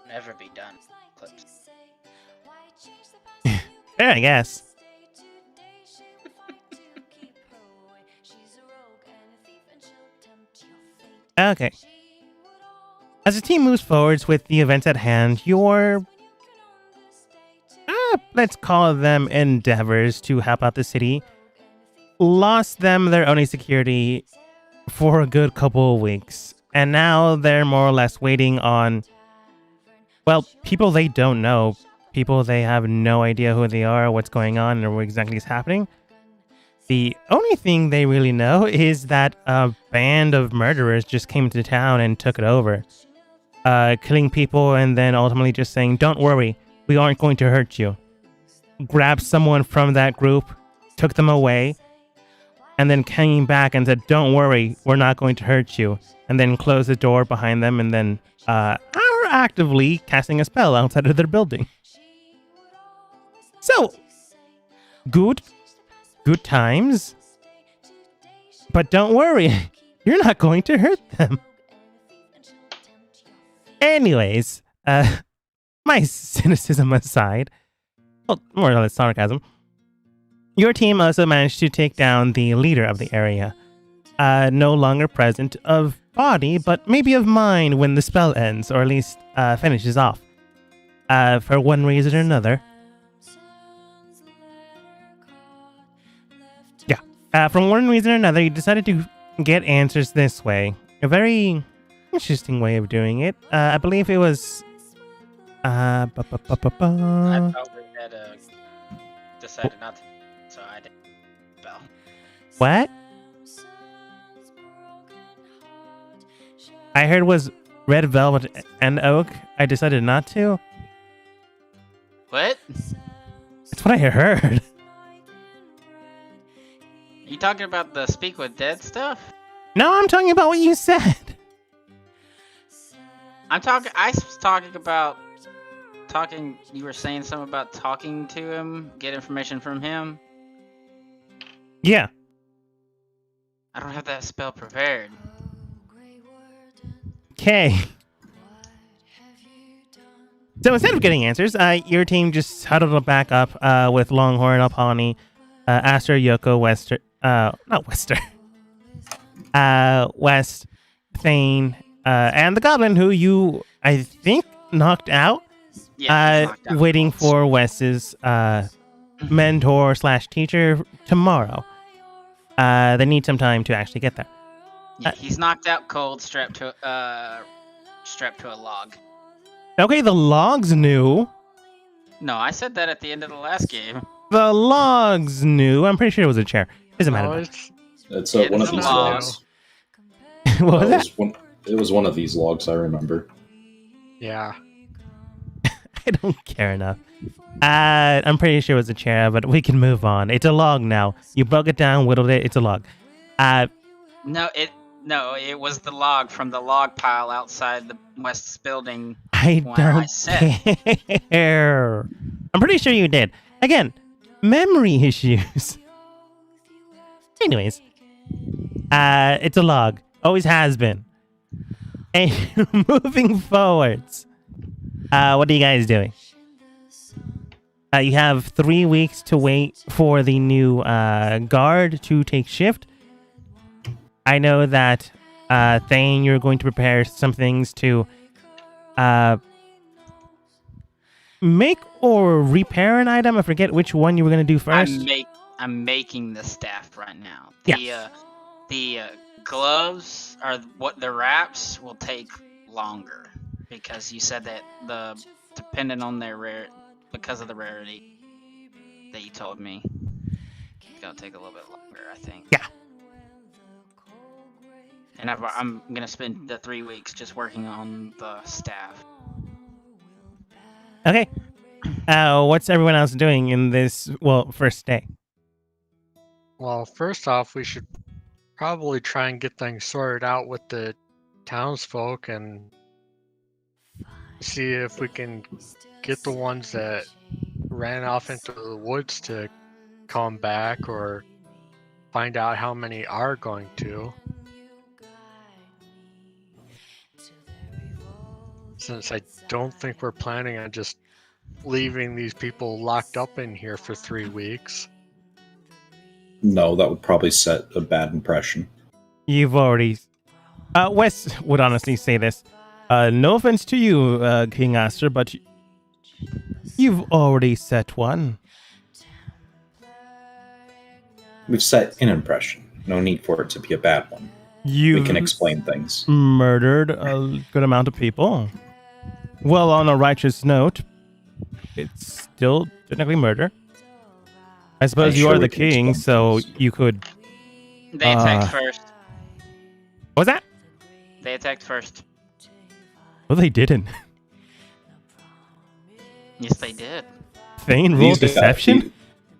Never be done. Clips. Fair, I guess. Okay. As the team moves forwards with the events at hand, your let's call them endeavors to help out the city lost them their only security for a good couple of weeks. And now they're more or less waiting on, well, people they don't know, people they have no idea who they are, what's going on, or what exactly is happening. The only thing they really know is that a band of murderers just came to town and took it over, killing people and then ultimately just saying, "Don't worry, we aren't going to hurt you." Grabbed someone from that group, took them away, and then came back and said, "Don't worry, we're not going to hurt you," and then closed the door behind them and then are actively casting a spell outside of their building. So, good times, but don't worry, you're not going to hurt them. Anyways, my cynicism aside, well, more or less sarcasm, your team also managed to take down the leader of the area. No longer present of body, but maybe of mind when the spell ends, or at least finishes off. For one reason or another. Yeah. From one reason or another, you decided to get answers this way. A very interesting way of doing it. I believe it was... I thought we had decided not to, so I didn't spell. What? I heard was red velvet and oak. I decided not to. What? That's what I heard. You talking about the speak with dead stuff? No, I'm talking about what you said. I was talking about you were saying something about talking to him, get information from him. Yeah. I don't have that spell prepared. Okay. So instead of getting answers, your team just huddled back up with Longhorn, Alpani, Astor, Yoko, Wester, not Wester, West, Thane, and the Goblin, who you, I think, knocked out. Yeah, knocked out waiting for Wes's mentor / teacher tomorrow. They need some time to actually get there. Yeah, he's knocked out cold, strapped to a log. Okay, the logs knew. No, I said that at the end of the last game. The logs knew. I'm pretty sure it was a chair. Doesn't matter. It's one of these logs. What was that? It was one of these logs, I remember. Yeah. I don't care enough. I'm pretty sure it was a chair, but we can move on. It's a log now. You broke it down, whittled it. It's a log. No, it was the log from the log pile outside the West's building. I don't care. I'm pretty sure you did. Again, memory issues. Anyways, it's a log. Always has been. And moving forwards, what are you guys doing? You have 3 weeks to wait for the new guard to take shift. I know that, Thane, you're going to prepare some things to make or repair an item. I forget which one you were going to do first. I'm making the staff right now. The gloves are the wraps will take longer because you said that depending on their because of the rarity that you told me, it's gonna take a little bit longer, I think. Yeah. And I'm gonna spend the 3 weeks just working on the staff. Okay. What's everyone else doing in this, first day? Well, first off, we should probably try and get things sorted out with the townsfolk and see if we can get the ones that ran off into the woods to come back, or find out how many are going to. since I don't think we're planning on just leaving these people locked up in here for 3 weeks. No, that would probably set a bad impression. You've already... Wes would honestly say this. No offense to you, King Astor, but you've already set one. We've set an impression. No need for it to be a bad one. We can explain things. Murdered a good amount of people. Well, on a righteous note, it's still technically murder. I suppose you are the king, so you could... They attacked first. What was that? They attacked first. Well, they didn't. Yes, they did. Thane rolled deception?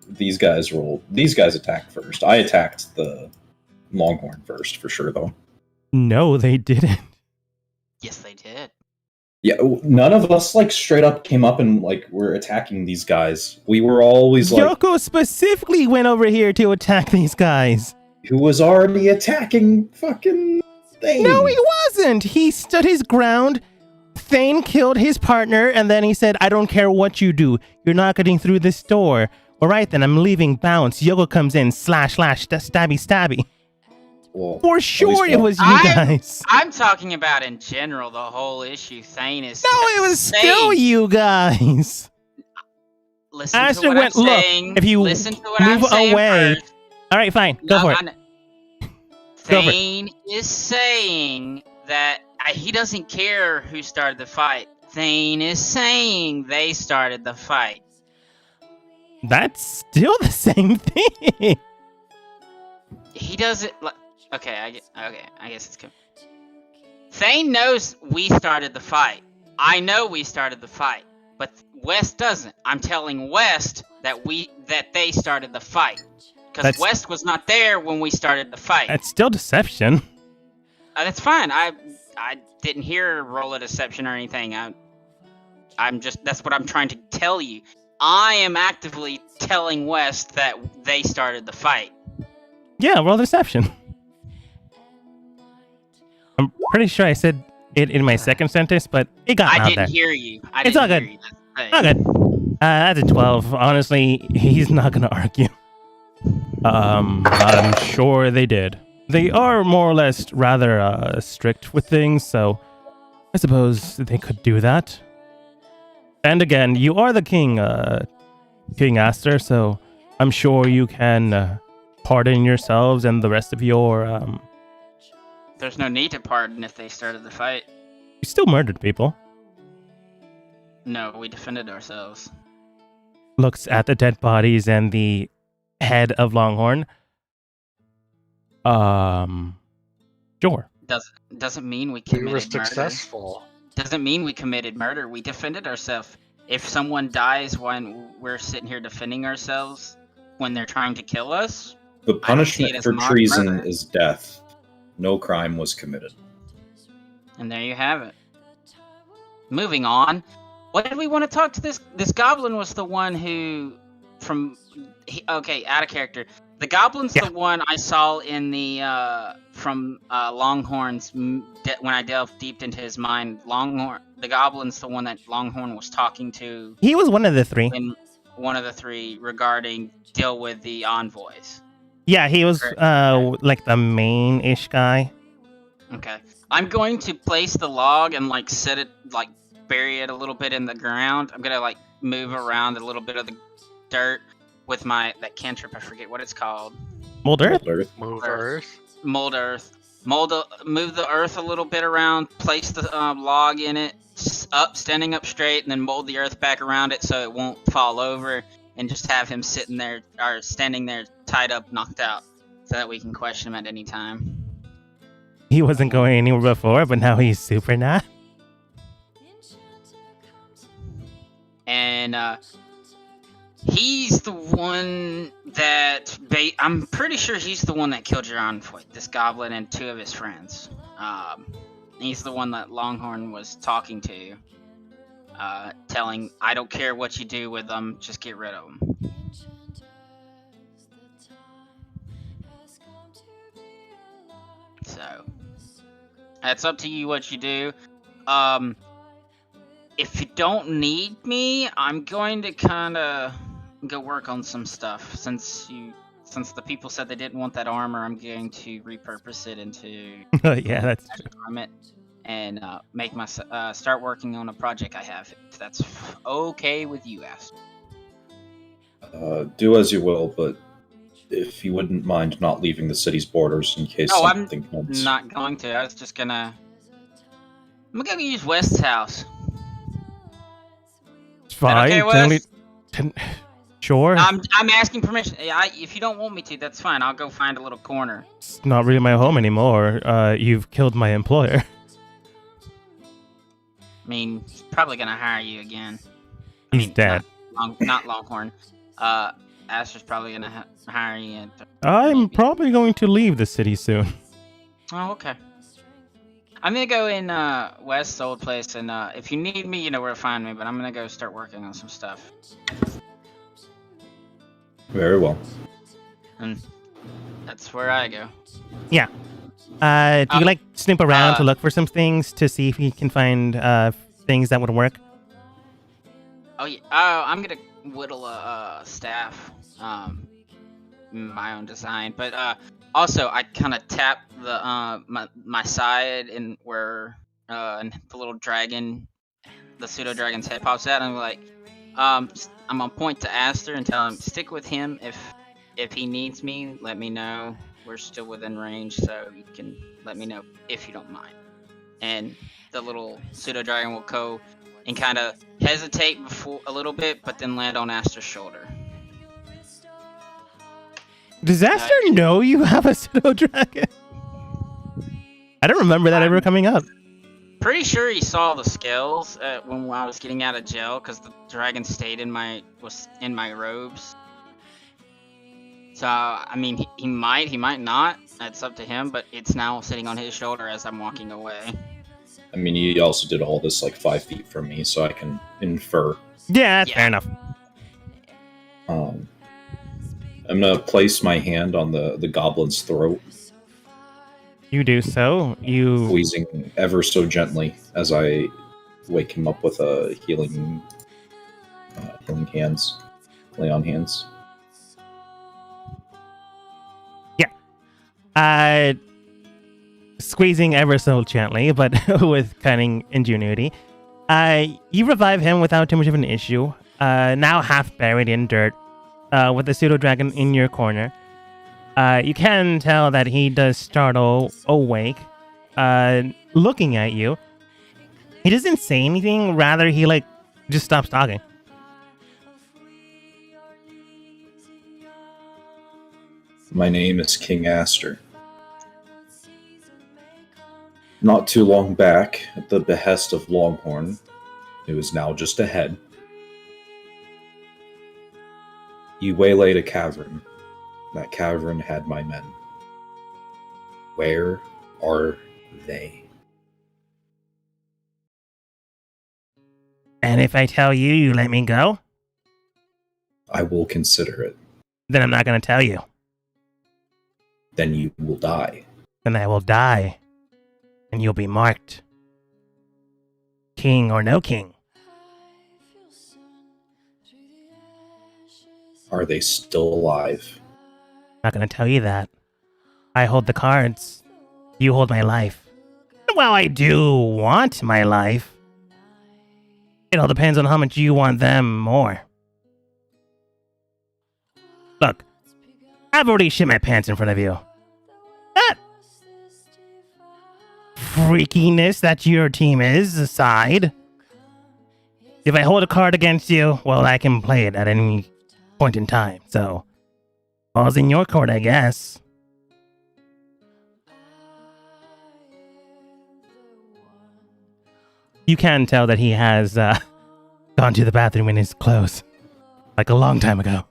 These guys attacked first. I attacked the Longhorn first, for sure, though. No, they didn't. Yes, they did. Yeah, none of us, straight up came up and, were attacking these guys. We were always, Yoko specifically went over here to attack these guys. Who was already attacking fucking Thane. No, he wasn't. He stood his ground. Thane killed his partner, and then he said, I don't care what you do. You're not getting through this door. All right, then, I'm leaving. Bounce. Yoko comes in. Slash, stabby. Well, for sure it was you guys. I'm talking about in general the whole issue. Thane is... No, it was still you guys. Listen Astor to what went, I'm look, saying. if you Listen to what move I'm saying away... First. All right, fine. Go for it. Thane is saying that he doesn't care who started the fight. Thane is saying they started the fight. That's still the same thing. He doesn't... Okay, I guess it's good. Thane knows we started the fight. I know we started the fight. But West doesn't. I'm telling West that they started the fight. Because West was not there when we started the fight. That's still deception. That's fine. I didn't hear roll a deception or anything. That's what I'm trying to tell you. I am actively telling West that they started the fight. Yeah, roll deception. I'm pretty sure I said it in my second sentence, but it got out there. I didn't hear you. It's all good. All good. That's a 12. Honestly, he's not going to argue. I'm sure they did. They are more or less rather strict with things, so I suppose they could do that. And again, you are the king, King Astor, so I'm sure you can pardon yourselves and the rest of your... There's no need to pardon if they started the fight. You still murdered people. No, we defended ourselves. Looks at the dead bodies and the head of Longhorn. Sure. Doesn't mean we committed murder. We were successful. Doesn't mean we committed murder. We defended ourselves. If someone dies when we're sitting here defending ourselves, when they're trying to kill us, the punishment for treason is death. No crime was committed. And there you have it. Moving on. What did we want to talk to this? This goblin was the one who, okay, out of character. The goblin's the one I saw in the from Longhorn's when I delved deep into his mind. The goblin's the one that Longhorn was talking to. He was one of the three. One of the three regarding deal with the envoys. Yeah, he was like the main-ish guy. Okay. I'm going to place the log and set it, bury it a little bit in the ground. I'm gonna move around a little bit of the dirt with that cantrip. I forget what it's called. Mold earth? Move earth. Mold earth. Move the earth a little bit around. Place the log in it, standing up straight, and then mold the earth back around it so it won't fall over. And just have him sitting there or standing there, tied up, knocked out, so that we can question him at any time. He wasn't going anywhere before, but now he's super not. And he's the one that I'm pretty sure he's the one that killed your envoy, this goblin and two of his friends. He's the one that Longhorn was talking to, telling, I don't care what you do with them, just get rid of them. So, that's up to you what you do. if you don't need me, I'm going to kind of go work on some stuff. Since the people said they didn't want that armor, I'm going to repurpose it into Yeah, that's true. garment and make my start working on a project I have. If that's okay with you, Astor. Do as you will, but if you wouldn't mind not leaving the city's borders in case something comes. I'm not going to. I was just gonna. I'm gonna use West's house. It's fine. Okay, Wes? Sure. I'm asking permission. If you don't want me to, that's fine. I'll go find a little corner. It's not really my home anymore. You've killed my employer. I mean, he's probably gonna hire you again. He's dead. Not Longhorn. Astor's probably gonna hire you. I'm probably going to leave the city soon. Oh, okay. I'm gonna go in West's old place, and if you need me, you know where to find me. But I'm gonna go start working on some stuff. Very well. And that's where I go. Yeah. Do you like snoop around to look for some things to see if you can find things that would work? Oh yeah. I'm gonna whittle a staff, my own design. But also I kind of tap the my side in where the little dragon, the pseudo dragon's head pops out, and I'm like, I'm gonna point to Astor and tell him stick with him. If he needs me, let me know. We're still within range, so you can let me know if you don't mind. And the little pseudo dragon will go and kind of hesitate before a little bit, but then land on Astor's shoulder. Does Astor know you have a pseudo dragon? I don't remember that ever coming up. Pretty sure he saw the scales when I was getting out of jail, because the dragon stayed was in my robes. So I mean, he might not. That's up to him. But it's now sitting on his shoulder as I'm walking away. I mean, you also did all this like 5 feet from me, so I can infer. Yeah, that's fair enough. I'm gonna place my hand on the goblin's throat. You do so. You Squeezing ever so gently as I wake him up with a healing hands, lay on hands. Squeezing ever so gently, but with cunning ingenuity. You revive him without too much of an issue. Now half buried in dirt, with the pseudo dragon in your corner. You can tell that he does startle awake, looking at you. He doesn't say anything, rather he just stops talking. My name is King Astor. Not too long back, at the behest of Longhorn, who is now just ahead, you waylaid a cavern. That cavern had my men. Where are they? And if I tell you, you let me go? I will consider it. Then I'm not going to tell you. Then you will die. Then I will die. And you'll be marked. King or no king. Are they still alive? Not going to tell you that. I hold the cards. You hold my life. Well, I do want my life. It all depends on how much you want them more. Look, I've already shit my pants in front of you. That freakiness that your team is aside, if I hold a card against you, well, I can play it at any point in time. So, ball's in your court, I guess. You can tell that he has gone to the bathroom in his clothes, like a long time ago.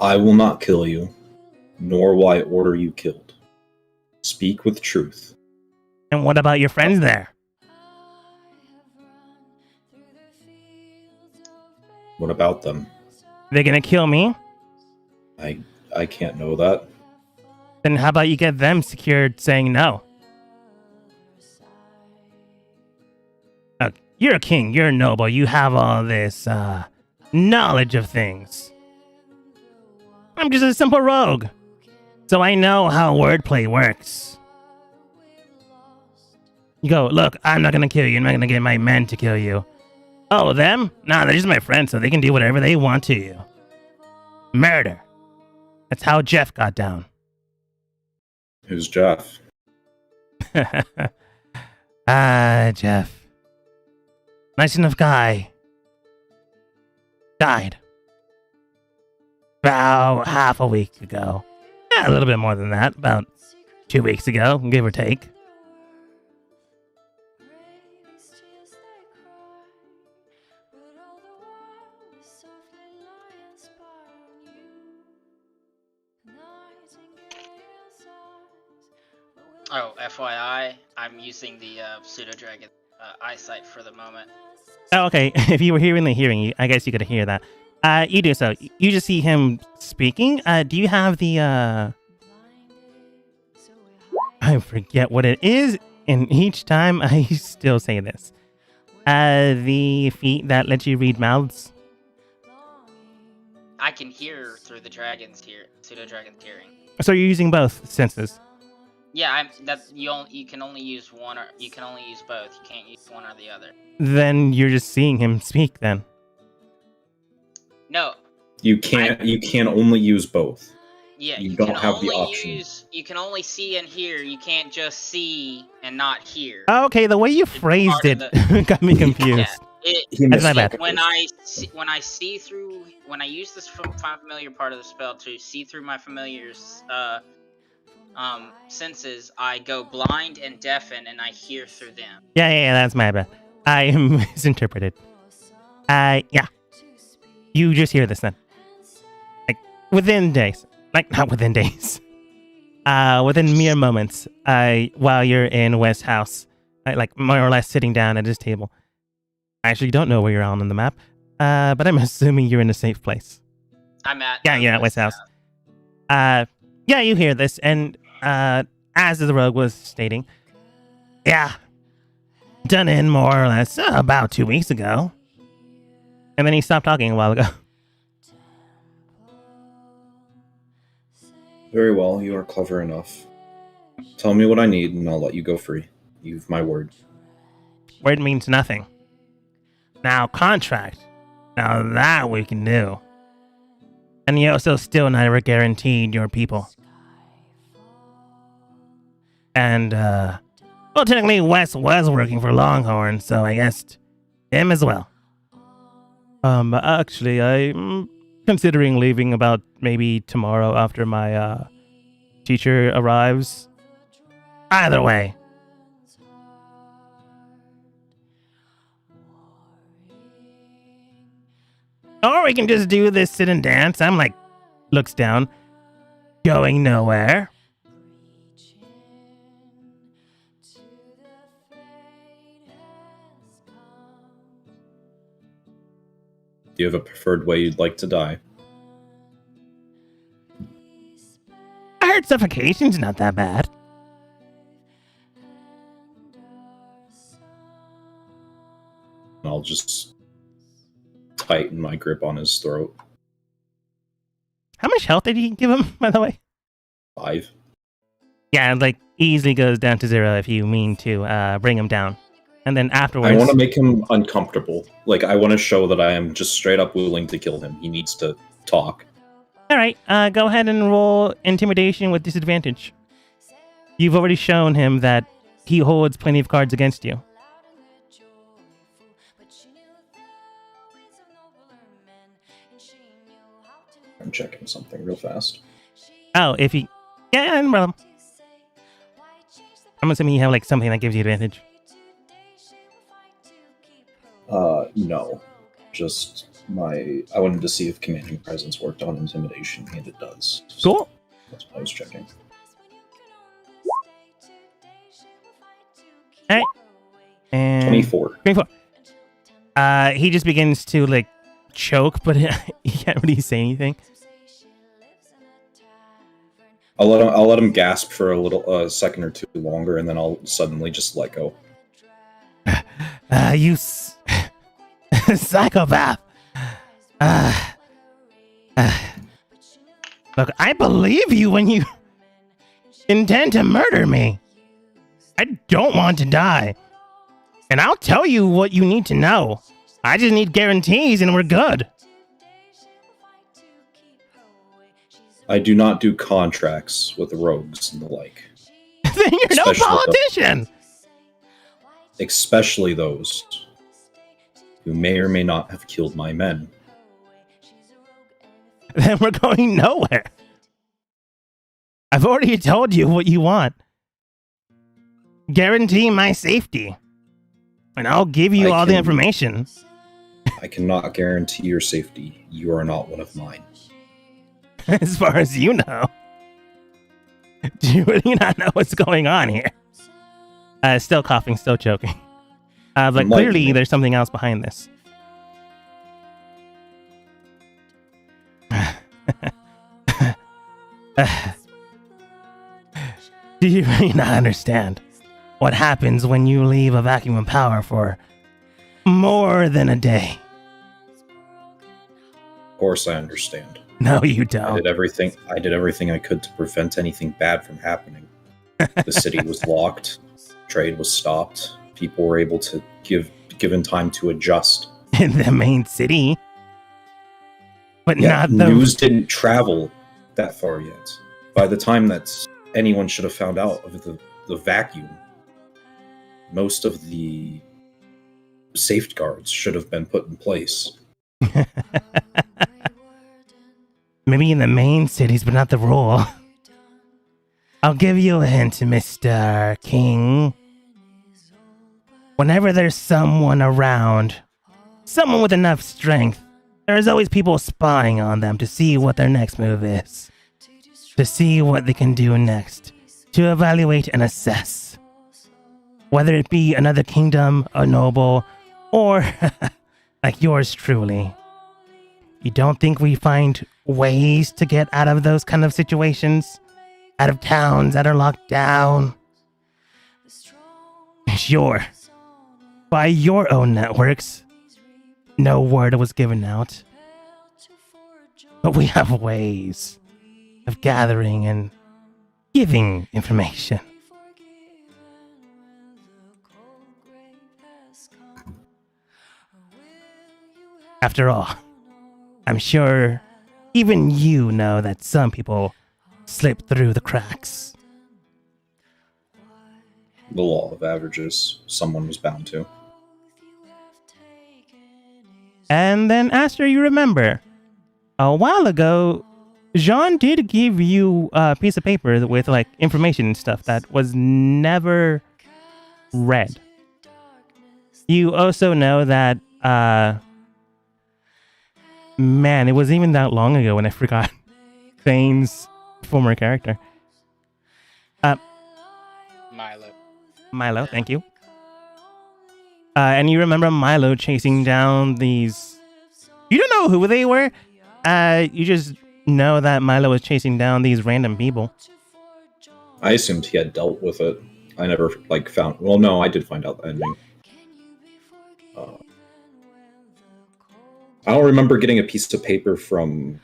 I will not kill you, nor will I order you killed. Speak with truth. And what about your friends there? What about them? They're gonna kill me? I can't know that. Then how about you get them secured saying no? You're a king, you're noble, you have all this knowledge of things. I'm just a simple rogue, so I know how wordplay works. You go, look, I'm not gonna kill you, I'm not gonna get my men to kill you. Oh, them? Nah, they're just my friends, so they can do whatever they want to you. Murder. That's how Jeff got down. Who's Jeff? Jeff. Nice enough guy. Died. About half a week ago. Yeah, a little bit more than that. About 2 weeks ago, give or take. Oh, FYI, I'm using the pseudo dragon eyesight for the moment. Oh, okay. If you were here in the hearing, I guess you could hear that. You do so. You just see him speaking. Do you have the I forget what it is, and each time I still say this. The feat that lets you read mouths. I can hear through the pseudo dragon's hearing. So you're using both senses. Yeah, you can only use one, or you can only use both. You can't use one or the other. Then you're just seeing him speak. Then. No. You can only use both. Yeah, you don't have the option. You can only see and hear. You can't just see and not hear. Okay, the way you phrased it got me confused. Yeah, that's my bad. When I use this familiar part of the spell to see through my familiar's senses, I go blind and deafen, and I hear through them. Yeah, that's my bad. I misinterpreted. Yeah. You just hear this then. Like, within days. Like, not within days. Within mere moments, while you're in West's house, like, more or less sitting down at his table. I actually don't know where you're on the map, but I'm assuming you're in a safe place. You're at West's house. Yeah, you hear this, and as the rogue was stating, yeah, done in more or less about 2 weeks ago. And then he stopped talking a while ago. Very well, you are clever enough. Tell me what I need, and I'll let you go free. You've my word. Word means nothing. Now, contract. Now that we can do. And you also still never guaranteed your people. And, well, technically Wes was working for Longhorn, so I guess him as well. Actually, I'm considering leaving about maybe tomorrow after my, teacher arrives. Either way. Or we can just do this sit and dance. I'm like, looks down, going nowhere. Do you have a preferred way you'd like to die? I heard suffocation's not that bad. I'll just tighten my grip on his throat. How much health did you give him, by the way? 5. Yeah, like, easily goes down to 0 if you mean to bring him down. And then afterwards... I want to make him uncomfortable. Like, I want to show that I am just straight up willing to kill him. He needs to talk. Alright, go ahead and roll Intimidation with disadvantage. You've already shown him that he holds plenty of cards against you. I'm checking something real fast. Oh, if he... Yeah, no problem. I'm assuming you have, like, something that gives you advantage. No. Just I wanted to see if Commanding Presence worked on Intimidation, and it does. So Cool. that's what I was checking. Alright. And 24. 24. He just begins to, like, choke, but he can't really say anything. I'll let him gasp for a second or two longer, and then I'll suddenly just let go. You psychopath. Look, I believe you when you intend to murder me. I don't want to die. And I'll tell you what you need to know. I just need guarantees and we're good. I do not do contracts with rogues and the like. Then you're no politician. Especially those who may or may not have killed my men. Then we're going nowhere. I've already told you what you want. Guarantee my safety. And I'll give you all the information. I cannot guarantee your safety. You are not one of mine. As far as you know. Do you really not know what's going on here? Still coughing, still choking. But clearly there's something else behind this. Do you really not understand what happens when you leave a vacuum of power for more than a day? Of course I understand. No, you don't. I did everything I could to prevent anything bad from happening. The city was locked, trade was stopped, people were able to given time to adjust. In the main city? But yeah, not the... News didn't travel that far yet. By the time that anyone should have found out of the vacuum, most of the safeguards should have been put in place. Maybe in the main cities, but not the rule. I'll give you a hint, Mr. King. Whenever there's someone around, someone with enough strength, there's always people spying on them to see what their next move is. To see what they can do next. To evaluate and assess. Whether it be another kingdom, a noble, or like yours truly. You don't think we find ways to get out of those kind of situations? Out of towns that are locked down? Sure. By your own networks. No word was given out. But we have ways of gathering and giving information. After all, I'm sure even you know that some people slip through the cracks. The law of averages, someone was bound to. And then, Astor, you remember, a while ago, Jean did give you a piece of paper with like information and stuff that was never read. You also know that, man, it was even that long ago when I forgot Thane's former character. Milo, thank you. And you remember Milo chasing down these... You don't know who they were. You just know that Milo was chasing down these random people. I assumed he had dealt with it. I never, found... Well, no, I did find out the ending. I don't remember getting a piece of paper from...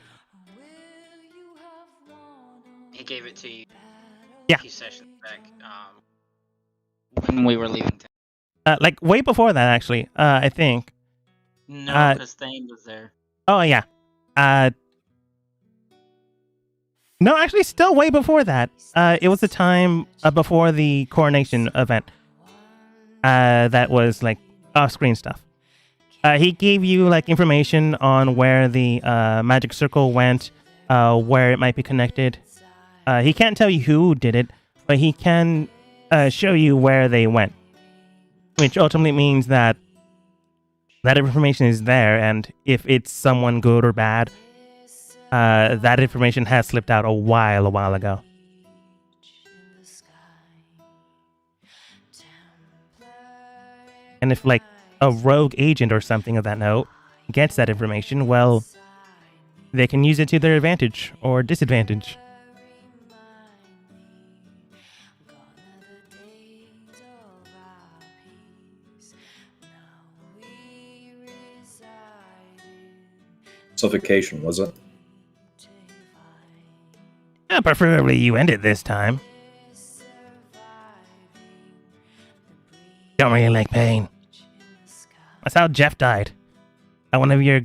He gave it to you. Yeah. A few sessions back. When we were leaving. Way before that, actually. I think. No, because Thane was there. Oh, yeah. No, actually, still way before that. It was the time before the coronation event. That was, off-screen stuff. He gave you, information on where the magic circle went, where it might be connected. He can't tell you who did it, but he can show you where they went. Which ultimately means that that information is there, and if it's someone good or bad, that information has slipped out a while ago. And if, a rogue agent or something of that note gets that information, well, they can use it to their advantage or disadvantage. Suffocation, was it? Yeah, preferably you end it this time. Don't really like pain. That's how Jeff died. At one of your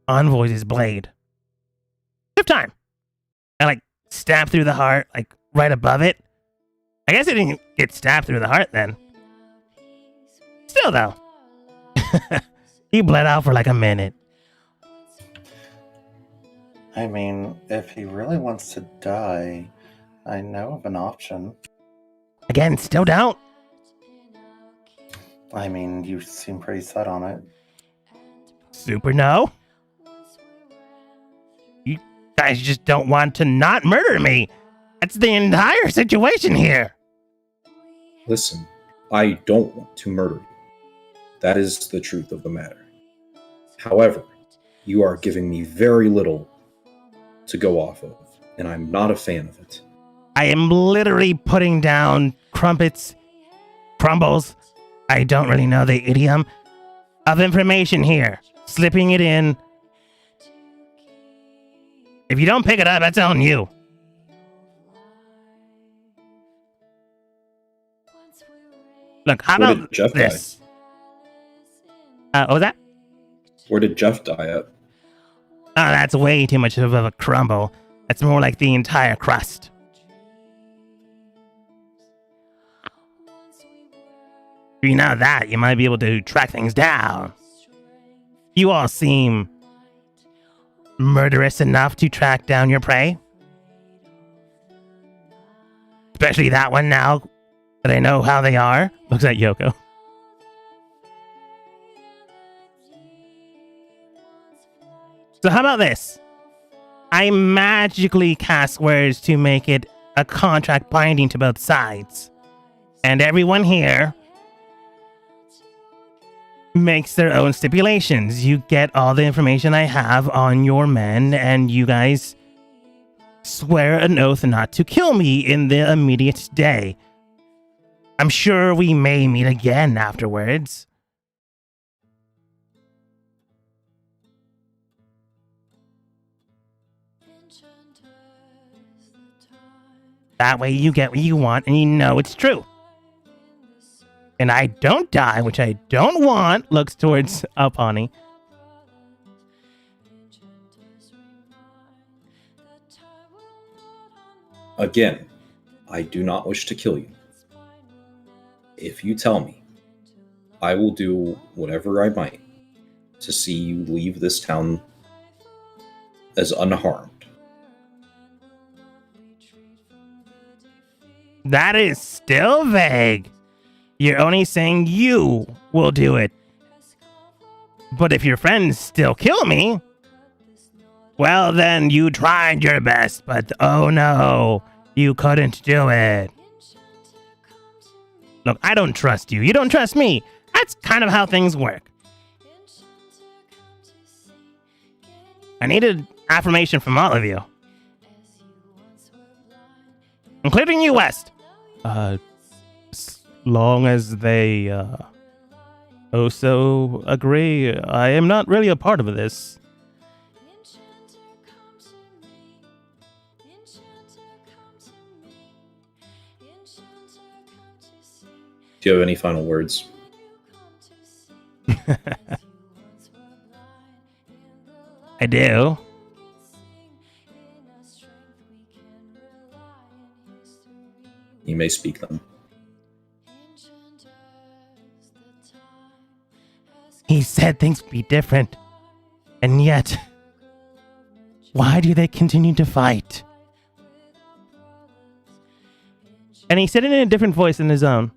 envoys' blade. Fifth time. I stabbed through the heart, right above it. I guess it didn't get stabbed through the heart then. Still though. He bled out for a minute. I mean, if he really wants to die, I know of an option. Again, still don't. I mean, you seem pretty set on it. Super no. You guys just don't want to not murder me. That's the entire situation here. Listen, I don't want to murder you. That is the truth of the matter. However, you are giving me very little to go off of, and I'm not a fan of it. I am literally putting down crumbles. I don't really know the idiom of information here. Slipping it in. If you don't pick it up, that's on you. Look, how Where about did Jeff this? What was that? Where did Jeff die at? Oh, that's way too much of a crumble. That's more like the entire crust. If you know that, you might be able to track things down. You all seem murderous enough to track down your prey. Especially that one now that I know how they are. Looks at Yoko. So how about this? I magically cast words to make it a contract binding to both sides. And everyone here makes their own stipulations. You get all the information I have on your men, and you guys swear an oath not to kill me in the immediate day. I'm sure we may meet again afterwards. That way you get what you want and you know it's true. And I don't die, which I don't want. Looks towards Alpani. Again, I do not wish to kill you. If you tell me, I will do whatever I might to see you leave this town as unharmed. That is still vague. You're only saying you will do it. But if your friends still kill me, well then you tried your best, but oh no, you couldn't do it. Look, I don't trust you. You don't trust me. That's kind of how things work. I needed affirmation from all of you. Including you, West. As long as they, also agree, I am not really a part of this. Do you have any final words? I do. You may speak them. He said things would be different. And yet, why do they continue to fight? And he said it in a different voice than his own.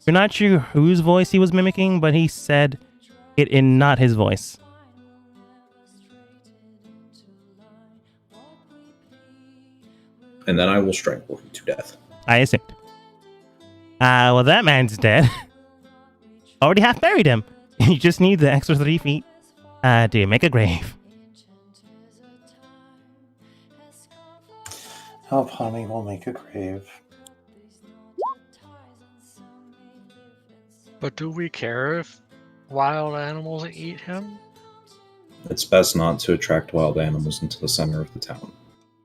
We're not sure whose voice he was mimicking, but he said it in not his voice. And then I will strangle him to death. I assumed. Well, that man's dead. Already half buried him. You just need the extra 3 feet to make a grave. Alpani will make a grave. But do we care if wild animals eat him? It's best not to attract wild animals into the center of the town.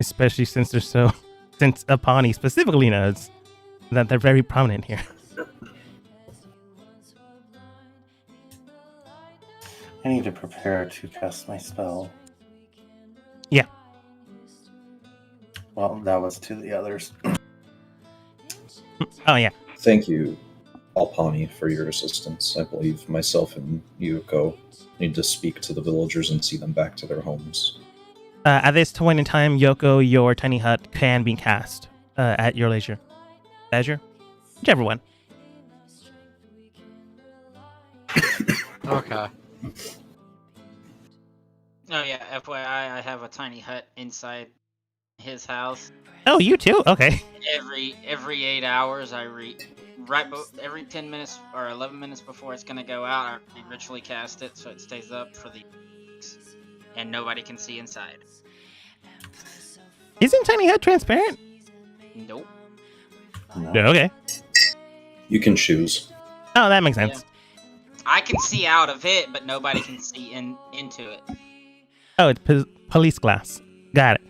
Especially since since Apani specifically knows that they're very prominent here. I need to prepare to cast my spell. Yeah. Well, that was to the others. Oh, yeah. Thank you, Alpani, for your assistance. I believe myself and Yuko need to speak to the villagers and see them back to their homes. At this point in time, Yoko, your tiny hut can be cast at your leisure. Leisure? Whichever one. Okay. Oh yeah, FYI, I have a tiny hut inside his house. Oh, you too? Okay. Every 8 hours, every 10 minutes or 11 minutes before it's gonna go out, I ritually cast it so it stays up for the weeks, and nobody can see inside. Isn't tiny hut transparent? Nope. No. No, okay. You can choose. Oh, that makes sense. I can see out of it, but nobody can see into it. Oh, it's police glass. Got it.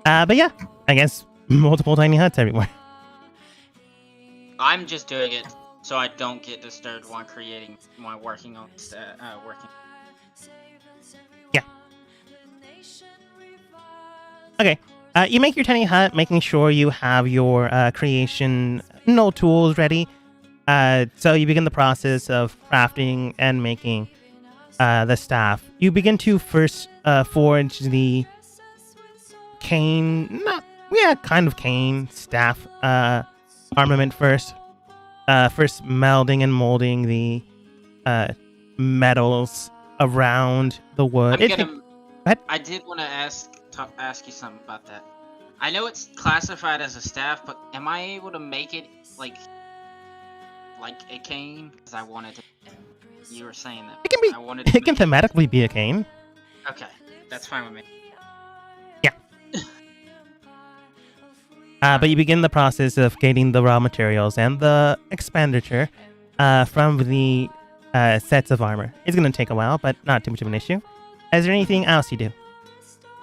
But yeah, I guess multiple tiny huts everywhere. I'm just doing it so I don't get disturbed while working on working. Yeah. Okay. You make your tiny hut, making sure you have your creation tools ready. So you begin the process of crafting and making the staff. You begin to first forge the cane staff armament first. First melding and molding the metals around the wood. I did want to ask you something about that. I know it's classified as a staff, but am I able to make it like a cane? Because I wanted to. You were saying that. It can be. It can thematically be a cane. Okay, that's fine with me. But you begin the process of getting the raw materials and the expenditure from the sets of armor. It's going to take a while, but not too much of an issue. Is there anything else you do?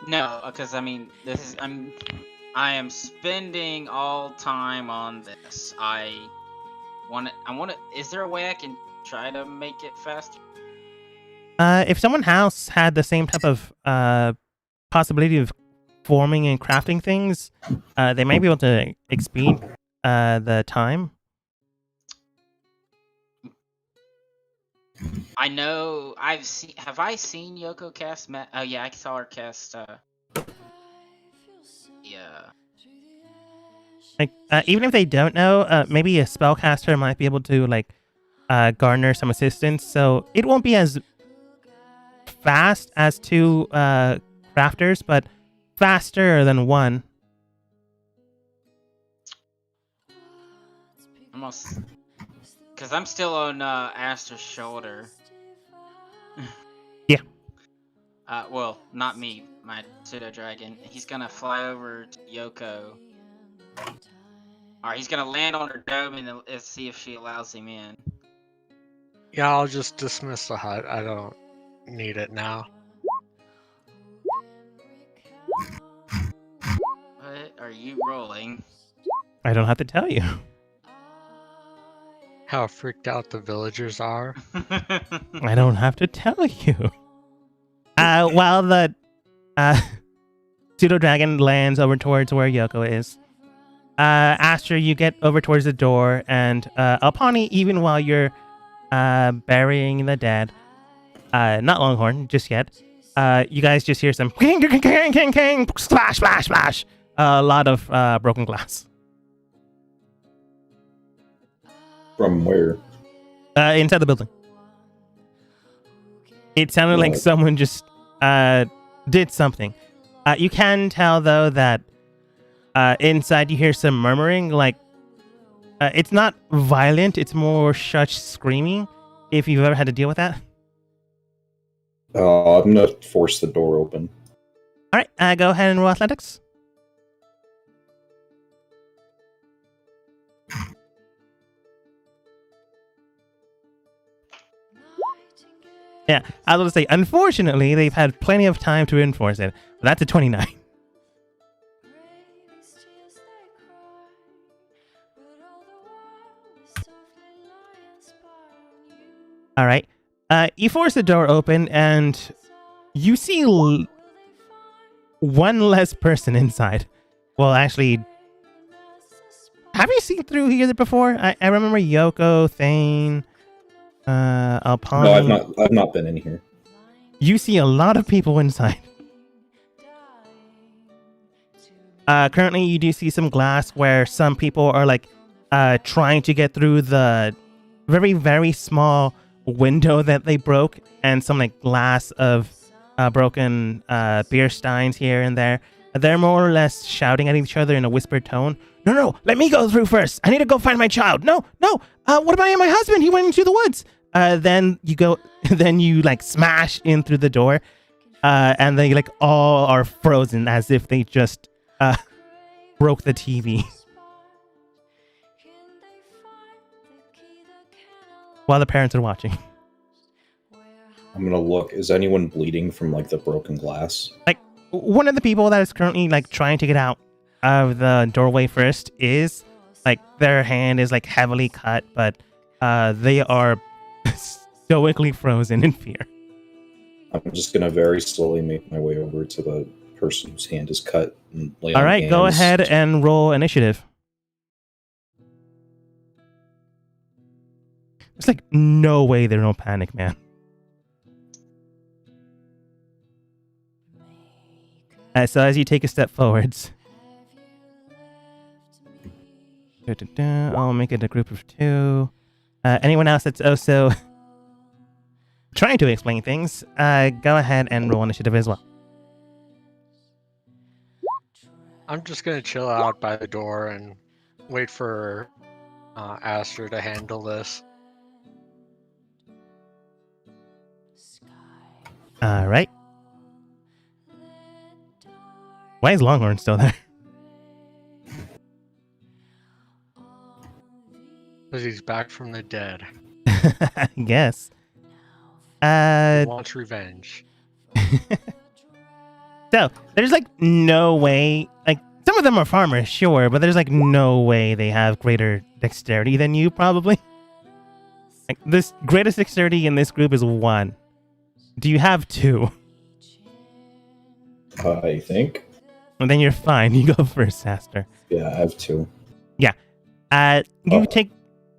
No, because I mean, I am spending all time on this. I want to. Is there a way I can try to make it faster? If someone else had the same type of possibility of forming and crafting things, they might be able to expedite the time. I know. Have I seen Yoko cast? Oh yeah, I saw her cast. Yeah. Like, even if they don't know, maybe a spellcaster might be able to garner some assistance. So it won't be as fast as two crafters, but faster than one. Almost. Because I'm still on Astor's shoulder. Yeah. Well, not me. My pseudo dragon. He's gonna fly over to Yoko. Or he's gonna land on her dome and see if she allows him in. Yeah, I'll just dismiss the hut. I don't need it now. What are you rolling? I don't have to tell you. How freaked out the villagers are. I don't have to tell you. While the pseudo dragon lands over towards where Yoko is, Astor, you get over towards the door, and Alpani, even while you're burying the dead, not Longhorn just yet, you guys just hear some king, king, king, king, king, splash, splash, splash. A lot of broken glass. From where? Inside the building. It sounded like someone just did something. You can tell, though, that inside you hear some murmuring. It's not violent. It's more shush screaming, if you've ever had to deal with that. I'm going to force the door open. All right, go ahead and roll athletics. Yeah, I was going to say, unfortunately, they've had plenty of time to enforce it. But that's a 29. All right. You force the door open, and you see one less person inside. Well, actually, have you seen through here before? I remember Yoko, Thane, Alpine. No, I've not been in here. You see a lot of people inside. Currently, you do see some glass where some people are like trying to get through the very, very small window that they broke, and some like glass of broken beer steins here and there. They're more or less shouting at each other in a whispered tone. No, let me go through first. I need to go find my child. No. What about my husband? He went into the woods. Then you like smash in through the door, and they like all are frozen as if they just broke the TV. While the parents are watching. I'm gonna look. Is anyone bleeding from like the broken glass? Like one of the people that is currently like trying to get out of the doorway first is like their hand is like heavily cut, but they are stoically frozen in fear. I'm just gonna very slowly make my way over to the person whose hand is cut and lay on All right, hands. go ahead and roll initiative. There's like no way they don't panic, man. So as you take a step forwards, I'll make it a group of 2. Anyone else that's also trying to explain things, go ahead and roll initiative as well. I'm just gonna chill out by the door and wait for Astor to handle this. All right. Why is Longhorn still there? Because he's back from the dead. I guess. He wants revenge. So, there's like no way, like some of them are farmers, sure, but there's like no way they have greater dexterity than you, probably. Like this greatest dexterity in this group is 1. Do you have 2? I think. And then you're fine. You go first, Astor. Yeah, I have 2. Yeah. You take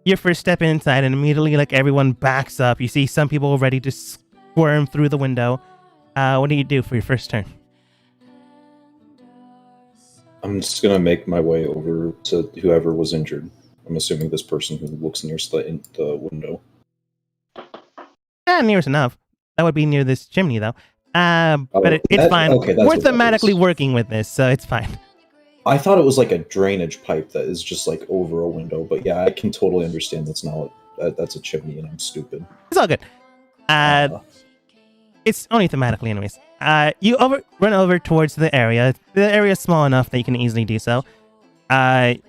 your first step inside, and immediately, like everyone backs up. You see some people ready to squirm through the window. What do you do for your first turn? I'm just gonna make my way over to whoever was injured. I'm assuming this person who looks nearest the window. Yeah, nearest enough. That would be near this chimney, though. But it's fine. Okay, we're thematically working with this, so it's fine. I thought it was like a drainage pipe that is just like over a window, but yeah, I can totally understand that's not that's a chimney, and I'm stupid. It's all good. It's only thematically, anyways. You run over towards the area. The area is small enough that you can easily do so. There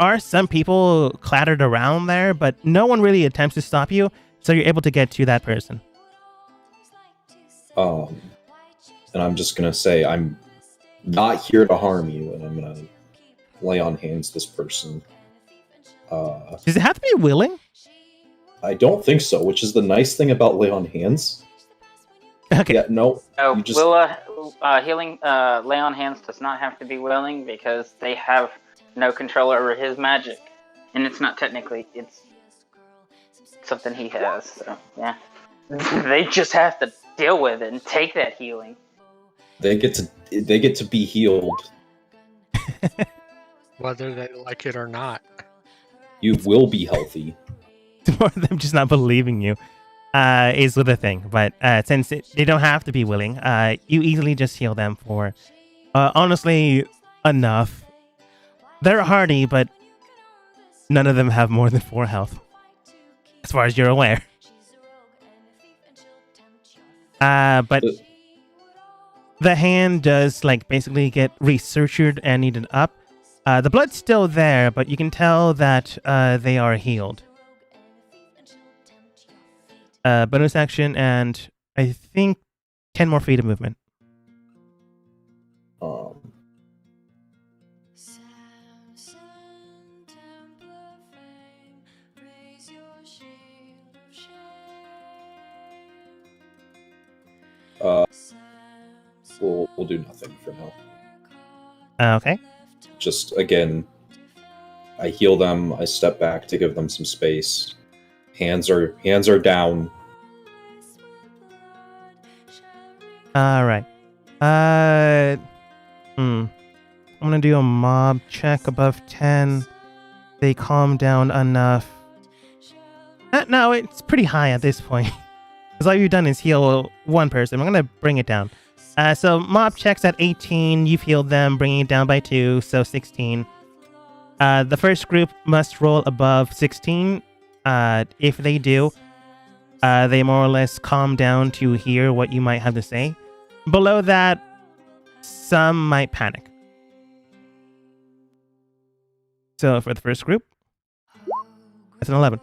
are some people clattered around there, but no one really attempts to stop you, so you're able to get to that person. And I'm just gonna say I'm not here to harm you, and I'm gonna lay on hands this person. Does it have to be willing? I don't think so, which is the nice thing about lay on hands. Okay. Yeah, no. Oh, just... healing lay on hands does not have to be willing because they have no control over his magic, and it's not technically it's something he has. So yeah, they just have to deal with it and take that healing. They get to be healed, whether they like it or not. You will be healthy. Or them just not believing you is the thing. But since they don't have to be willing, you easily just heal them for honestly enough. They're hardy, but none of them have more than 4 health, as far as you're aware. But the hand does like basically get researched and eaten up. The blood's still there, but you can tell that they are healed. bonus action, and I think 10 more feet of movement. We'll do nothing for now. Okay. Just again, I heal them. I step back to give them some space. Hands are down. All right. I'm gonna do a mob check above 10. They calm down enough. No, it's pretty high at this point. Because all you've done is heal one person. I'm gonna bring it down. So mob checks at 18. You've healed them, bringing it down by 2, so 16. The first group must roll above 16. If they do, they more or less calm down to hear what you might have to say. Below that, some might panic. So for the first group, that's an 11.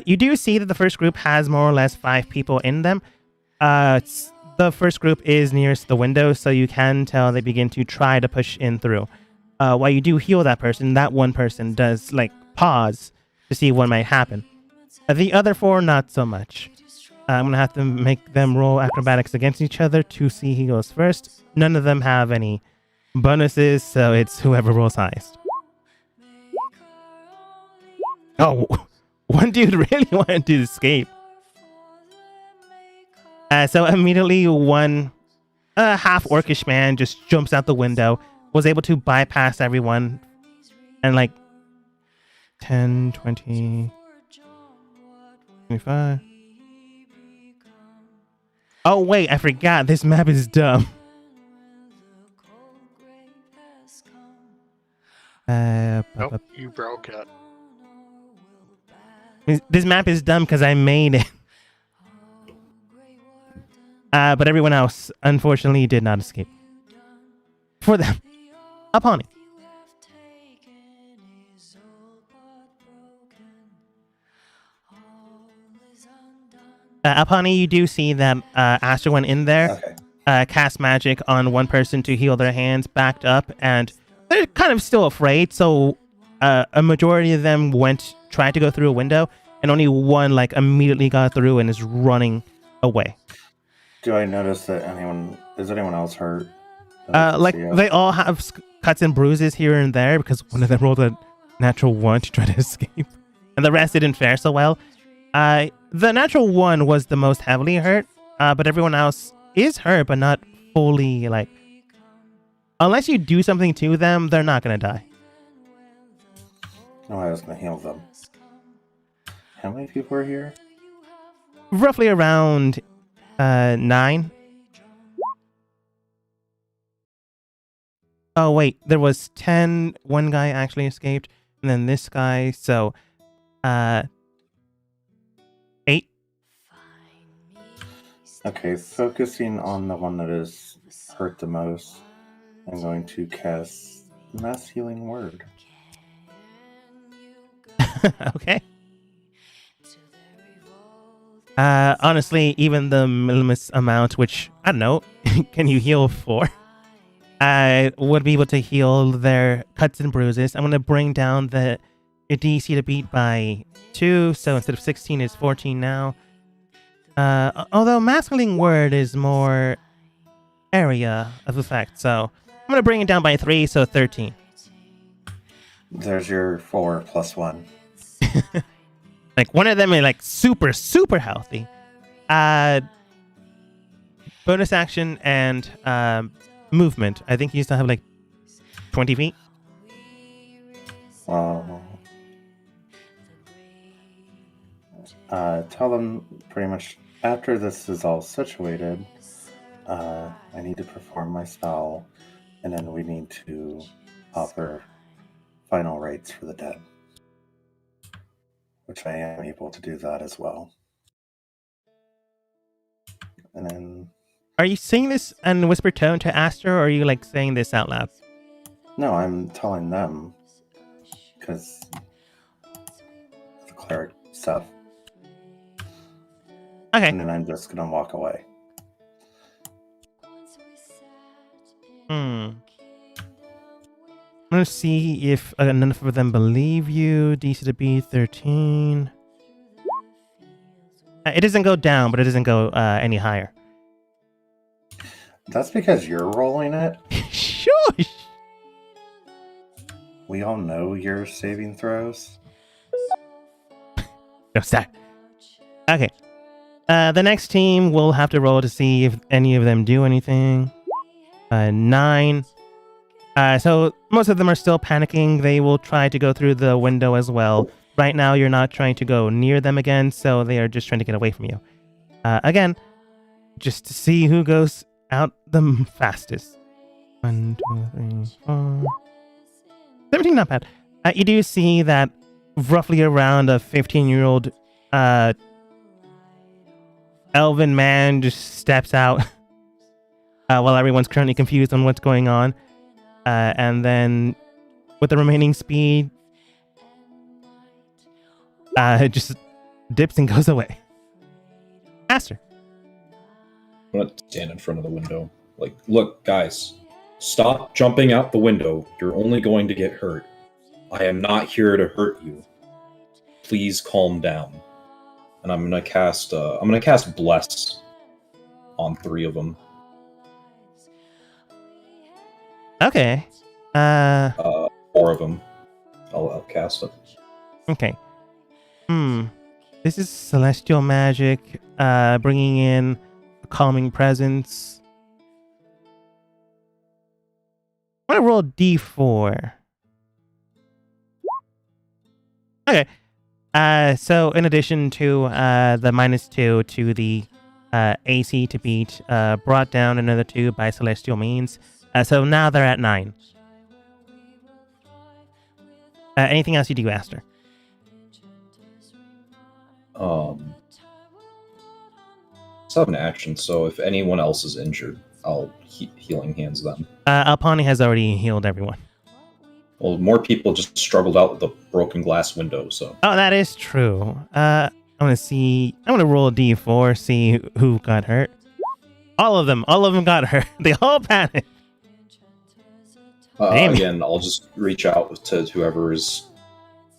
You do see that the first group has more or less 5 people in them. The first group is nearest the window, so you can tell they begin to try to push in through. While you do heal that person, that one person does pause to see what might happen. The other 4, not so much. I'm going to have to make them roll acrobatics against each other to see who goes first. None of them have any bonuses, so it's whoever rolls highest. Oh, one dude really wanted to escape. So immediately one half-orcish man just jumps out the window, was able to bypass everyone, and 10, 20, 25. Oh wait, I forgot, this map is dumb. Nope, you broke it. This map is dumb because I made it. But everyone else, unfortunately, did not escape. For them, Apani. Apani, you do see that Astor went in there, cast magic on one person to heal their hands, backed up, and they're kind of still afraid, so a majority of them tried to go through a window, and only one immediately got through and is running away. Do I notice that is anyone else hurt? They all have cuts and bruises here and there because one of them rolled a natural 1 to try to escape, and the rest didn't fare so well. The natural 1 was the most heavily hurt, but everyone else is hurt, but not fully, unless you do something to them, they're not going to die. No, I was going to heal them. How many people are here? Roughly around 9. Oh, wait, there was 10. One guy actually escaped, and then this guy, so 8. Okay, focusing on the one that is hurt the most, I'm going to cast Mass Healing Word. Okay. Honestly, even the minimus amount, which, I don't know, can you heal 4? I would be able to heal their cuts and bruises. I'm going to bring down the DC to beat by 2, so instead of 16, it's 14 now. Although Masculine Word is more area of effect, so I'm going to bring it down by 3, so 13. There's your 4 plus 1. One of them is super, super healthy. Bonus action and movement. I think you still have 20 feet. Tell them pretty much after this is all situated, I need to perform my spell, and then we need to offer final rites for the dead, which I am able to do that as well. And then... Are you saying this in whisper tone to Astor, or are you saying this out loud? No, I'm telling them, because the cleric stuff. Okay. And then I'm just gonna walk away. I'm gonna see if enough of them believe you. DC to B 13. It doesn't go down, but it doesn't go any higher. That's because you're rolling it. Shush! We all know your saving throws. No, stop. Okay. The next team will have to roll to see if any of them do anything. 9. So most of them are still panicking. They will try to go through the window as well. Right now, you're not trying to go near them again, so they are just trying to get away from you. Again, just to see who goes out the fastest. 1, 2, 3, 4. 17, not bad. You do see that roughly around a 15-year-old elven man just steps out while everyone's currently confused on what's going on. And then with the remaining speed, it just dips and goes away. Astor. I'm gonna stand in front of the window. Like, look, guys, stop jumping out the window. You're only going to get hurt. I am not here to hurt you. Please calm down. And I'm gonna cast Bless on 3 of them. Okay. 4 of them. I'll cast it. Okay. This is celestial magic, bringing in a calming presence. I'm gonna roll D4. Okay. So in addition to the -2 to the AC to beat, brought down another 2 by celestial means. So now they're at 9. Anything else you do, Astor? Let's have an action, so if anyone else is injured, I'll healing hands them. Alpani has already healed everyone. Well, more people just struggled out with the broken glass window, so... Oh, that is true. I'm gonna roll a D4, see who got hurt. All of them got hurt. They all panicked. Again, I'll just reach out to whoever is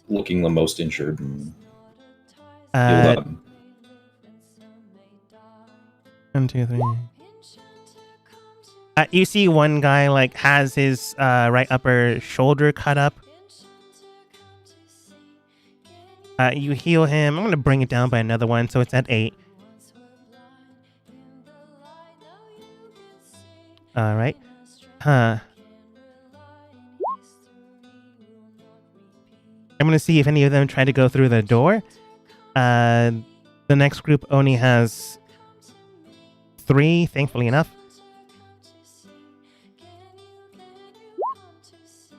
looking the most injured and heal them. 1, 2, 3. You see one guy has his right upper shoulder cut up. You heal him. I'm gonna bring it down by another one, so it's at 8. All right. I'm gonna see if any of them try to go through the door. The next group only has 3, thankfully enough.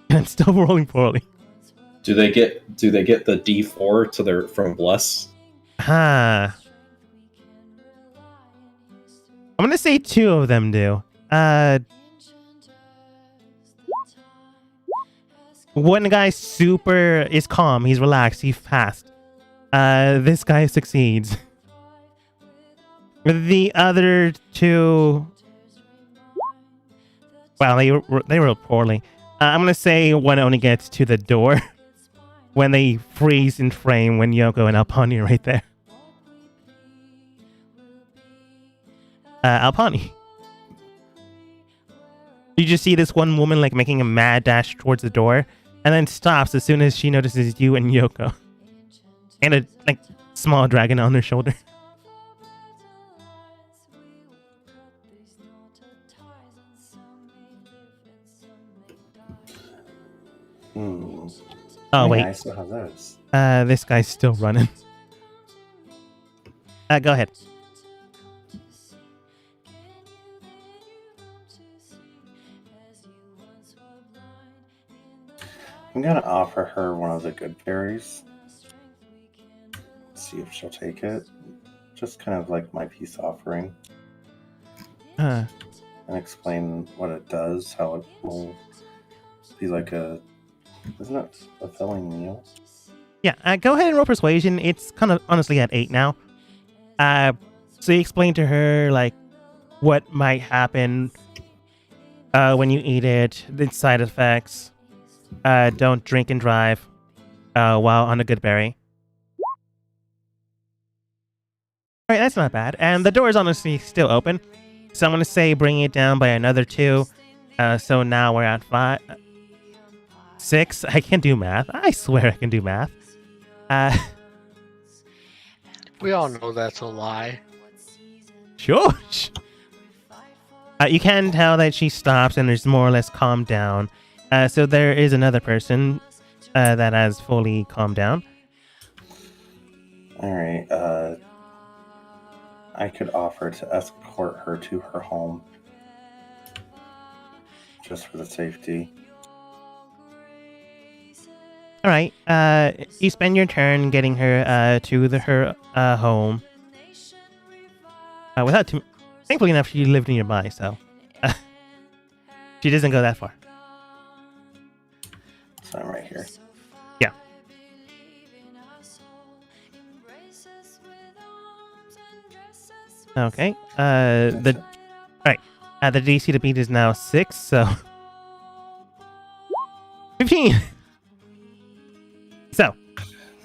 I'm still rolling poorly. Do they get the D4 from Bless? I'm gonna say 2 of them do. One guy is calm, he's relaxed, he's fast. This guy succeeds. The other 2, well, they rolled poorly. I'm gonna say one only gets to the door when they freeze in frame when Yoko and Alpani are right there. Alpani. You just see this one woman making a mad dash towards the door, and then stops as soon as she notices you and Yoko. And a small dragon on her shoulder. Oh, wait. I still have those. This guy's still running. Go ahead. I'm gonna offer her one of the good berries. See if she'll take it. Just kind of like my peace offering. And explain what it does, how it will be isn't it a filling meal? Yeah, go ahead and roll persuasion. It's kind of honestly at 8 now. So you explain to her like what might happen when you eat it, the side effects. Don't drink and drive while on a good berry. All right, that's not bad. And the door is honestly still open. So I'm going to say bring it down by another 2. So now we're at 5. 6. I can't do math. I swear I can do math. We all know that's a lie. Sure. You can tell that she stops and is more or less calmed down. So there is another person that has fully calmed down. All right. I could offer to escort her to her home, just for the safety. All right. You spend your turn getting her to her home. Thankfully enough, she lived nearby, so she doesn't go that far. So I'm right here. Yeah. Okay. The DC to beat is now 6, so 15. So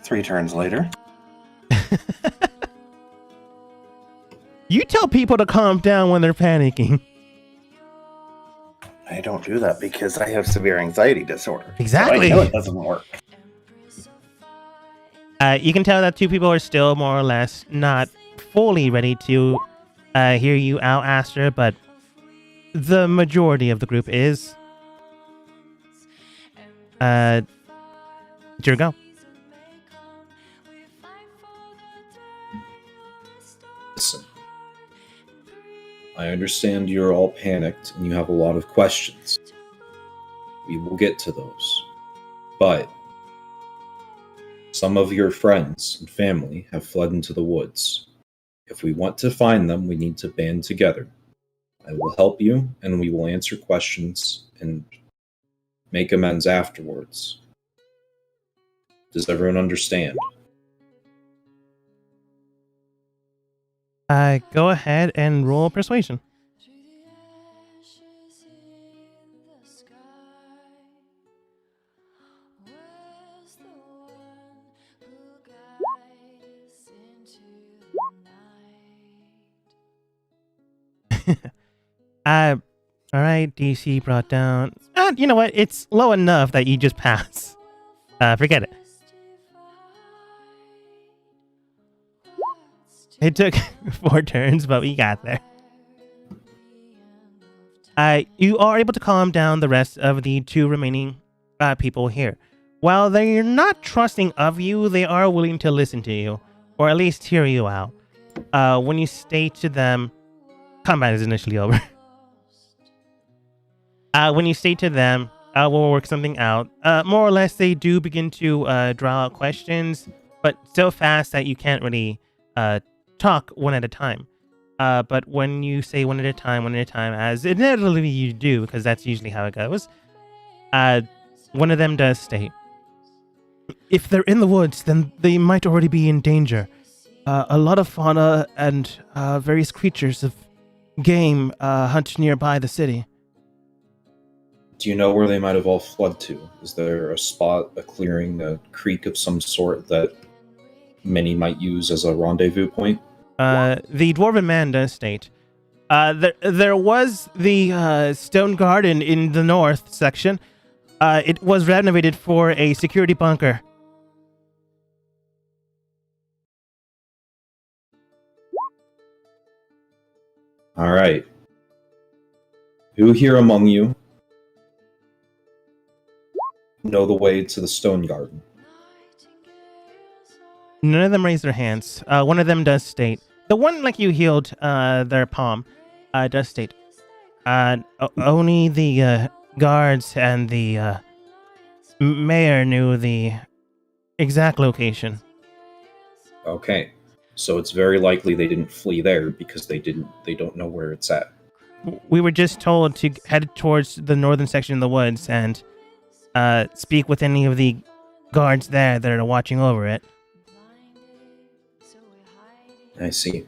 3 turns later. You tell people to calm down when they're panicking. I don't do that because I have severe anxiety disorder. Exactly. So I know it doesn't work. You can tell that 2 people are still more or less not fully ready to hear you out, Astor, but the majority of the group is. It's your go. Listen, I understand you're all panicked and you have a lot of questions. We will get to those. But some of your friends and family have fled into the woods. If we want to find them, we need to band together. I will help you, and we will answer questions and make amends afterwards. Does everyone understand? Go ahead and roll persuasion. All right, DC brought down. You know what? It's low enough that you just pass. Forget it. It took 4 turns, but we got there. You are able to calm down the rest of the 2 remaining people here. While they're not trusting of you, they are willing to listen to you, or at least hear you out. When you state to them, combat is initially over. When you state to them, we'll work something out. More or less, they do begin to draw out questions, but so fast that you can't really talk one at a time. But when you say one at a time, as inevitably you do, because that's usually how it goes, one of them does state, if they're in the woods, then they might already be in danger. A lot of fauna and various creatures of game hunt nearby the city. Do you know where they might have all fled to? Is there a spot, a clearing, a creek of some sort that many might use as a rendezvous point? The Dwarven man does state, there was the stone garden in the north section. It was renovated for a security bunker. All right. Who here among you know the way to the stone garden? None of them raise their hands. One of them does state, the one like you healed their palm, does state, only the guards and the mayor knew the exact location. Okay. So it's very likely they didn't flee there because they don't know where it's at. We were just told to head towards the northern section of the woods and speak with any of the guards there that are watching over it. I see.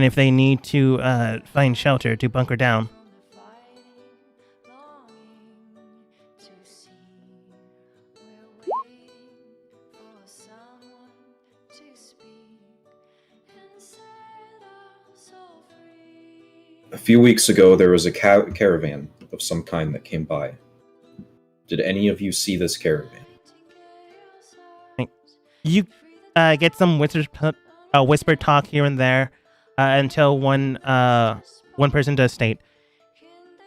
and if they need to find shelter to bunker down. A few weeks ago, there was a caravan of some kind that came by. Did any of you see this caravan? You get some whisper talk here and there until one person does state,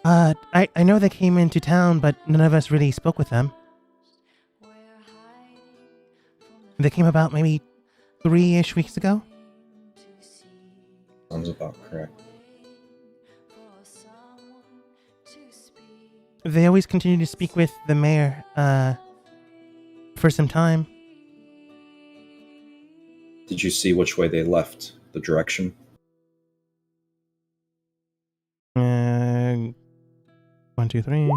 I know they came into town, but none of us really spoke with them. They came about maybe 3-ish weeks ago? Sounds about correct. They always continue to speak with the mayor for some time. Did you see which way they left? The direction? 1, 2, 3.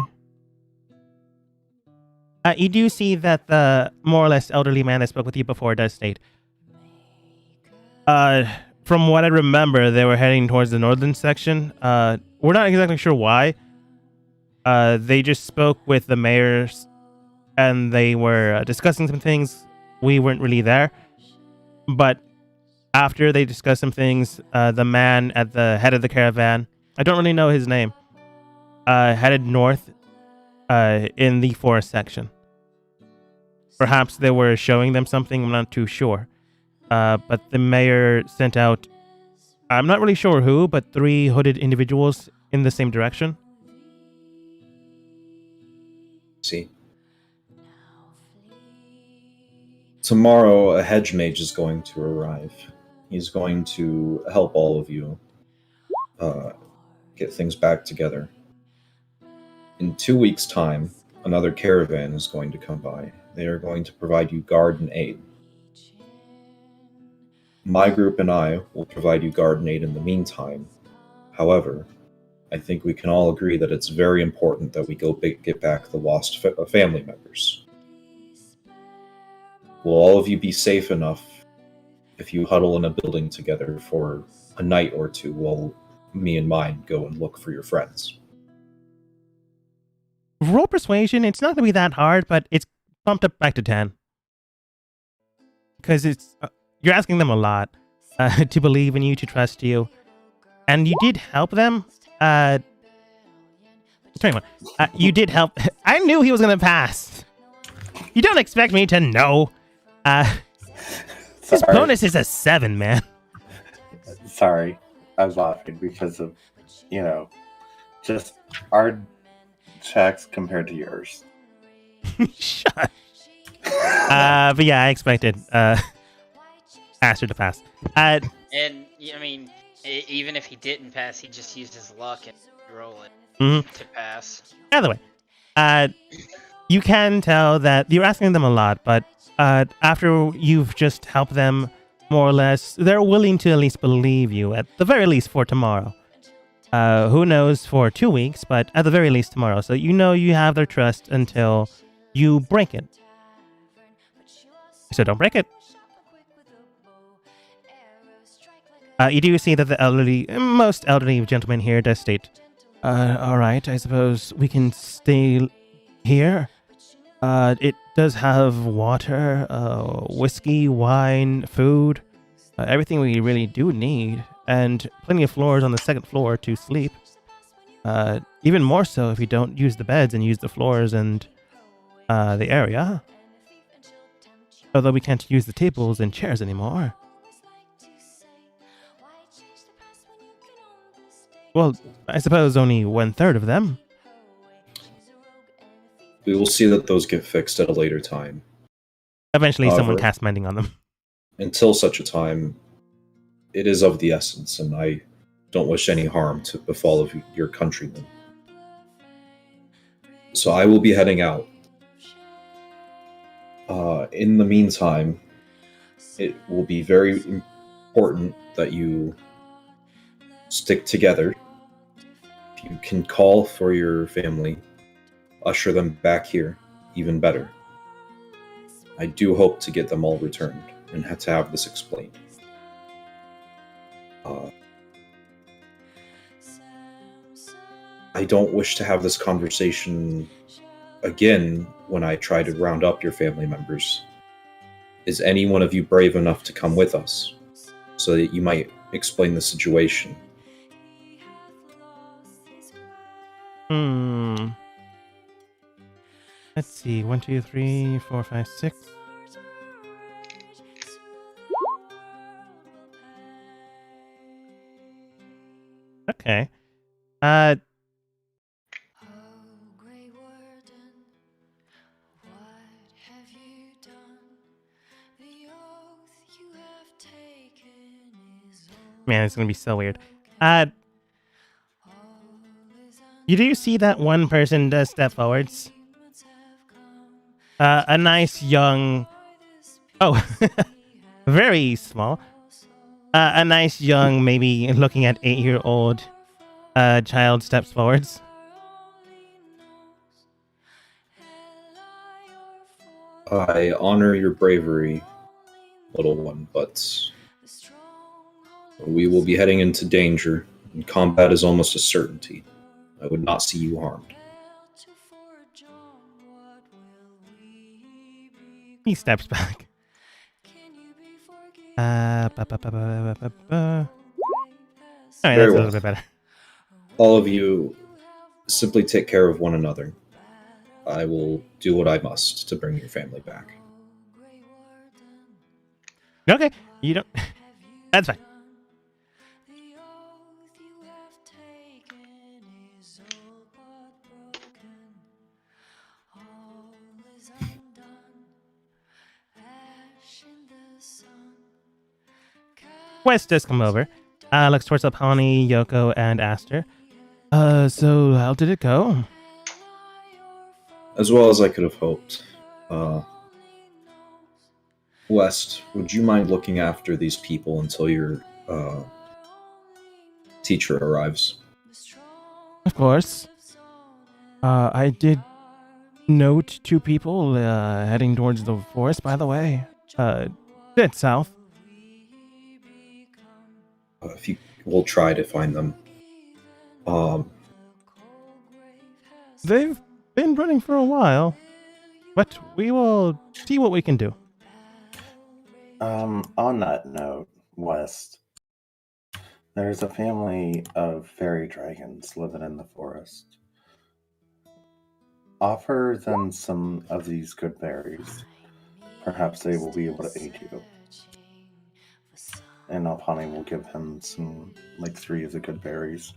You do see that the more or less elderly man that spoke with you before does state. From what I remember, they were heading towards the northern section. We're not exactly sure why. They just spoke with the mayors, and they were discussing some things. We weren't really there. But after they discussed some things, the man at the head of the caravan, I don't really know his name, headed north in the forest section. Perhaps they were showing them something, I'm not too sure. But the mayor sent out, I'm not really sure who, but 3 hooded individuals in the same direction. See. Tomorrow, a hedge mage is going to arrive. He's going to help all of you get things back together. In 2 weeks' time, another caravan is going to come by. They are going to provide you guard and aid. My group and I will provide you guard and aid in the meantime. However, I think we can all agree that it's very important that we go get back the lost family members. Will all of you be safe enough if you huddle in a building together for a night or two while me and mine go and look for your friends? Roll persuasion. It's not going to be that hard, but it's bumped up back to 10. Because it's you're asking them a lot to believe in you, to trust you. And you did help them. 21. You did help. I knew he was going to pass. You don't expect me to know. His bonus is a 7, man. Sorry. I was laughing because of, just our checks compared to yours. Shut. But yeah, I expected Astor to pass. And I mean, even if he didn't pass, he just used his luck and roll it to pass. Either way, you can tell that you're asking them a lot, but after you've just helped them more or less, they're willing to at least believe you, at the very least for tomorrow. Who knows for 2 weeks, but at the very least tomorrow. So you have their trust until you break it. So don't break it. You do see that the most elderly gentleman here does state, all right, I suppose we can stay here. It does have water, whiskey, wine, food, everything we really do need, and plenty of floors on the second floor to sleep. Even more so if you don't use the beds and use the floors and the area. Although we can't use the tables and chairs anymore. Well, I suppose only 1/3 of them. We will see that those get fixed at a later time. Eventually someone casts mending on them. Until such a time, it is of the essence, and I don't wish any harm to befall of your countrymen. So I will be heading out. In the meantime, it will be very important that you stick together. If you can call for your family, usher them back here, even better. I do hope to get them all returned and to have this explained. I don't wish to have this conversation again when I try to round up your family members. Is any one of you brave enough to come with us so that you might explain the situation? Let's see. 1, 2, 3, 4, 5, 6. Okay. Man, it's gonna be so weird. You do see that one person does step forwards. A nice young... Oh, very small. A nice young, maybe looking at 8-year-old child steps forwards. I honor your bravery, little one, but we will be heading into danger, and combat is almost a certainty. I would not see you harmed. He steps back. Alright, that's a little bit better. All of you simply take care of one another. I will do what I must to bring your family back. Okay, you don't... That's fine. West does come over. Looks towards Apani, Yoko, and Astor. So how did it go? As well as I could have hoped. West, would you mind looking after these people until your teacher arrives? Of course. I did note 2 people heading towards the forest, by the way. Dead south. If you will try to find them. They've been running for a while, but we will see what we can do. On that note, West, there's a family of fairy dragons living in the forest. Offer them some of these good berries. Perhaps they will be able to aid you. And Alpani will give him some, 3 of the good berries.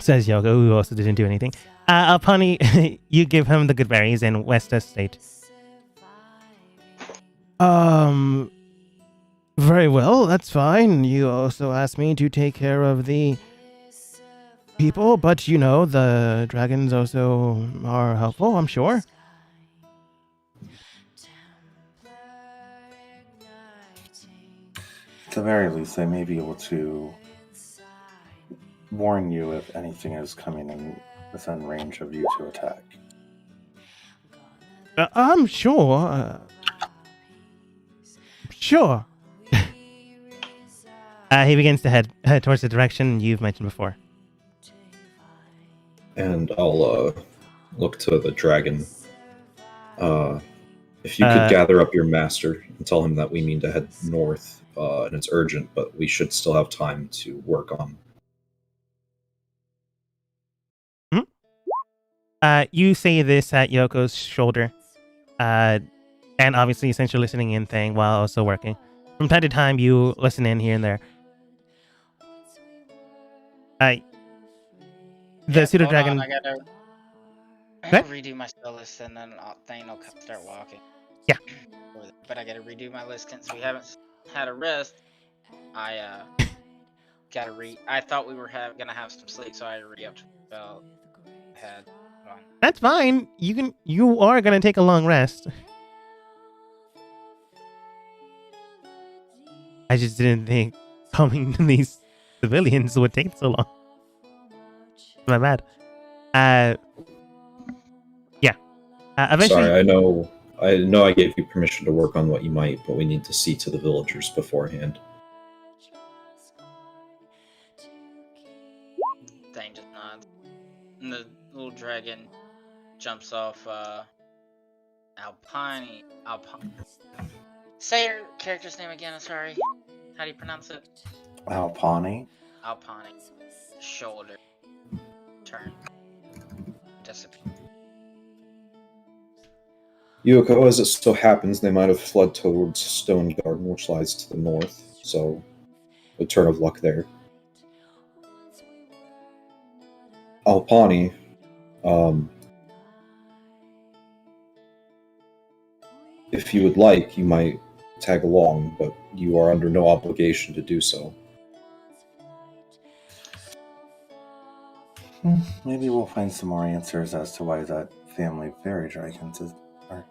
Says Yoko, who also didn't do anything. Alpani, you give him the good berries, and West does state. Very well, that's fine. You also asked me to take care of the people, but the dragons also are helpful, I'm sure. At the very least, they may be able to warn you if anything is coming in within range of you to attack. I'm sure. Sure. He begins to head towards the direction you've mentioned before. And I'll look to the dragon. If you could gather up your master and tell him that we mean to head north, and it's urgent, but we should still have time to work on. You say this at Yoko's shoulder, and obviously since you're listening in thing while also working. From time to time, you listen in here and there. The pseudo dragon. I gotta redo my spell list, and then Thane will start walking. Yeah. But I gotta redo my list since we haven't had a rest. I gotta I thought we were gonna have some sleep, so I re-upped the spell I had on. That's fine. You are gonna take a long rest. I just didn't think coming to these civilians would take so long. My bad. Yeah. Eventually. Sorry, I know I gave you permission to work on what you might, but we need to see to the villagers beforehand. just nods. And the little dragon jumps off, Alpine. Say your character's name again, I'm sorry. How do you pronounce it? Alpani. Alpine. Shoulder. Turn. Disappear. Yuko, as it so happens, they might have fled towards Stone Garden, which lies to the north, so a turn of luck there. Alpani, if you would like, you might tag along, but you are under no obligation to do so. Maybe we'll find some more answers as to why that family of fairy dragons are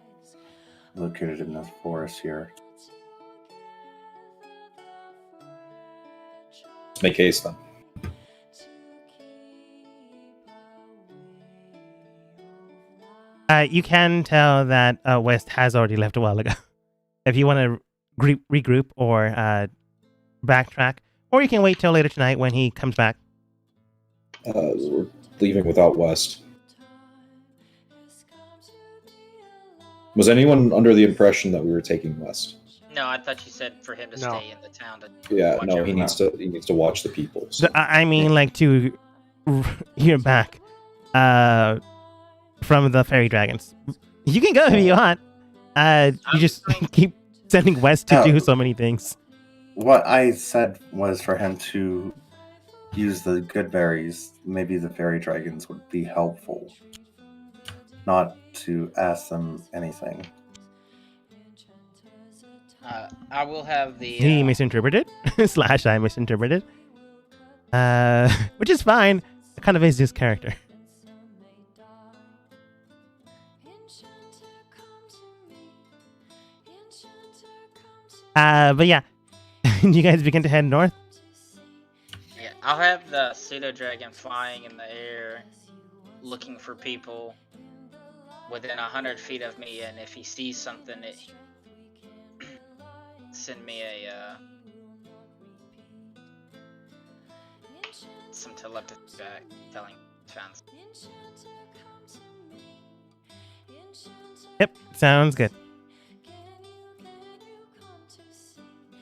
located in this forest here. Let's make haste then. You can tell that West has already left a while ago. If you want to regroup or backtrack, or you can wait till later tonight when he comes back. We're leaving without West. Was anyone under the impression that we were taking West? No, I thought you said for him to stay in the town to Yeah, watch no, over he needs to watch the people. So. I mean, like, to hear back from the fairy dragons. You can go if you want. You just keep sending West to do so many things. What I said was for him to use the good berries. Maybe the fairy dragons would be helpful. Not to ask them anything. I will have the... He misinterpreted. / I misinterpreted. Which is fine. It kind of is his character. But yeah. You guys begin to head north? Yeah, I'll have the pseudo-dragon flying in the air, looking for people within 100 feet of me, and if he sees something, send me some telepathy back, telling fans. Yep, sounds good.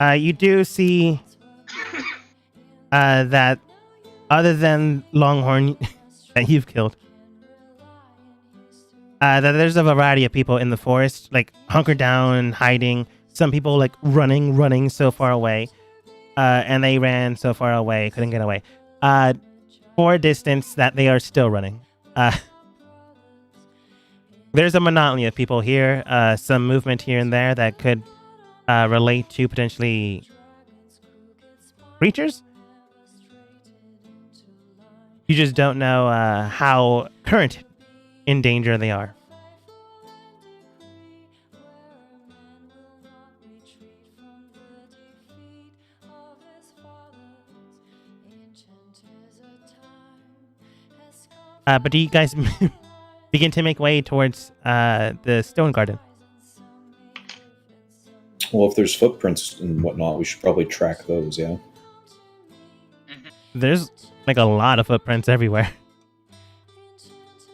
You do see that other than Longhorn that you've killed, that there's a variety of people in the forest, like hunkered down and hiding. Some people like running so far away, and they ran so far away, couldn't get away. For a distance that they are still running. There's a monotony of people here, some movement here and there that could relate to potentially creatures. You just don't know how current in danger they are. But do you guys begin to make way towards the stone garden? Well, if there's footprints and whatnot, we should probably track those, yeah? There's like a lot of footprints everywhere.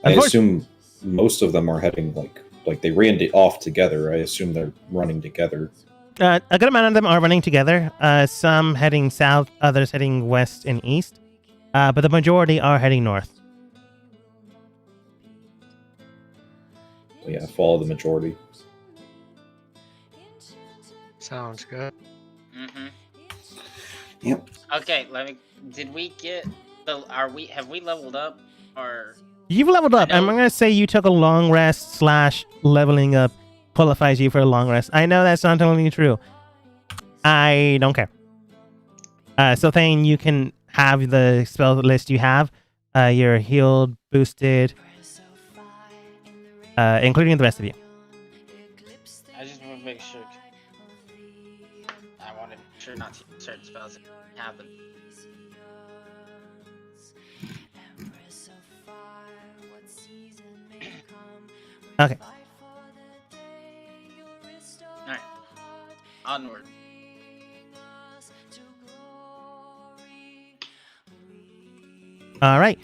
I assume most of them are heading like they ran off together. I assume they're running together. A good amount of them are running together. Some heading south, others heading west and east. But the majority are heading north. Well, yeah, follow the majority. Sounds good. Mm-hmm. Yep. Okay, did we get have we leveled up, or? You've leveled up. I'm going to say you took a long rest / leveling up qualifies you for a long rest. I know that's not totally true. I don't care. So Thane, you can have the spell list you have. You're healed, boosted, including the rest of you. I just want to make sure. I wanted sure not to use certain spells that have them. Okay. Alright. Onward. All right.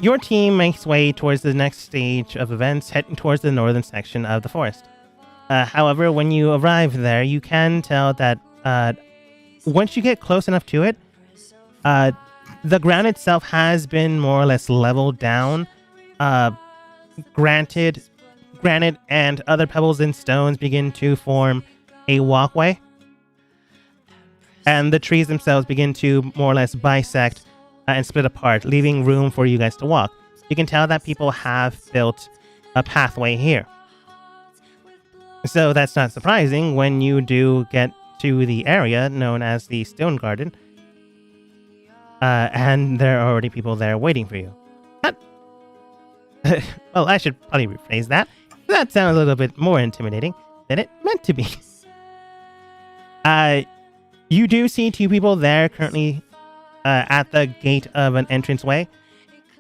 Your team makes way towards the next stage of events, heading towards the northern section of the forest. However, when you arrive there, you can tell that once you get close enough to it, the ground itself has been more or less leveled down. Granite and other pebbles and stones begin to form a walkway. And the trees themselves begin to more or less bisect and split apart, leaving room for you guys to walk. You can tell that people have built a pathway here. So that's not surprising when you do get to the area known as the Stone Garden. And there are already people there waiting for you. Well, I should probably rephrase that. That sounds a little bit more intimidating than it meant to be. You do see two people there currently at the gate of an entranceway,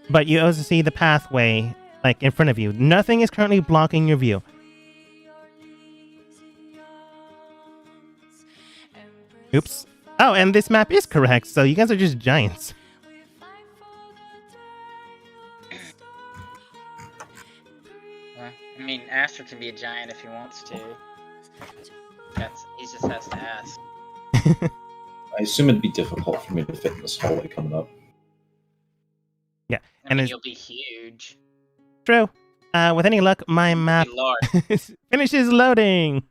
but you also see the pathway like in front of you. Nothing is currently blocking your view. Oops. Oh, and this map is correct, so you guys are just giants. I mean, Astor can be a giant if he wants to. He just has to ask. I assume it'd be difficult for me to fit in this hallway coming up. Yeah, I mean, you'll be huge. True. With any luck, my map finishes loading.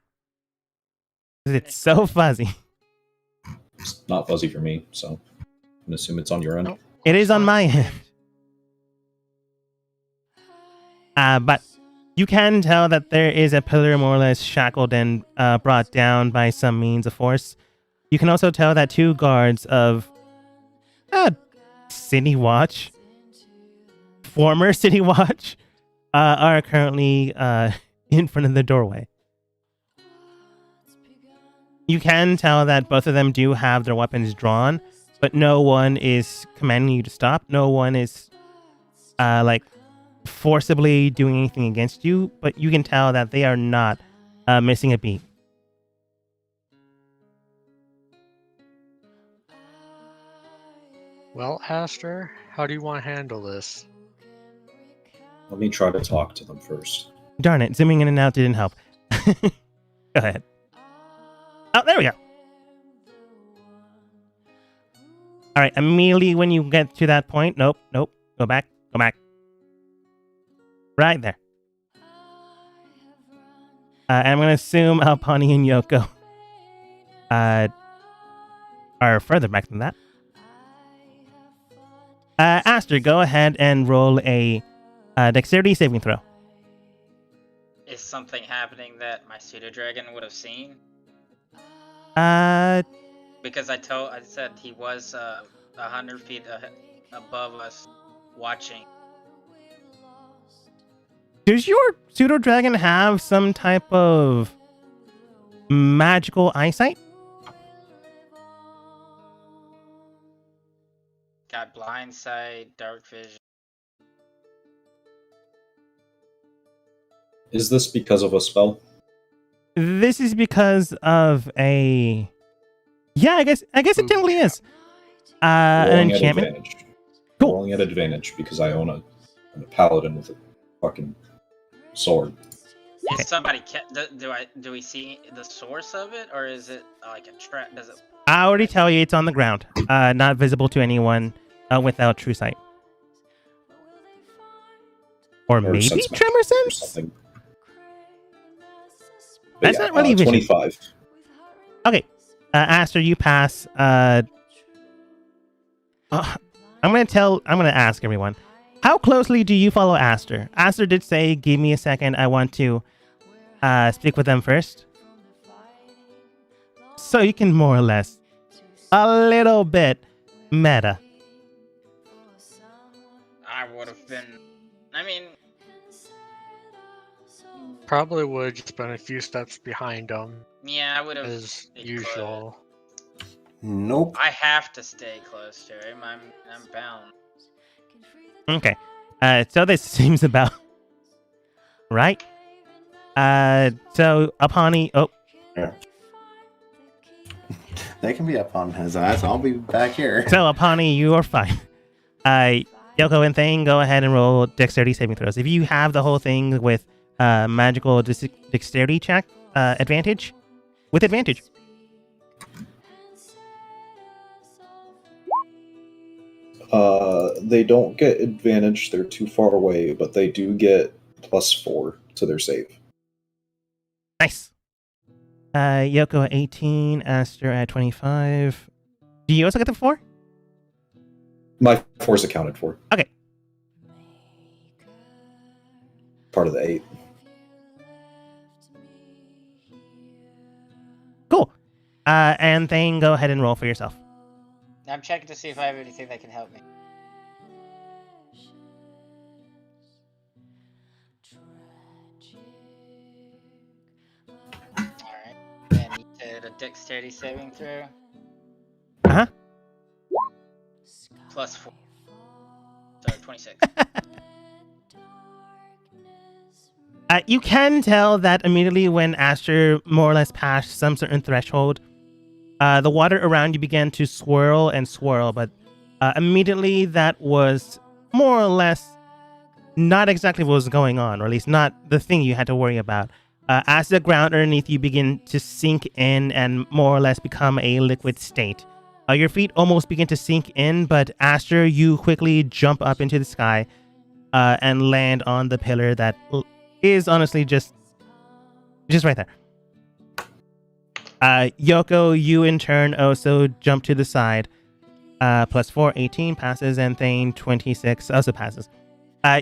It's so fuzzy. It's not fuzzy for me, so I'm gonna assume it's on your end. Nope. It is on my end. But you can tell that there is a pillar more or less shackled and brought down by some means of force. You can also tell that two guards of City Watch, former City Watch, are currently in front of the doorway. You can tell that both of them do have their weapons drawn, but no one is commanding you to stop. No one is forcibly doing anything against you, but you can tell that they are not missing a beat. Well, Astor, how do you want to handle this? Let me try to talk to them first. Darn it, zooming in and out didn't help. Go ahead. Oh, there we go. All right, immediately when you get to that point, nope, go back. Right there. And I'm going to assume Alpani and Yoko are further back than that. Astor, go ahead and roll a dexterity saving throw. Is something happening that my pseudo dragon would have seen? Because I said he was 100 feet above us, watching. Does your pseudo dragon have some type of magical eyesight? Got blind sight, dark vision. Is this because of a spell? This is because of a... Yeah, I guess it technically is. An enchantment. Cool. Rolling at advantage because I own a paladin with a fucking sword. Is somebody do we see the source of it, or is it like a trap? Does it? I already tell you it's on the ground, not visible to anyone without true sight. Or maybe tremor sense. That's not really vision. 25. Okay, Astor, you pass. I'm gonna ask everyone. How closely do you follow Astor? Astor did say, "Give me a second. I want to speak with them first." So you can more or less, a little bit meta. I would have been. I mean, probably would have just been a few steps behind him. Yeah, I would have. As usual. Nope. I have to stay close to him. I'm bound. Okay. So this seems about right. So Apani. Oh. Yeah. They can be up on his eyes. I'll be back here. So Apani, you are fine. Yoko and Thane, go ahead and roll dexterity saving throws. If you have the whole thing with magical dexterity check advantage, with advantage. They don't get advantage. They're too far away, but they do get +4 to their save. Nice. Yoko at 18, Astor at 25. Do you also get the 4? My 4's accounted for. Okay. Part of the 8. Cool. And Thane, go ahead and roll for yourself. I'm checking to see if I have anything that can help me. Alright. And you did a dexterity saving throw. Uh-huh. +4. So 26. You can tell that immediately when Astor more or less passed some certain threshold, the water around you began to swirl and swirl, but immediately that was more or less not exactly what was going on, or at least not the thing you had to worry about. As the ground underneath you begin to sink in and more or less become a liquid state, your feet almost begin to sink in, but Astor, you quickly jump up into the sky and land on the pillar that is honestly just right there. Yoko, you in turn also jump to the side. +4, 18 passes, and Thane, 26 also passes.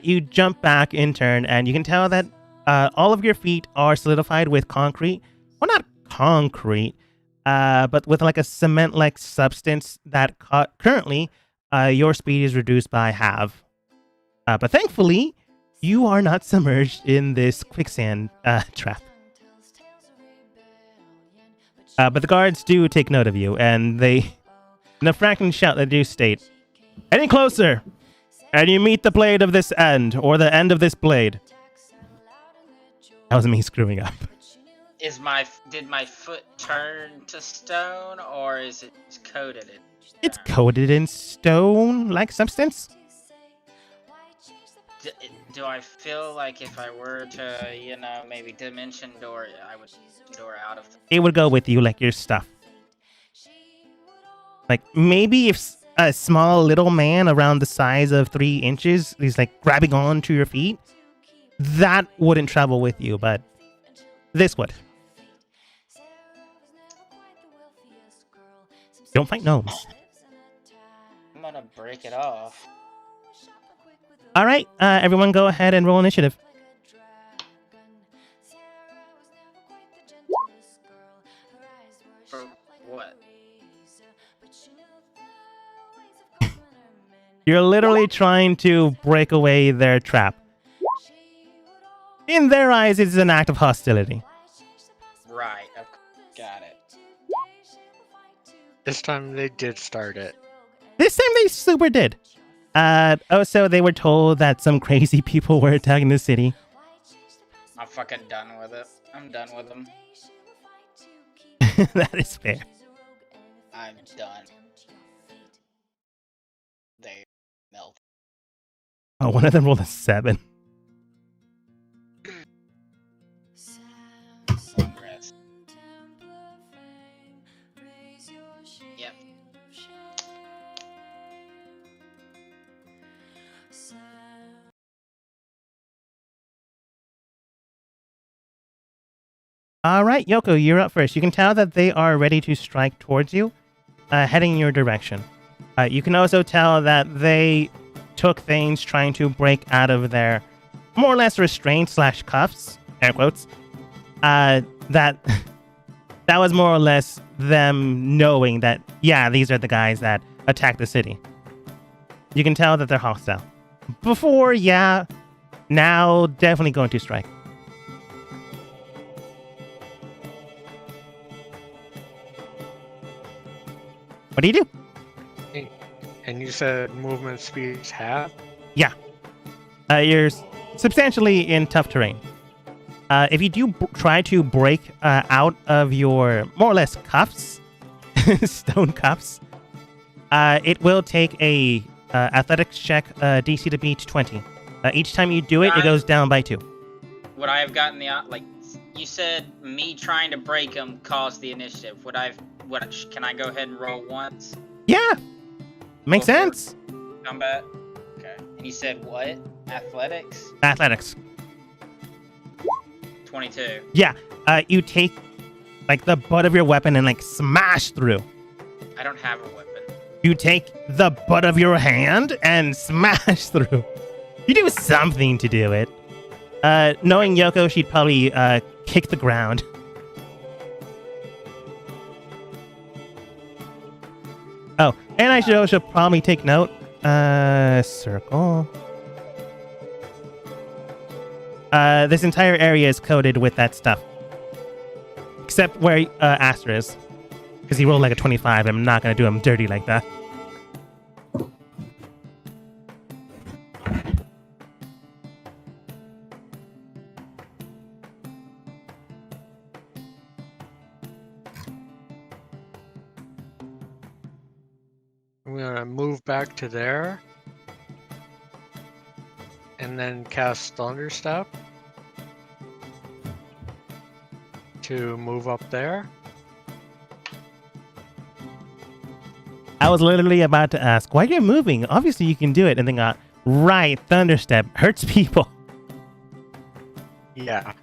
You jump back in turn, and you can tell that all of your feet are solidified with concrete. Well, not concrete, but with like a cement-like substance that currently your speed is reduced by half. But thankfully, you are not submerged in this quicksand trap. But the guards do take note of you, and they, in a frantic shout, they do state, "Any closer, and you meet the blade of this end, or the end of this blade." That was me screwing up. Did my foot turn to stone, or is it coated in stone? It's coated in stone-like substance. Do I feel like if I were to, maybe dimension door, I would door out of the... It would go with you like your stuff. Like maybe if a small little man around the size of 3 inches is like grabbing on to your feet, that wouldn't travel with you, but this would. Don't fight gnomes. I'm gonna break it off. All right, everyone go ahead and roll initiative. For what? You're literally trying to break away their trap. In their eyes, it's an act of hostility. Right, got it. This time they did start it. This time they super did. Also, they were told that some crazy people were attacking the city. I'm fucking done with it. I'm done with them. That is fair. I'm done. They melt. Oh, one of them rolled a 7. Congrats. Yep. All right, Yoko, you're up first. You can tell that they are ready to strike towards you, heading in your direction. You can also tell that they took things trying to break out of their more or less restraint / cuffs, air quotes. That was more or less them knowing that, yeah, these are the guys that attacked the city. You can tell that they're hostile. Before, yeah. Now, definitely going to strike. What do you do? And you said movement speed is half? Yeah. You're substantially in tough terrain. If you do try to break out of your more or less cuffs, stone cuffs, it will take a Athletics check, DC to beat 20. Each time you do it, it goes down by 2. Would I have gotten the you said me trying to break them caused the initiative? Can I go ahead and roll once? Yeah, makes sense. Combat. Okay. And you said what? Athletics. Athletics. 22. Yeah. You take like the butt of your weapon and like smash through. I don't have a weapon. You take the butt of your hand and smash through. You do something to do it. Knowing Yoko, she'd probably kick the ground. Oh, and I should probably take note. Circle. This entire area is coated with that stuff. Except where Astor is. Because he rolled like a 25. I'm not going to do him dirty like that. I'm gonna move back to there. And then cast Thunder Step. To move up there. I was literally about to ask, why are you moving? Obviously you can do it. And then right, Thunderstep hurts people. Yeah.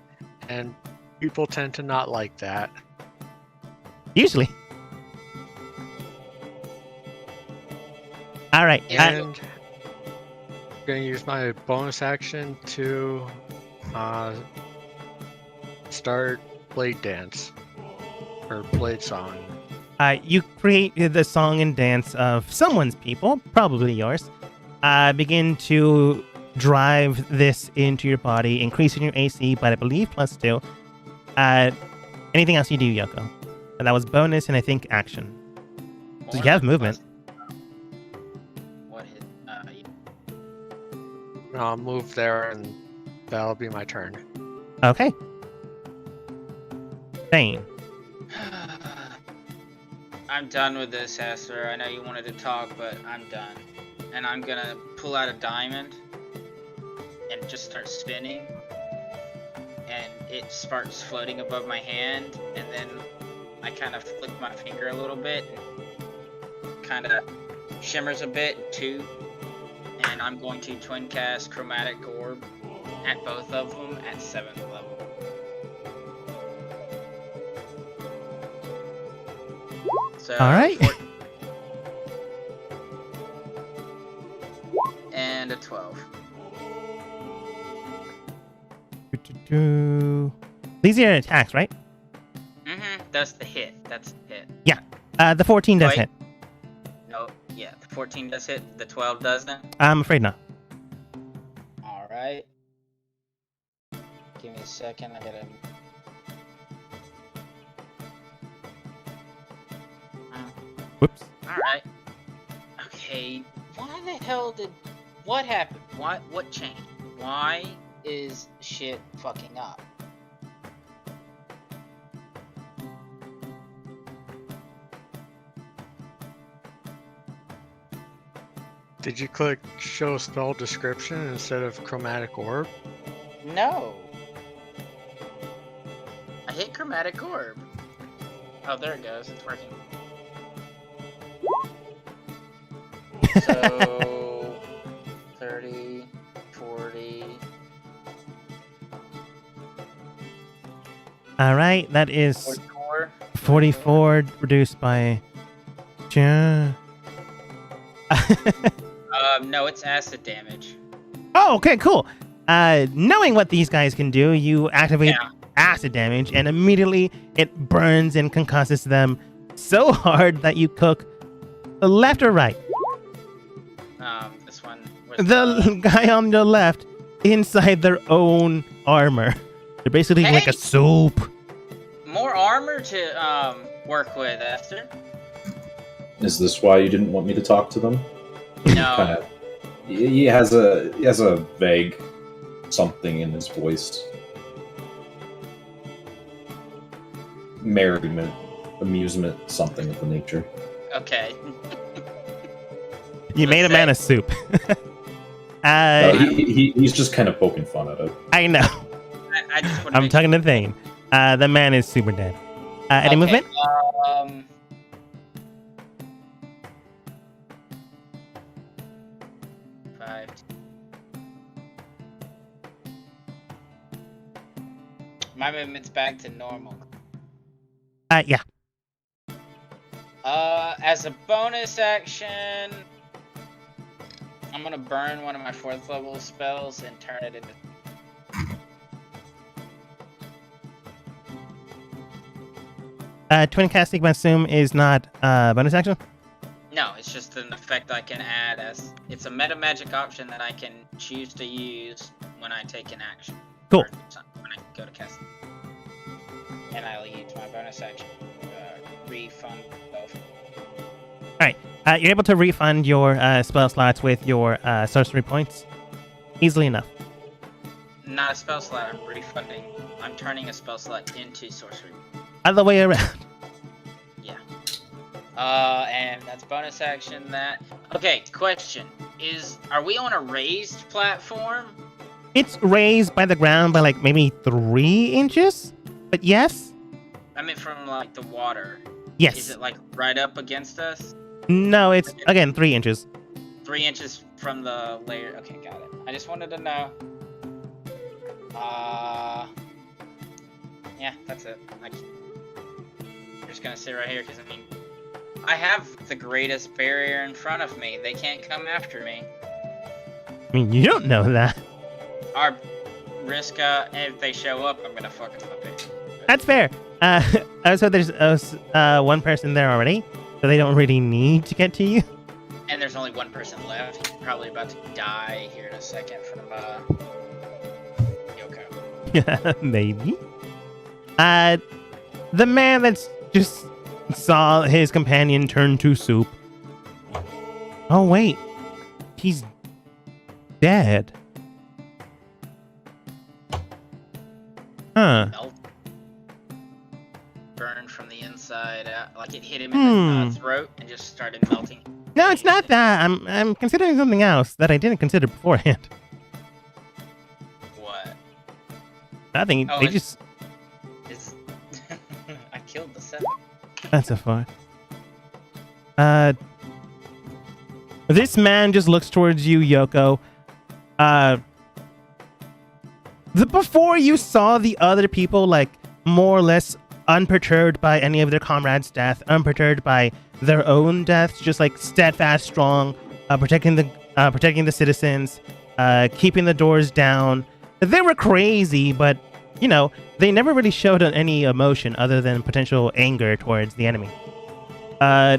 And people tend to not like that. Usually. All right. And I'm going to use my bonus action to start Blade Dance. Or Blade Song. You create the song and dance of someone's people, probably yours. Begin to drive this into your body, increasing your AC, but I believe +2. Anything else you do, Yoko? And that was bonus and I think action. So you have movement. What hit? I'll move there and that'll be my turn. Okay. Thane. I'm done with this, Astor. I know you wanted to talk, but I'm done. And I'm gonna pull out a diamond and just start spinning. And it starts floating above my hand, and then I kind of flick my finger a little bit, and kind of shimmers a bit too. And I'm going to twin cast Chromatic Orb at both of them at 7th level. So, all right. And a 12. These are attacks, right? That's the hit. That's the hit. Yeah. The 14 does hit. No, yeah, the 14 does hit. The 12 doesn't. I'm afraid not. All right. Give me a second. I gotta. Whoops. All right. Okay. Why the hell did? What happened? What changed? Why is shit fucking up? Did you click show spell description instead of chromatic orb? No. I hit Chromatic Orb. Oh, there it goes. It's working. So, 30, 40. All right. That is 44. 44 reduced by... No, it's acid damage. Oh, okay, cool. Knowing what these guys can do, you activate acid damage, and immediately it burns and concusses them so hard that you cook left or right. This one. The guy on your left, inside their own armor. They're basically like a soup. More armor to work with, Esther. Is this why you didn't want me to talk to them? No. He has a vague something in his voice. Merriment, amusement, something of the nature. Okay. You made a man a soup. No, he's just kind of poking fun at it. I know. I just want I'm talking to Thane. The man is super dead. Any movement? 5. My movement's back to normal. Yeah. As a bonus action, I'm gonna burn one of my 4th level spells and turn it into. Twin casting, I assume, is not bonus action? No, it's just an effect I can add as it's a meta magic option that I can choose to use when I take an action. Cool. When I go to cast it. And I'll use my bonus action refund both. Alright. You're able to refund your spell slots with your sorcery points easily enough. Not a spell slot, I'm refunding. I'm turning a spell slot into sorcery. Other way around. Yeah. And that's bonus action that. Okay, question. Are we on a raised platform? It's raised by the ground by like maybe 3 inches? But yes? I mean from like the water. Yes. Is it like right up against us? No, it's again 3 inches. 3 inches from the layer. Okay, got it. I just wanted to know. Yeah, that's it. I'm just gonna sit right here because I mean, I have the greatest barrier in front of me. They can't come after me. I mean, you don't know that. Our risk, if they show up, I'm gonna fucking up it. That's fair. So there's one person there already, so they don't really need to get to you. And there's only one person left. He's probably about to die here in a second from Yoko. Maybe. The man that's just saw his companion turn to soup. Oh wait, he's dead. Huh. Burned from the inside out, like it hit him in the throat and just started melting. No, it's not that. I'm considering something else that I didn't consider beforehand. What? Nothing. Oh, they just. It's I killed the 7. That's a fun. This man just looks towards you, Yoko. Before you saw the other people, like, more or less unperturbed by any of their comrades' death, unperturbed by their own deaths, just like steadfast, strong, protecting the citizens, keeping the doors down. They were crazy, but you know, they never really showed any emotion other than potential anger towards the enemy.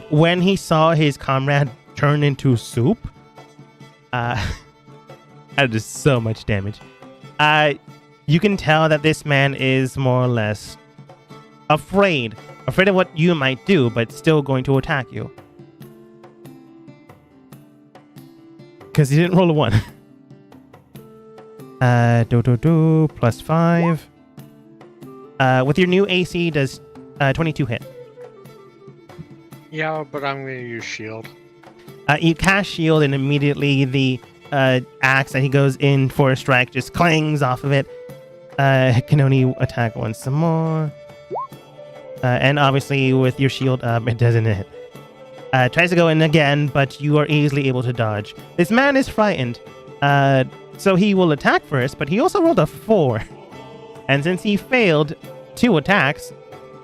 When he saw his comrade turn into soup, that did so much damage. You can tell that this man is more or less afraid of what you might do, but still going to attack you. Because he didn't roll a 1. +5. With your new AC, does 22 hit? Yeah, but I'm going to use shield. You cast shield, and immediately the axe that he goes in for a strike just clangs off of it. Can only attack once some more. And obviously, with your shield up, it doesn't hit. Tries to go in again, but you are easily able to dodge. This man is frightened. So he will attack first, but he also rolled a 4. And since he failed 2 attacks,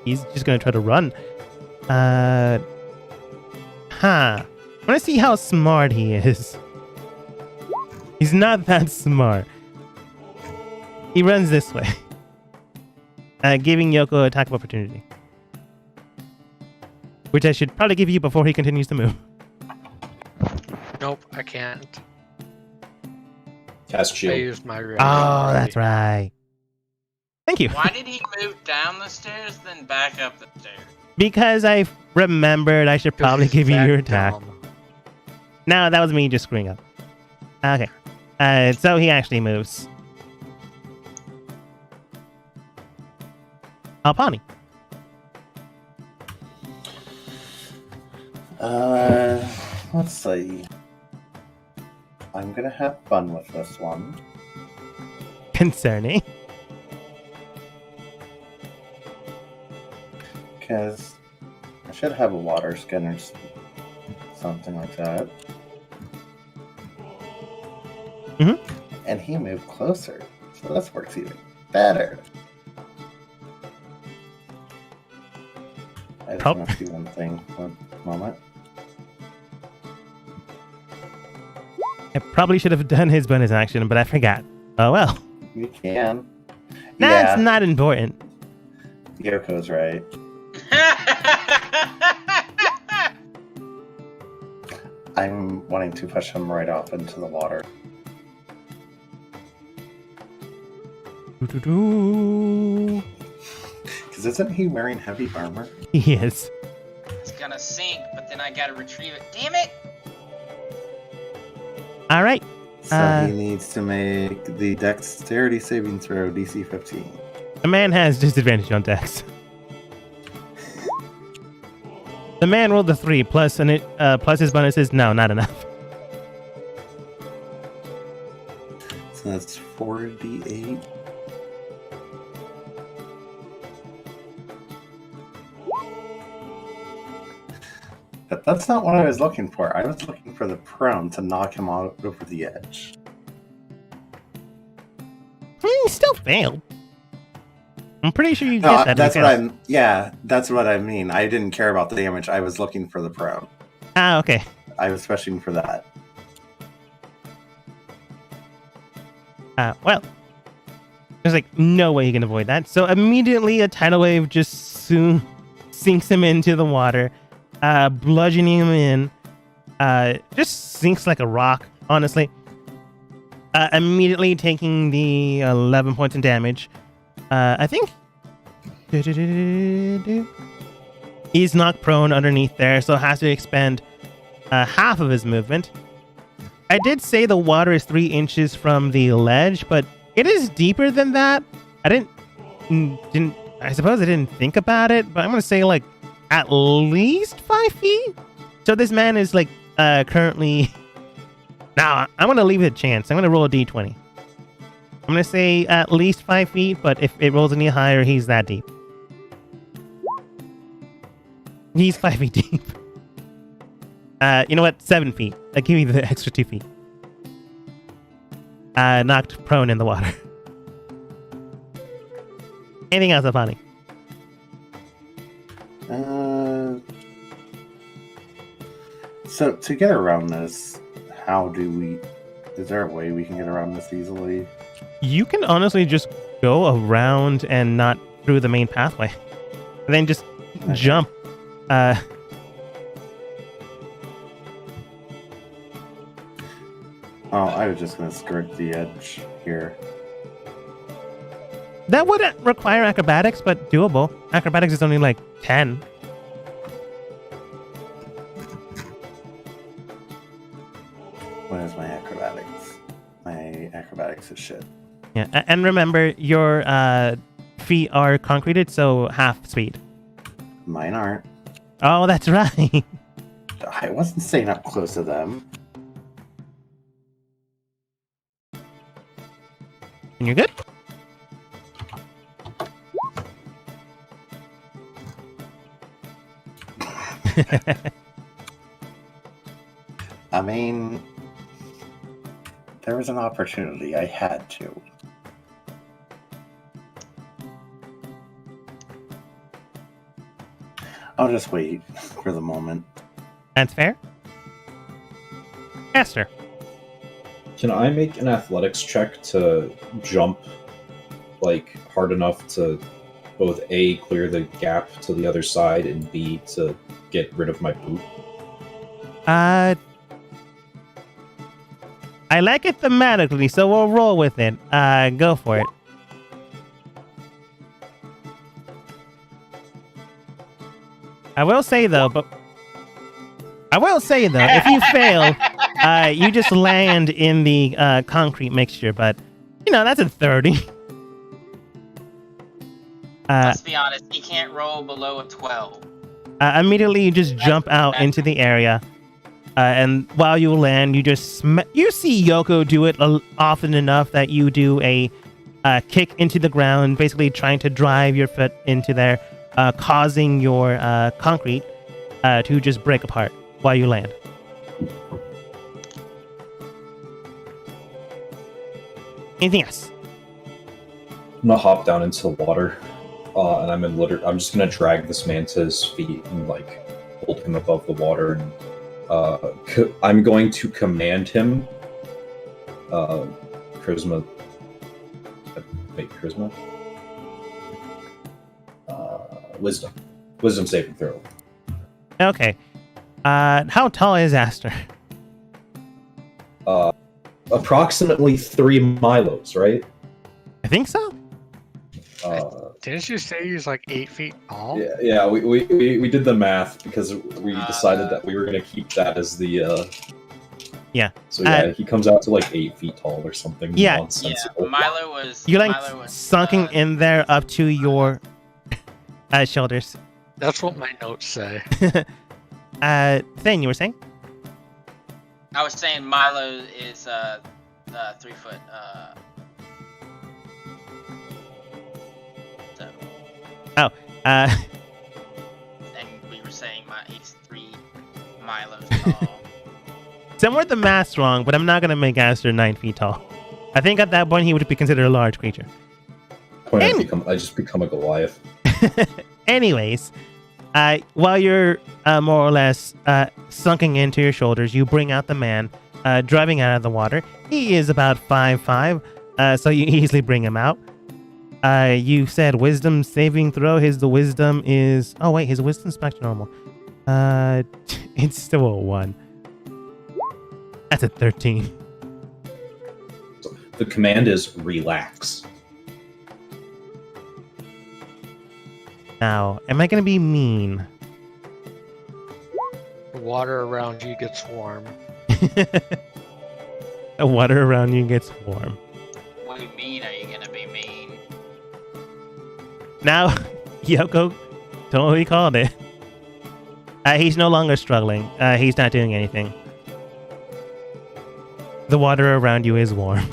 he's just going to try to run. I want to see how smart he is. He's not that smart. He runs this way. Giving Yoko attack of opportunity. Which I should probably give you before he continues to move. Nope, I can't. Cast I shield. used my real. Oh, that's right. Thank you. Why did he move down the stairs, then back up the stairs? Because I remembered I should probably give you your attack. No, that was me just screwing up. Okay. So he actually moves. Alpani. Let's see. I'm gonna have fun with this one. Concerning. Because I should have a water skin or something like that. And he moved closer, so this works even better. I just want to see one thing. One moment. I probably should have done his bonus action, but I forgot. Oh well. You can. That's not important. Yoko's right. I'm wanting to push him right off into the water. Because isn't he wearing heavy armor? He is. It's gonna sink, but then I gotta retrieve it. Damn it! All right. So he needs to make the dexterity saving throw DC 15. The man has disadvantage on dex. The man rolled the 3 plus his bonuses. No, not enough. So that's 4d8. But that's not what I was looking for. I was looking for the prone to knock him out over the edge. He still failed. I'm pretty sure you get that. That's what I mean. I didn't care about the damage. I was looking for the prone. Ah, okay. I was pushing for that. Well, there's like no way you can avoid that. So immediately a tidal wave just soon sinks him into the water, bludgeoning him in. Just sinks like a rock, honestly. Immediately taking the 11 points in damage. I think he's knocked prone underneath there, so has to expend half of his movement. I did say the water is 3 inches from the ledge, but it is deeper than that. I suppose I didn't think about it, but I'm gonna say like at least 5 feet. So this man is like currently. Now I'm gonna leave it a chance. I'm gonna roll a d20. I'm gonna say at least 5 feet, but if it rolls any higher, he's that deep. He's 5 feet deep. You know what? 7 feet. I'll give you the extra 2 feet. Knocked prone in the water. Anything else, Apani? So to get around this, is there a way we can get around this easily? You can honestly just go around and not through the main pathway. And then just jump. I was just going to skirt the edge here. That would require acrobatics, but doable. Acrobatics is only like 10. What is my acrobatics? My acrobatics is shit. Yeah, and remember, your feet are concreted, so half speed. Mine aren't. Oh, that's right. I wasn't staying up close to them. And you're good? I mean, there was an opportunity. I had to. I'll just wait for the moment. That's fair. Astor. Can I make an athletics check to jump like hard enough to both A, clear the gap to the other side, and B, to get rid of my boot? I like it thematically, so we'll roll with it. Go for it. I will say though, if you fail, you just land in the concrete mixture. But you know that's a 30. Let's be honest, you can't roll below a 12. Immediately, you just jump out into the area. And while you land, you just you see Yoko do it often enough that you do a kick into the ground, basically trying to drive your foot into there, causing your concrete to just break apart while you land. Anything else? I'm gonna hop down into the water, and I'm just gonna drag this man to his feet and like hold him above the water, and I'm going to command him. Charisma. Wait, charisma. Wisdom. Wisdom saving throw. Okay. How tall is Astor? Approximately 3 milos, right? I think so. Didn't you say he's like 8 feet tall? Yeah. We did the math because we decided that we were gonna keep that as the. Yeah. So yeah, he comes out to like 8 feet tall or something. Yeah. Nonsensical. Milo was. You're like Milo was, sunken in there up to your shoulders. That's what my notes say. Thane, you were saying? I was saying Milo is 3 foot. So. Oh. And we were saying he's 3 milos tall. Somewhere the math's wrong, but I'm not gonna make Astor 9 feet tall. I think at that point he would be considered a large creature. I just become a Goliath. Anyways, while you're more or less sunken into your shoulders, you bring out the man driving out of the water. He is about 5'5", so you easily bring him out. You said wisdom saving throw. His wisdom's back to normal. It's still a 1. That's a 13. The command is relax. Now, am I going to be mean? The water around you gets warm. The water around you gets warm. What do you mean, are you going to be mean? Now, Yoko totally called it. He's no longer struggling. He's not doing anything. The water around you is warm.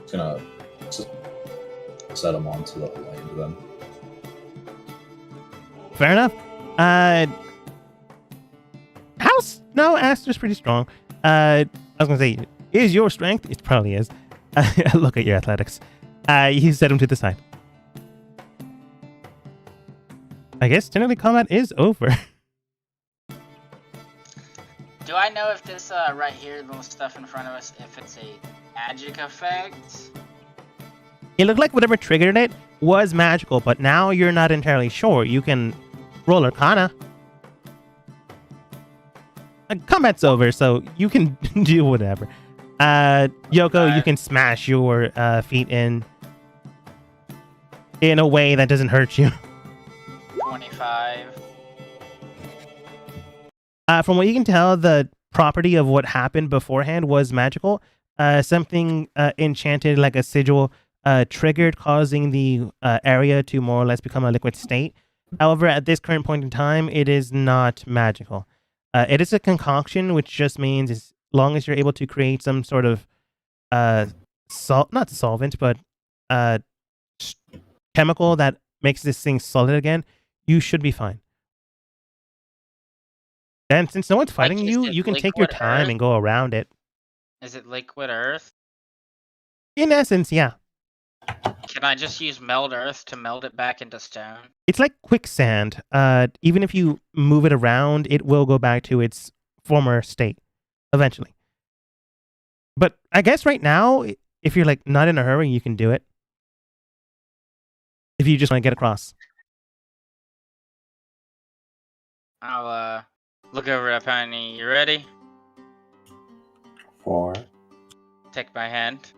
It's gonna set him onto the land then. Fair enough. Astor's pretty strong. I was gonna say, is your strength? It probably is. Look at your athletics. You set him to the side. I guess technically combat is over. Do I know if this right here, little stuff in front of us, if it's a magic effect? It looked like whatever triggered it was magical, but now you're not entirely sure. You can roll Arcana. Combat's over, so you can do whatever. Yoko, you can smash your feet in a way that doesn't hurt you. 25. From what you can tell, the property of what happened beforehand was magical. Something enchanted, like a sigil, triggered, causing the area to more or less become a liquid state. However, at this current point in time, it is not magical. It is a concoction, which just means as long as you're able to create some sort of not solvent, but chemical that makes this thing solid again, you should be fine. And since no one's fighting you can take your time and go around it. Is it liquid earth? In essence, yeah. Can I just use meld earth to meld it back into stone? It's like quicksand. Even if you move it around, it will go back to its former state eventually. But I guess right now, if you're like not in a hurry, you can do it. If you just want to get across. I'll look over at Penny. You ready? 4. Take my hand.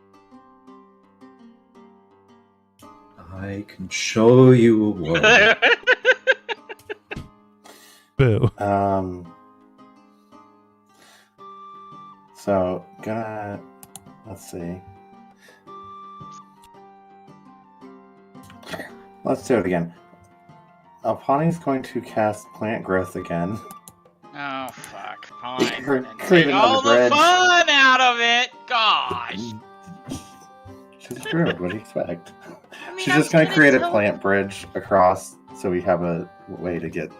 I can show you a world. Boo. So let's see. Let's do it again. Alpani's going to cast Plant Growth again. Craven on all the the bridge. fun out of it. Gosh. She's a druid. What do you expect? I mean, She's I just was gonna create a tell- plant bridge across, so we have a way to get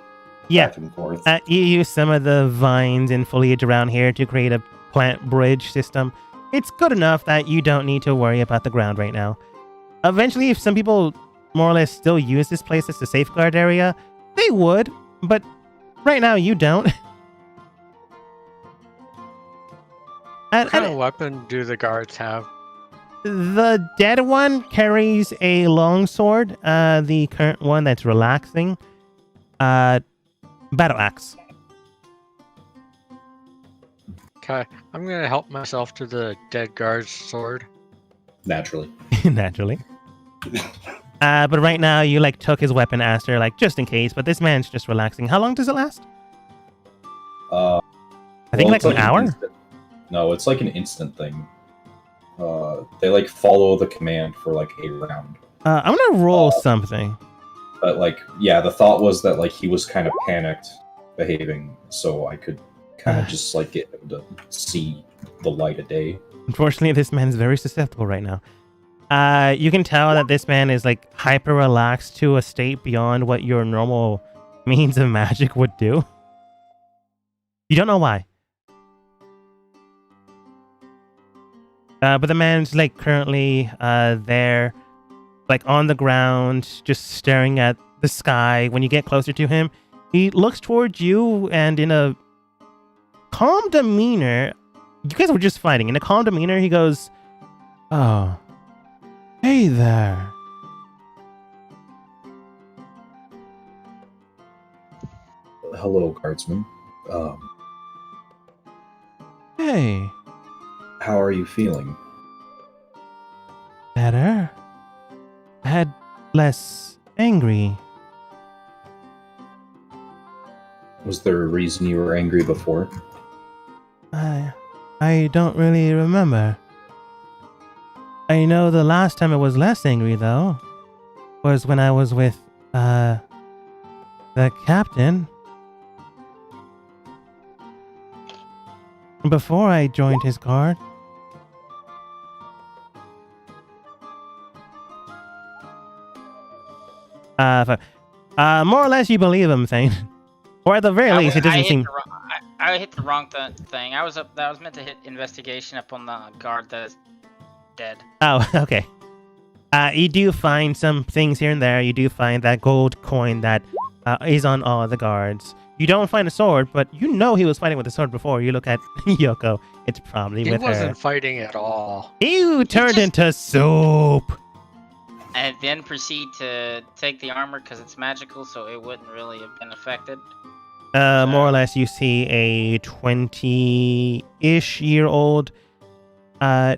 Yeah. back and forth. You use some of the vines and foliage around here to create a plant bridge system. It's good enough that you don't need to worry about the ground right now. Eventually, if some people more or less still use this place as a safeguard area, they would, but right now you don't. What kind of weapon do the guards have? The dead one carries a longsword. The current one that's relaxing, battle axe. Okay, I'm gonna help myself to the dead guard's sword. Naturally. Naturally. But right now you like took his weapon, Astor, like just in case. But this man's just relaxing. How long does it last? I think Well, like it's an hour. No, it's like an instant thing. They like follow the command for like a round. I'm gonna roll something. But like, yeah, the thought was that like he was kind of panicked behaving, so I could kind of just like get him to see the light of day. Unfortunately, this man's very susceptible right now. You can tell that this man is like hyper relaxed to a state beyond what your normal means of magic would do. You don't know why. But the man's like currently there, like on the ground, just staring at the sky. When you get closer to him, he looks towards you and in a calm demeanor, you guys were just fighting. In a calm demeanor, he goes, "Oh, hey there." Hello, guardsman. Hey. How are you feeling? Better. I had less angry. Was there a reason you were angry before? I don't really remember. I know the last time I was less angry, though, was when I was with, the captain. Before I joined his guard. More or less you believe him, Thane. Or at the very least, it doesn't seem... I hit the wrong thing. I was meant to hit investigation up on the guard that's dead. Oh, okay. You do find some things here and there. You do find that gold coin that is on all the guards. You don't find a sword, but you know he was fighting with a sword before. You look at Yoko. It's probably with her. He wasn't fighting at all. You turned into soup. And then proceed to take the armor because it's magical, so it wouldn't really have been affected. More or less, you see a 20-ish year old.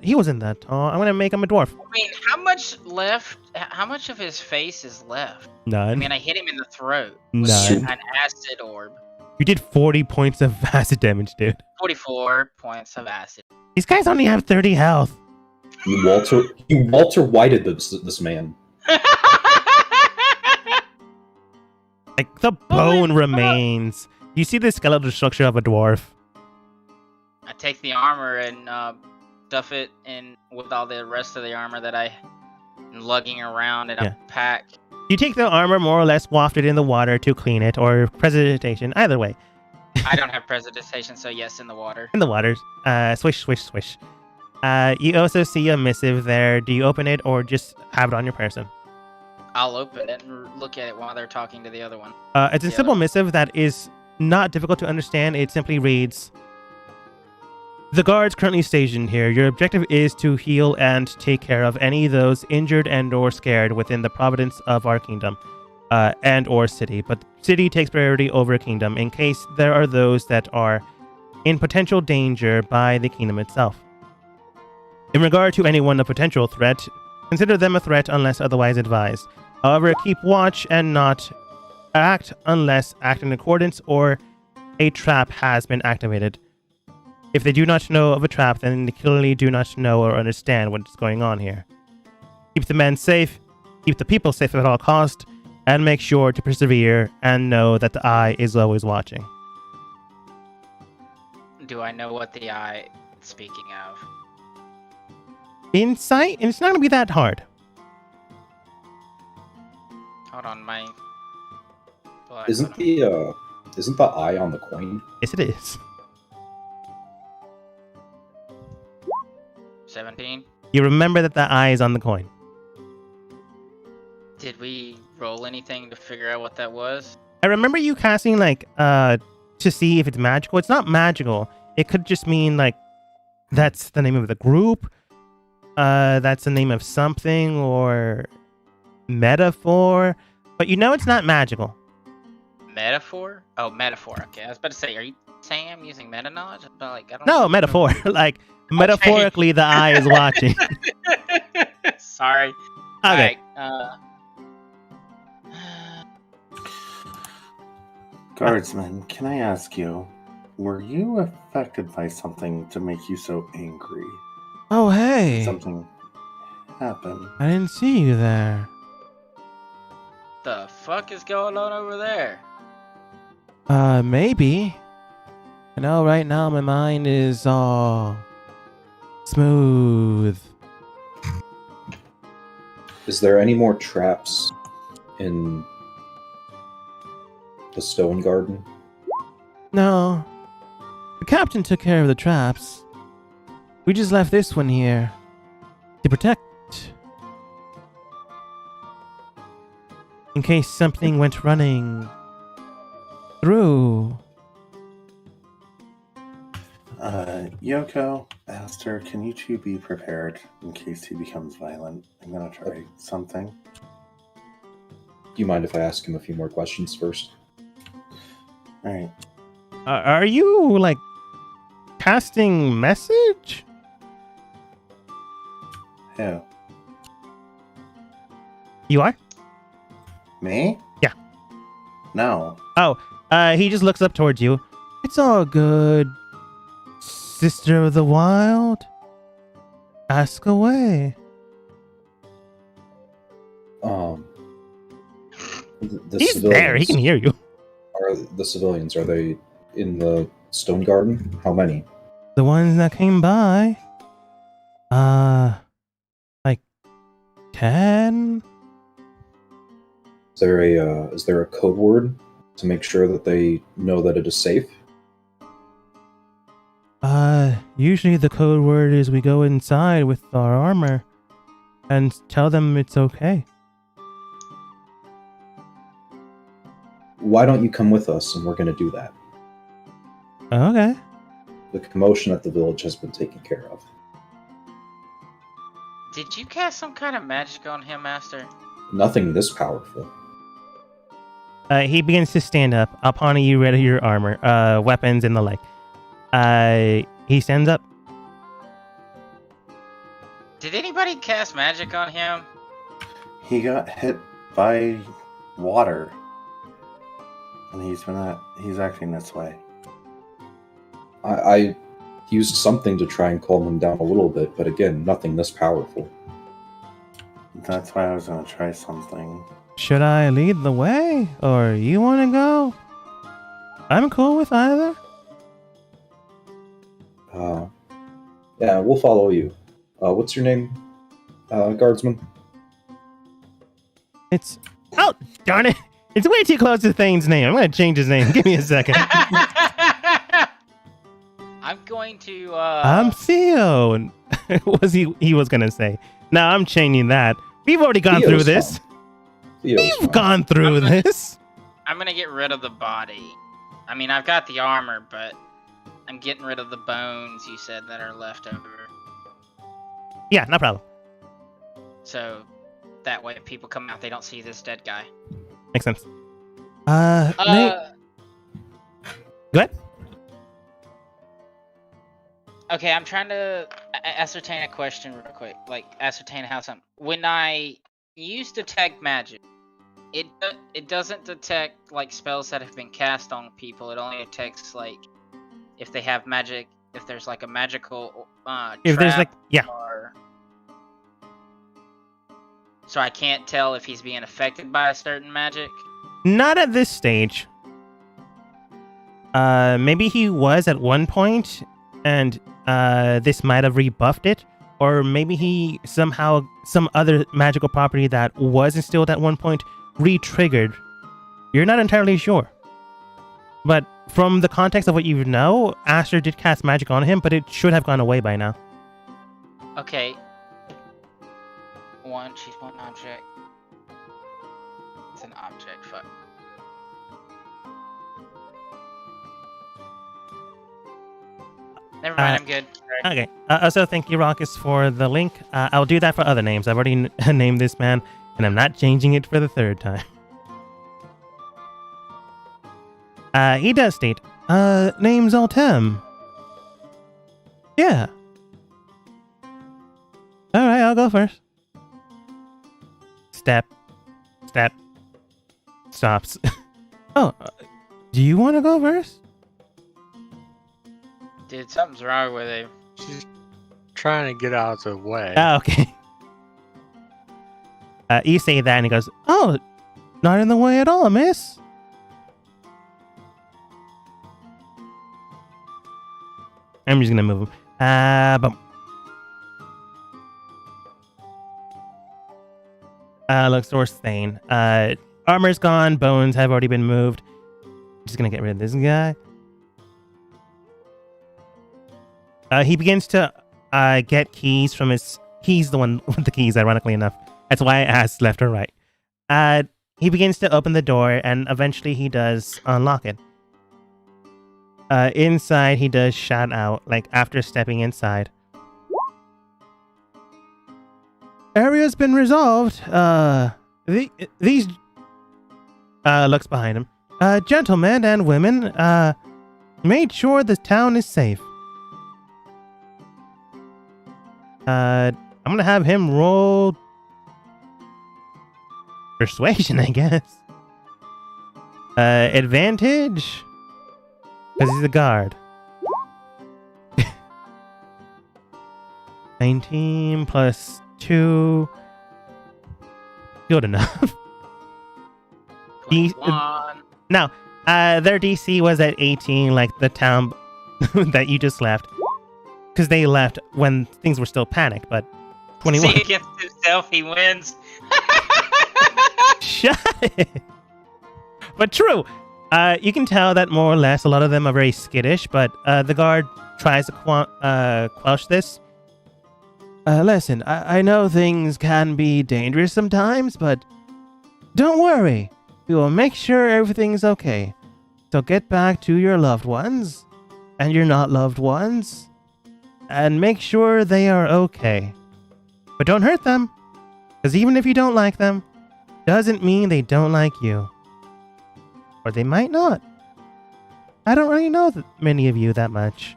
He wasn't that tall. I'm gonna make him a dwarf. I mean, how much left? How much of his face is left? None. I mean, I hit him in the throat. None. An acid orb. You did 40 points of acid damage, dude. 44 points of acid. These guys only have 30 health. You Walter Whited this man. Like, the bone remains. You see the skeletal structure of a dwarf. I take the armor and stuff it in with all the rest of the armor that I am lugging around in a pack. You take the armor, more or less waft it in the water to clean it, or precipitation, either way. I don't have precipitation, so yes, in the water. In the water. Swish, swish, swish. You also see a missive there. Do you open it or just have it on your person? I'll open it and look at it while they're talking to the other one. It's a simple missive that is not difficult to understand. It simply reads, "The guards currently stationed here. Your objective is to heal and take care of any of those injured and or scared within the province of our kingdom, and or city. But city takes priority over kingdom in case there are those that are in potential danger by the kingdom itself. In regard to anyone a potential threat, consider them a threat unless otherwise advised. However, keep watch and not act unless act in accordance or a trap has been activated. If they do not know of a trap, then they clearly do not know or understand what's going on here. Keep the men safe, keep the people safe at all costs, and make sure to persevere and know that the eye is always watching." do I know what the eye is speaking of? Insight? And it's not going to be that hard. Hold on, my... Isn't the eye on the coin? Yes, it is. 17? You remember that the eye is on the coin. Did we roll anything to figure out what that was? I remember you casting, like, to see if it's magical. It's not magical. It could just mean, like, that's the name of the group. That's the name of something or metaphor. But you know it's not magical. Metaphor? Oh, metaphor. Okay, I was about to say, are you saying I'm using meta knowledge? But like, I don't No, know. metaphor. Like, metaphorically, the eye is watching. Sorry. Okay. Alright, Guardsman, can I ask you, were you affected by something to make you so angry? Oh, hey. Something happened. I didn't see you there. the fuck is going on over there? Maybe. I know right now my mind is all smooth. Is there any more traps in the stone garden? No. The captain took care of the traps. We just left this one here to protect. In case something went running through. Yoko, Astor, can you two be prepared in case he becomes violent? I'm gonna try something. Do you mind if I ask him a few more questions first? Alright. Are you, like, casting message? Who? You are? Me? Yeah. No. Oh, he just looks up towards you. It's all good, Sister of the Wild. Ask away. The He's there. He can hear you. Are the civilians? Are they in the stone garden? How many? The ones that came by. Like 10. Is there a code word to make sure that they know that it is safe? Usually the code word is we go inside with our armor and tell them it's okay. Why don't you come with us and we're going to do that? Okay. The commotion at the village has been taken care of. Did you cast some kind of magic on him, Master? Nothing this powerful. He begins to stand up upon you, ready your armor, weapons, and the like. He stands up. Did anybody cast magic on him? He got hit by water. And he's acting this way. I used something to try and calm him down a little bit, but again, nothing this powerful. That's why I was gonna try something. Should I lead the way, or you want to go? I'm cool with either. Yeah, we'll follow you. What's your name, guardsman? It's... Oh, darn it. It's way too close to Thane's name. I'm going to change his name. Give me a second. I'm going to, I'm Theo. He was going to say. No, I'm changing that. We've already gone Theo's through this. We've gone through this. I'm gonna get rid of the body. I mean, I've got the armor, but I'm getting rid of the bones you said that are left over. Yeah, no problem. So that way if people come out, they don't see this dead guy. Makes sense. Nate... Go ahead. Okay, I'm trying to ascertain a question real quick. Like, ascertain how something... When I use detect magic, it doesn't detect, like, spells that have been cast on people. It only detects, like, if they have magic, if there's, like, a magical if there's, like... Yeah. Or... So I can't tell if he's being affected by a certain magic? Not at this stage. Maybe he was at one point, and this might have rebuffed it, or maybe he somehow some other magical property that was instilled at one point re-triggered. You're not entirely sure, but from the context of what you know, Astor did cast magic on him, but it should have gone away by now. Okay. She's one object. It's an object, fuck. Never mind, I'm good. Sorry. Okay. Also, thank you, Raucus, for the link. I'll do that for other names. I've already named this man, and I'm not changing it for the third time. He does state, name's Altem. Yeah. Alright, I'll go first. Step. Stops. Oh, do you want to go first? Dude, something's wrong with him. She's trying to get out of the way. Oh, okay. You say that, and he goes, "Oh, not in the way at all, miss." I'm just gonna move him. Boom. Looks Source Thane. Armor's gone. Bones have already been moved. Just gonna get rid of this guy. He begins to get keys from his... He's the one with the keys, ironically enough. That's why I asked left or right. He begins to open the door, and eventually he does unlock it. Inside, he does shout out, like, after stepping inside. Area's been resolved. These... looks behind him. Gentlemen and women, made sure the town is safe. I'm gonna have him roll... Persuasion, I guess. Advantage? Because he's a guard. 19 plus 2. Good enough. 21. No, their DC was at 18, like the town that you just left. Because they left when things were still panicked, but 21. See, against himself, he wins. Shut it. But true. You can tell that more or less a lot of them are very skittish, but the guard tries to quench this. Listen, I know things can be dangerous sometimes, but don't worry. We will make sure everything's okay. So get back to your loved ones and your not loved ones and make sure they are okay. But don't hurt them, because even if you don't like them, doesn't mean they don't like you. Or they might not. I don't really know many of you that much.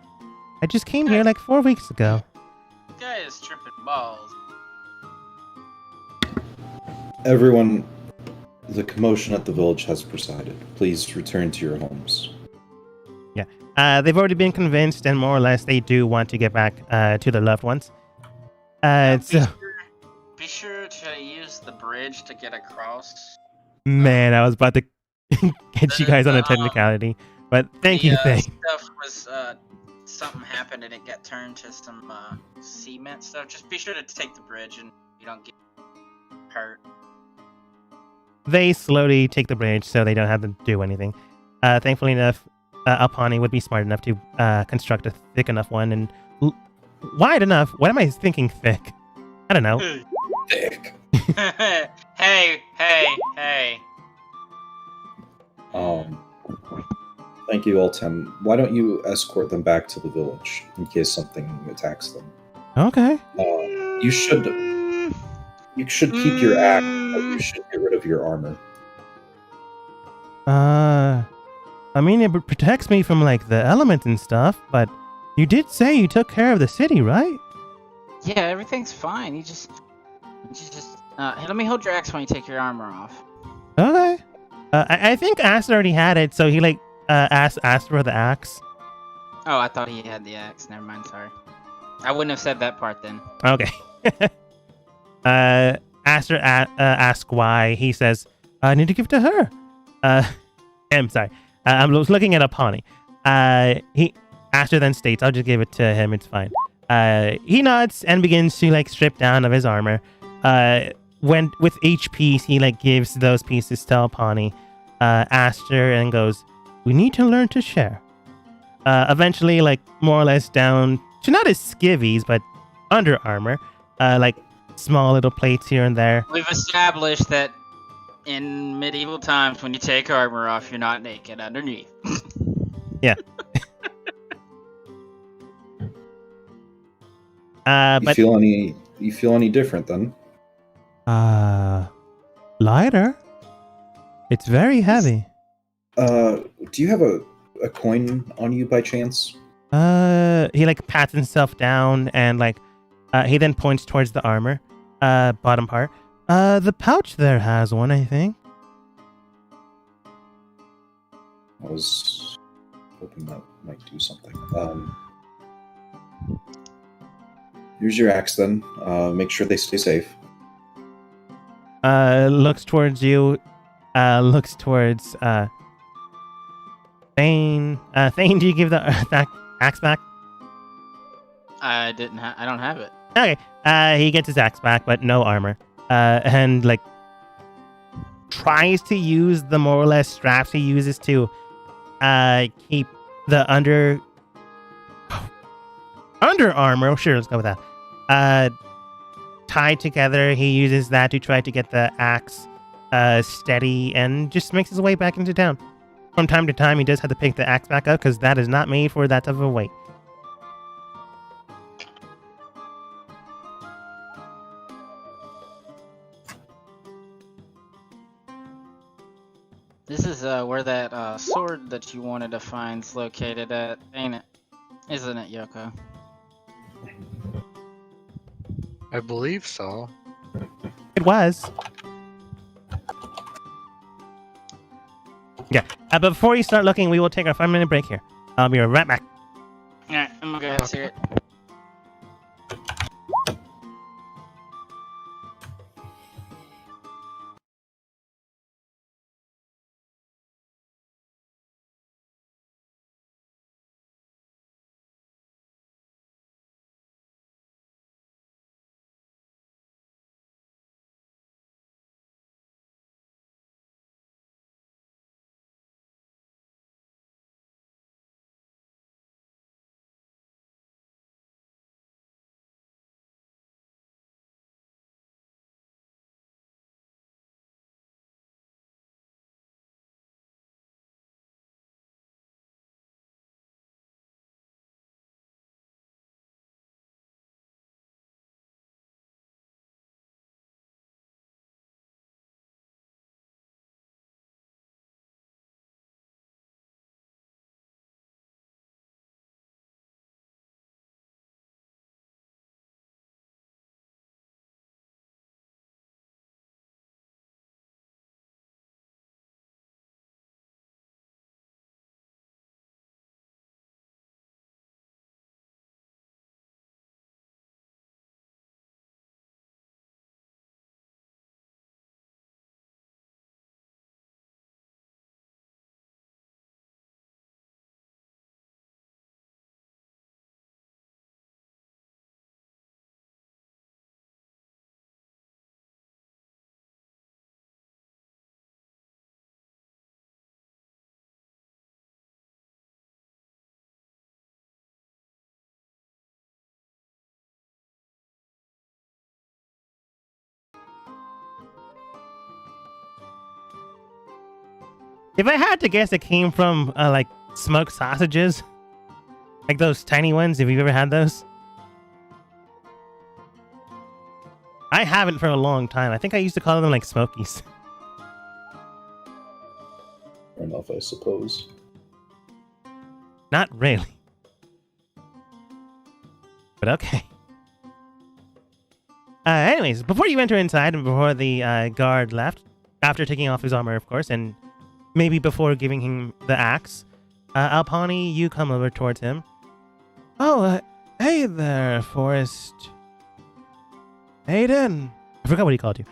I just came here like 4 weeks ago. This guy is tripping balls. Everyone, the commotion at the village has subsided. Please return to your homes. Yeah. They've already been convinced, and more or less they do want to get back to their loved ones. Be sure to use the bridge to get across. Man, I was about to get you guys on a technicality, but thank you, Thane. Stuff was, something happened and it got turned to some cement stuff. Just be sure to take the bridge and you don't get hurt. They slowly take the bridge so they don't have to do anything. Thankfully enough, Alpani would be smart enough to construct a thick enough one and wide enough. What am I thinking thick? I don't know. Thick. Hey. Thank you, Altem. Why don't you escort them back to the village in case something attacks them? Okay. You should keep your axe, but you should get rid of your armor. I mean, it protects me from, like, the elements and stuff, but you did say you took care of the city, right? Yeah, everything's fine. You just hey, let me hold your axe when you take your armor off. Okay. I think Astor already had it, so he, like, asked Astor for the axe. Oh, I thought he had the axe. Never mind, sorry. I wouldn't have said that part then. Okay. Astor asks why. He says, I need to give it to her. I'm sorry. I'm looking at Apani. Astor then states, I'll just give it to him, it's fine. He nods and begins to like strip down of his armor. When with each piece, he like gives those pieces to Alpani, Astor, and goes, "We need to learn to share." Eventually, like more or less down to not his skivvies, but under armor, like small little plates here and there. We've established that in medieval times, when you take armor off, you're not naked underneath. Yeah. You feel any different then? Lighter. It's very heavy. Do you have a coin on you by chance? He like pats himself down and like, he then points towards the armor, bottom part. The pouch there has one, I think. I was hoping that might do something. Here's your axe then. Make sure they stay safe. Looks towards you. Looks towards Thane. Thane, do you give the axe back? I don't have it. Okay. He gets his axe back, but no armor. And like tries to use the more or less straps he uses to keep the under armor. Sure, let's go with that. Tied together. He uses that to try to get the axe steady and just makes his way back into town. From time to time, he does have to pick the axe back up because that is not made for that type of weight. This is where that sword that you wanted to find's located at, ain't it? Isn't it, Yoko? I believe so. It was. Yeah. But before you start looking, we will take our 5-minute break here. I'll be right back. Alright, I'm gonna go ahead and see it. If I had to guess, it came from like smoked sausages, like those tiny ones. If you've ever had those, I haven't for a long time. I think I used to call them like smokies. Fair enough, I suppose. Not really, but okay. Anyways, before you enter inside and before the guard left, after taking off his armor, of course, and maybe before giving him the axe, Alpani, you come over towards him. Oh, hey there, Forrest. Aiden. I forgot what he called you.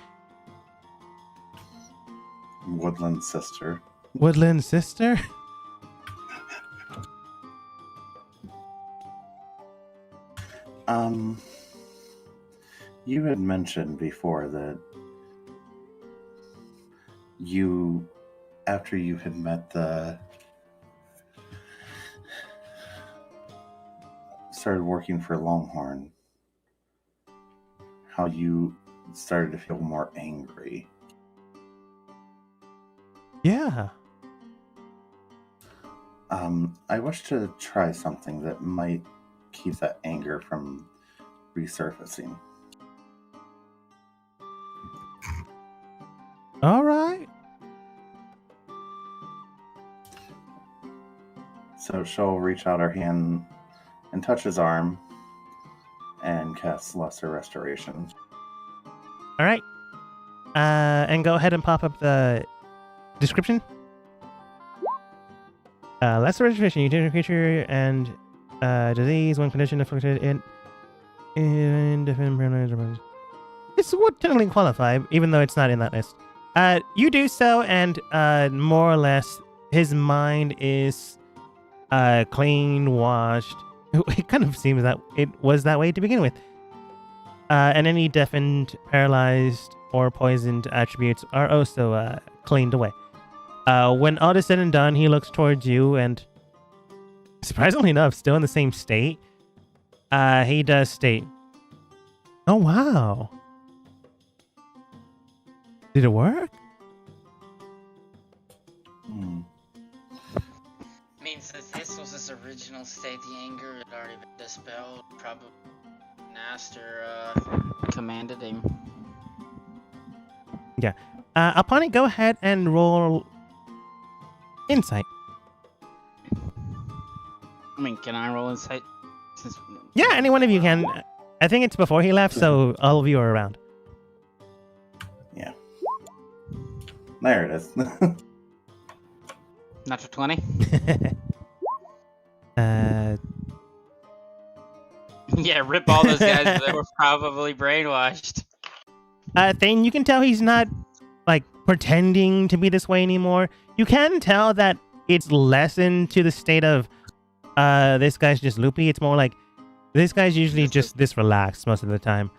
Woodland sister. Woodland sister? You had mentioned before that after you had met started working for Longhorn, how you started to feel more angry. Yeah. I wish to try something that might keep that anger from resurfacing. All right. So she'll reach out her hand and touch his arm and cast Lesser Restoration. All right. And go ahead and pop up the description. Lesser restoration. You take a creature and disease, one condition afflicted it. This would technically qualify, even though it's not in that list. You do so, and more or less, his mind is clean, washed. It kind of seems that it was that way to begin with. And any deafened, paralyzed, or poisoned attributes are also cleaned away. When all is said and done, he looks towards you, and surprisingly enough, still in the same state, he does state, "Oh, wow. Did it work?" I mean, since this was his original state, the anger had already been dispelled. Probably Astor commanded him. Yeah. Upon it, go ahead and roll insight. I mean, can I roll insight? Yeah, any one of you can. I think it's before he left, so all of you are around. Yeah. There it is. Natural 20? Yeah, rip all those guys that were probably brainwashed. Thane, you can tell he's not, like, pretending to be this way anymore. You can tell that it's lessened to the state of, this guy's just loopy. It's more like, this guy's usually just this relaxed most of the time.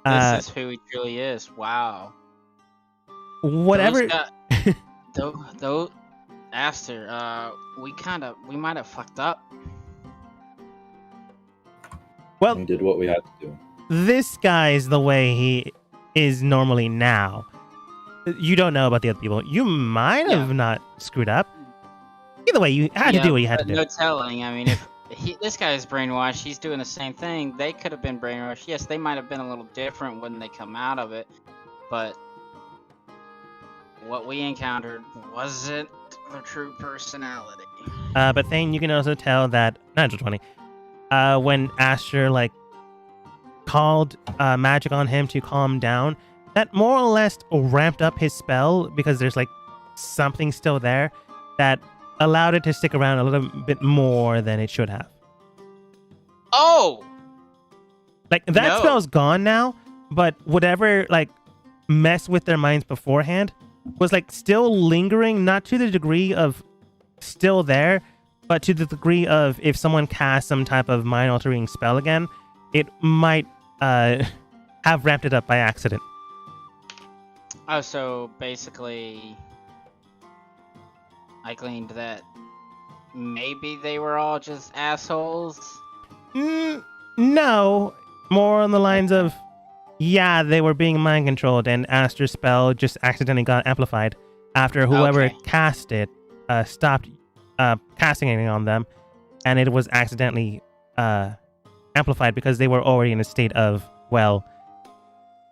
This is who he truly is. Wow. Whatever. Though, Astor, we might have fucked up. Well, We did what we had to do. this guy is the way he is normally now. You don't know about the other people. You might have not screwed up. Either way, you had to do what you had to do. No telling. I mean, if this guy is brainwashed, he's doing the same thing. They could have been brainwashed. Yes, they might have been a little different when they come out of it, but what we encountered wasn't their true personality. But Thane, you can also tell that natural 20. When Asher called magic on him to calm down, that more or less ramped up his spell because there's something still there that allowed it to stick around a little bit more than it should have. Oh! That spell's gone now, but whatever messed with their minds beforehand was still lingering, not to the degree of still there, but to the degree of if someone casts some type of mind-altering spell again, it might have ramped it up by accident. Oh, so basically, I gleaned that maybe they were all just assholes? No, more on the lines of, yeah, they were being mind-controlled, and Astor's spell just accidentally got amplified after whoever cast it stopped casting anything on them, and it was accidentally amplified because they were already in a state of,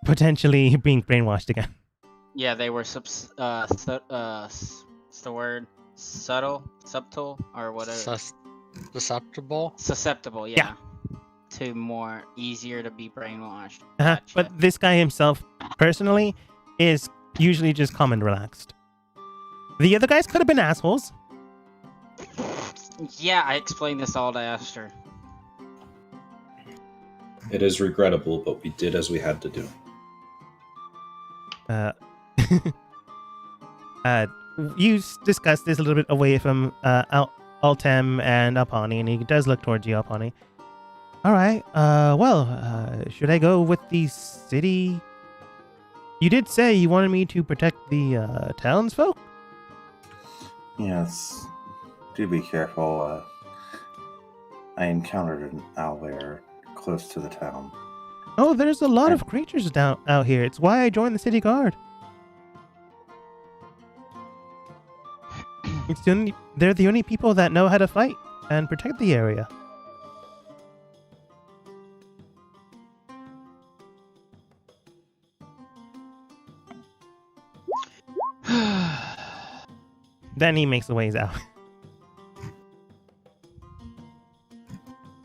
potentially being brainwashed again. Yeah, they were what's the word? Subtle, or whatever. Susceptible? Susceptible, yeah. To more easier to be brainwashed. Gotcha. Gotcha. But this guy himself, personally, is usually just calm and relaxed. The other guys could have been assholes. Yeah, I explained this all to Astor. It is regrettable, but we did as we had to do. You discussed this a little bit away from Altem and Alpani, and he does look towards you, Alpani. All right. Should I go with the city? You did say you wanted me to protect the townsfolk? Yes. Do be careful. I encountered an owlbear close to the town. Oh, there's a lot of creatures out here. It's why I joined the city guard. They're the only people that know how to fight and protect the area. Then he makes the ways out.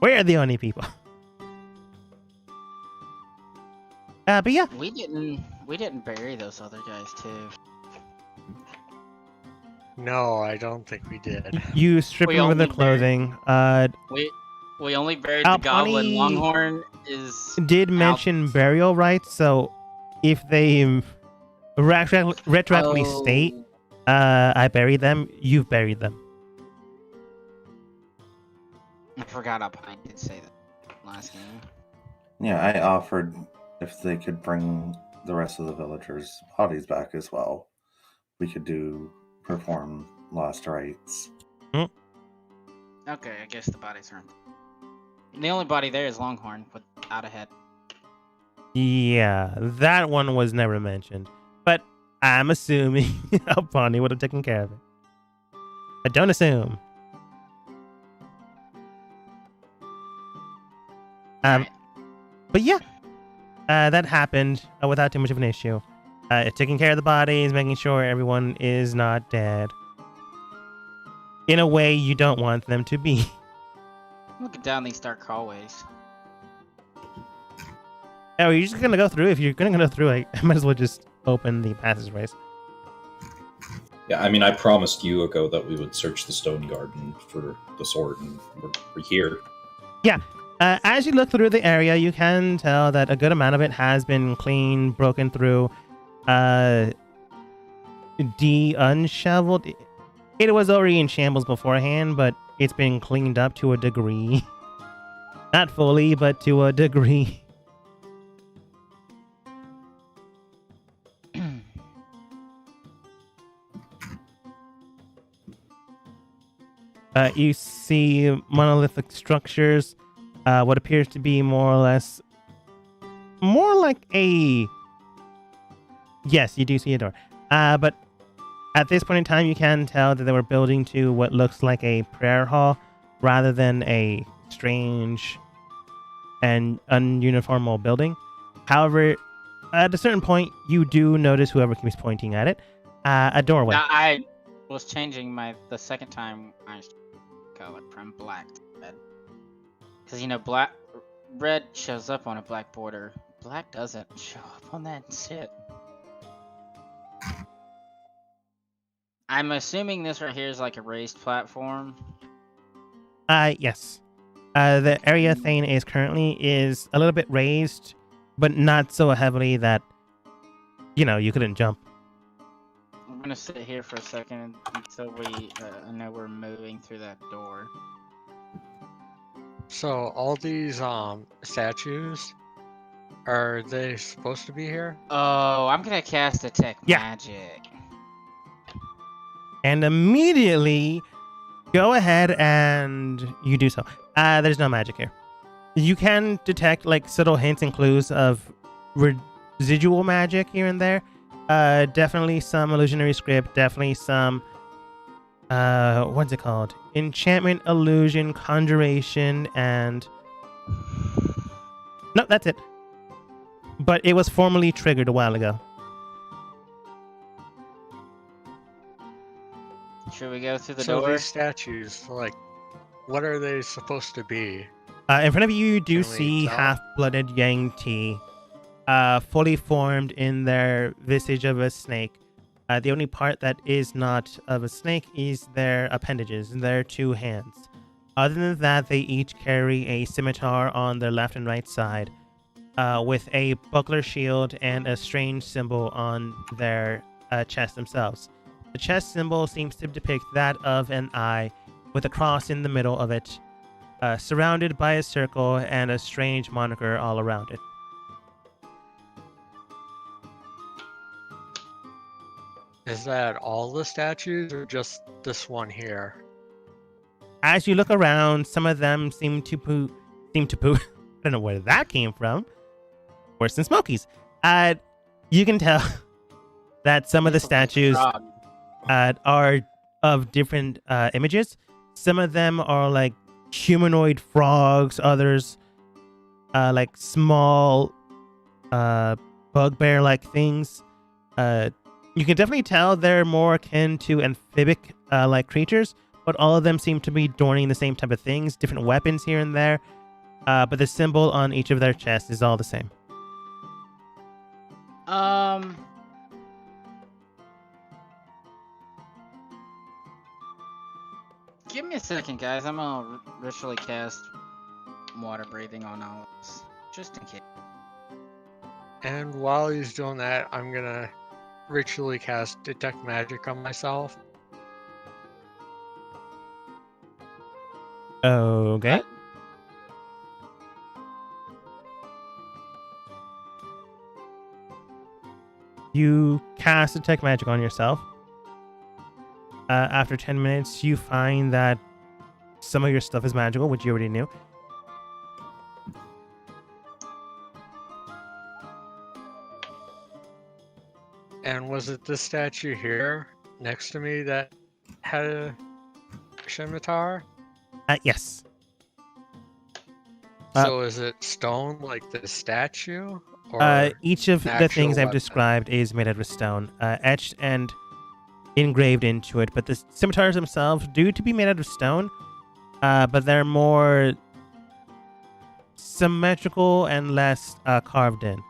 We're the only people. But yeah. We didn't bury those other guys too. No, I don't think we did. You strip them of their clothing. We only buried the goblin. Longhorn did mention burial rites, so if they retroactively state, I buried them, you've buried them. I forgot I did say that last game. Yeah, I offered if they could bring the rest of the villagers' bodies back as well. We could perform lost rites. Okay, I guess the bodies are. The only body there is Longhorn without a head. Yeah, that one was never mentioned. But I'm assuming Bonnie would have taken care of it. I don't assume. But yeah, that happened without too much of an issue. Taking care of the bodies, making sure everyone is not dead. In a way you don't want them to be. Looking down these dark hallways. Oh, you're just gonna go through? If you're gonna go through, I might as well just open the passageways. Yeah, I mean, I promised you ago that we would search the stone garden for the sword, and we're here. Yeah. As you look through the area, you can tell that a good amount of it has been cleaned, broken through, unshoveled. It was already in shambles beforehand, but it's been cleaned up to a degree. Not fully, but to a degree. You see monolithic structures, what appears to be more like a... Yes, you do see a door. But at this point in time, you can tell that they were building to what looks like a prayer hall rather than a strange and ununiformal building. However, at a certain point, you do notice whoever keeps pointing at it, a doorway. Now, I was changing the second time I color from black to red. Because, red shows up on a black border. Black doesn't show up on that shit. I'm assuming this right here is like a raised platform. Yes. The area Thane is currently is a little bit raised, but not so heavily that, you couldn't jump. I'm gonna sit here for a second until we know we're moving through that door. So all these statues, are they supposed to be here? Oh, I'm gonna cast Detect Magic. And immediately go ahead and you do so. There's no magic here. You can detect subtle hints and clues of residual magic here and there. Definitely some illusionary script, definitely some what's it called? Enchantment, illusion, conjuration, and no, that's it. But it was formally triggered a while ago. Should we go through the door? door? These statues, what are they supposed to be? In front of you, you do see half-blooded Yang Ti, fully formed in their visage of a snake. The only part that is not of a snake is their appendages, their two hands. Other than that, they each carry a scimitar on their left and right side, with a buckler shield and a strange symbol on their chest themselves. The chest symbol seems to depict that of an eye, with a cross in the middle of it, surrounded by a circle and a strange moniker all around it. Is that all the statues or just this one here? As you look around, some of them seem to poo. I don't know where that came from. Worse than Smokies. You can tell that some of the statues are of different images. Some of them are like humanoid frogs. Others like small bugbear-like things. You can definitely tell they're more akin to amphibic like creatures, but all of them seem to be adorning the same type of things, different weapons here and there. But the symbol on each of their chests is all the same. Give me a second, guys. I'm gonna ritually cast water breathing on all of us, just in case. And while he's doing that, I'm gonna ritually cast detect magic on myself. Okay. You cast detect magic on yourself. After 10 minutes, you find that some of your stuff is magical, which you already knew. And was it this statue here next to me that had a scimitar? Yes. So is it stone like the statue? Or each of the things I've weapon? described is made out of stone, etched and engraved into it. But the scimitars themselves do to be made out of stone, but they're more symmetrical and less carved in.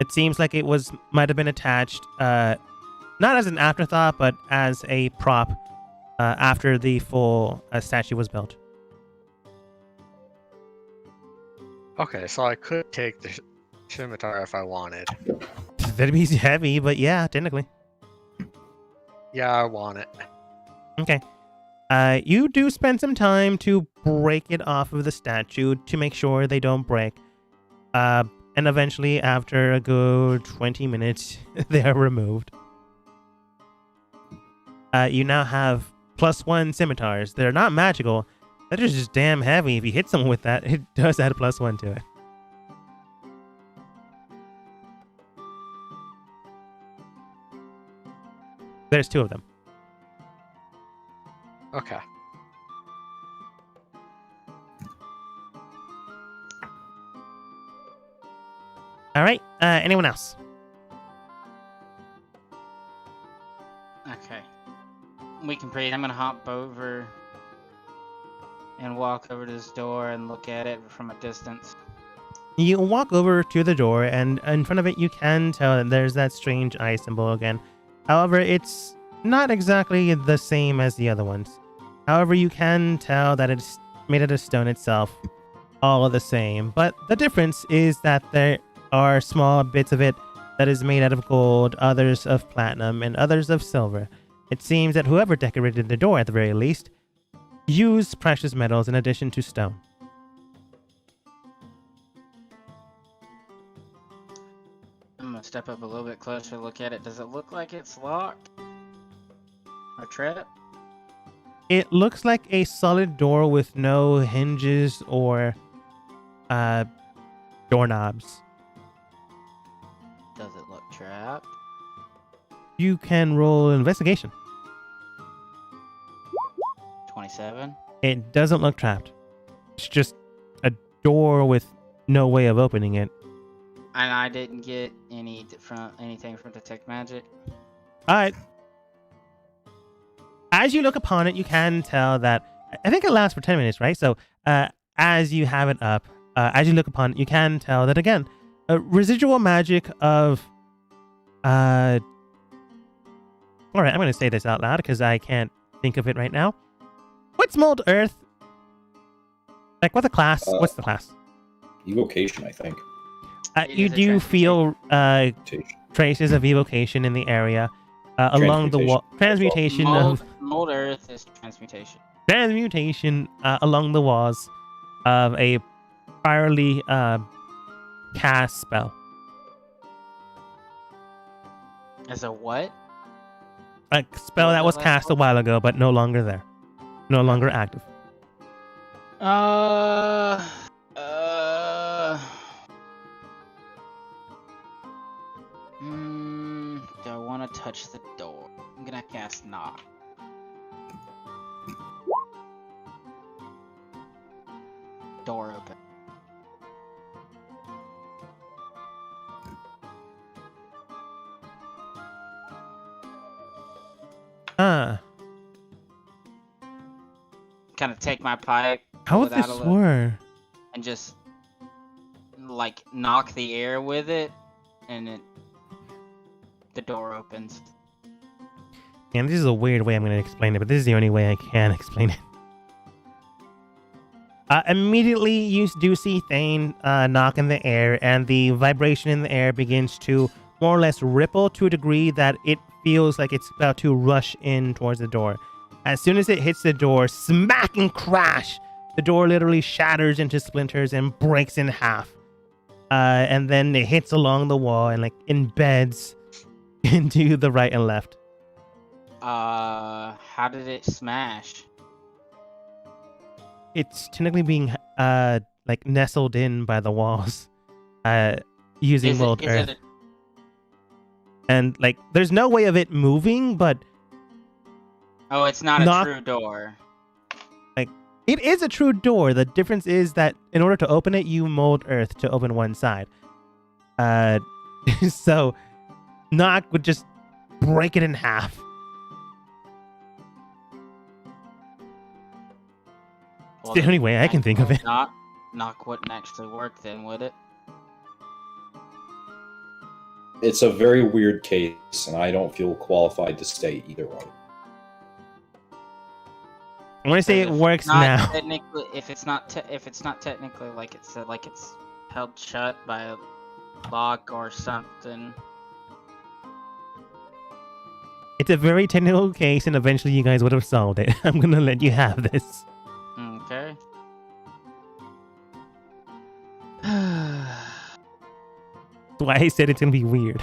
It seems like it might have been attached, not as an afterthought, but as a prop after the full statue was built. Okay, so I could take the scimitar if I wanted. That'd be heavy, but yeah, technically. Yeah, I want it. Okay. You do spend some time to break it off of the statue to make sure they don't break. And eventually, after a good 20 minutes, they are removed. You now have +1 scimitars. They're not magical. That is just damn heavy. If you hit someone with that, it does add a +1 to it. There's 2 of them. Okay. All right. Anyone else? Okay. We can breathe. I'm gonna hop over and walk over to this door and look at it from a distance. You walk over to the door, and in front of it, you can tell that there's that strange eye symbol again. However, it's not exactly the same as the other ones. However, you can tell that it's made out of stone itself, all the same. But the difference is that there are small bits of it that is made out of gold, others of platinum, and others of silver. It seems that whoever decorated the door, at the very least, used precious metals in addition to stone. I'm gonna step up a little bit closer, look at it. Does it look like it's locked? Or trapped? It looks like a solid door with no hinges or doorknobs. Does it look trapped? You can roll investigation. 27. It doesn't look trapped. It's just a door with no way of opening it. And I didn't get anything from Detect Magic. As you look upon it, you can tell that I think it lasts for 10 minutes, right? So as you have it up, as you look upon it, you can tell that again, residual magic of all right, I'm going to say this out loud because I can't think of it right now. What's mold earth? Like, what's the class? What's the class? Evocation, I think. You do feel traces of evocation in the area along the wall. Transmutation of mold earth is transmutation. transmutation along the walls of a priorly cast spell. As a what? A spell that was cast a while ago, but no longer there. No longer active. Do I want to touch the door? I'm gonna cast knock. Door open. Kind of take my pipe. How would this work? And just like knock the air with it, and the door opens. And this is a weird way I'm going to explain it, but this is the only way I can explain it. Immediately, you do see Thane knock in the air, and the vibration in the air begins to more or less ripple to a degree that it feels like it's about to rush in towards the door. As soon as it hits the door, smack and crash, the door literally shatters into splinters and breaks in half. And then it hits along the wall and like embeds into the right and left. How did it smash? It's technically being like nestled in by the walls, using mold earth. And like, there's no way of it moving, but oh, it's not a true door. Like, it is a true door. The difference is that in order to open it, you mold earth to open one side. So knock would just break it in half. Well, it's the only way I can think of it. Knock wouldn't actually work then, would it? It's a very weird case, and I don't feel qualified to say either one. I want to say it works now. Technically, if it's not technically like it's held shut by a lock or something. It's a very technical case, and eventually you guys would have solved it. I'm gonna let you have this. Okay. That's why I said it's gonna be weird.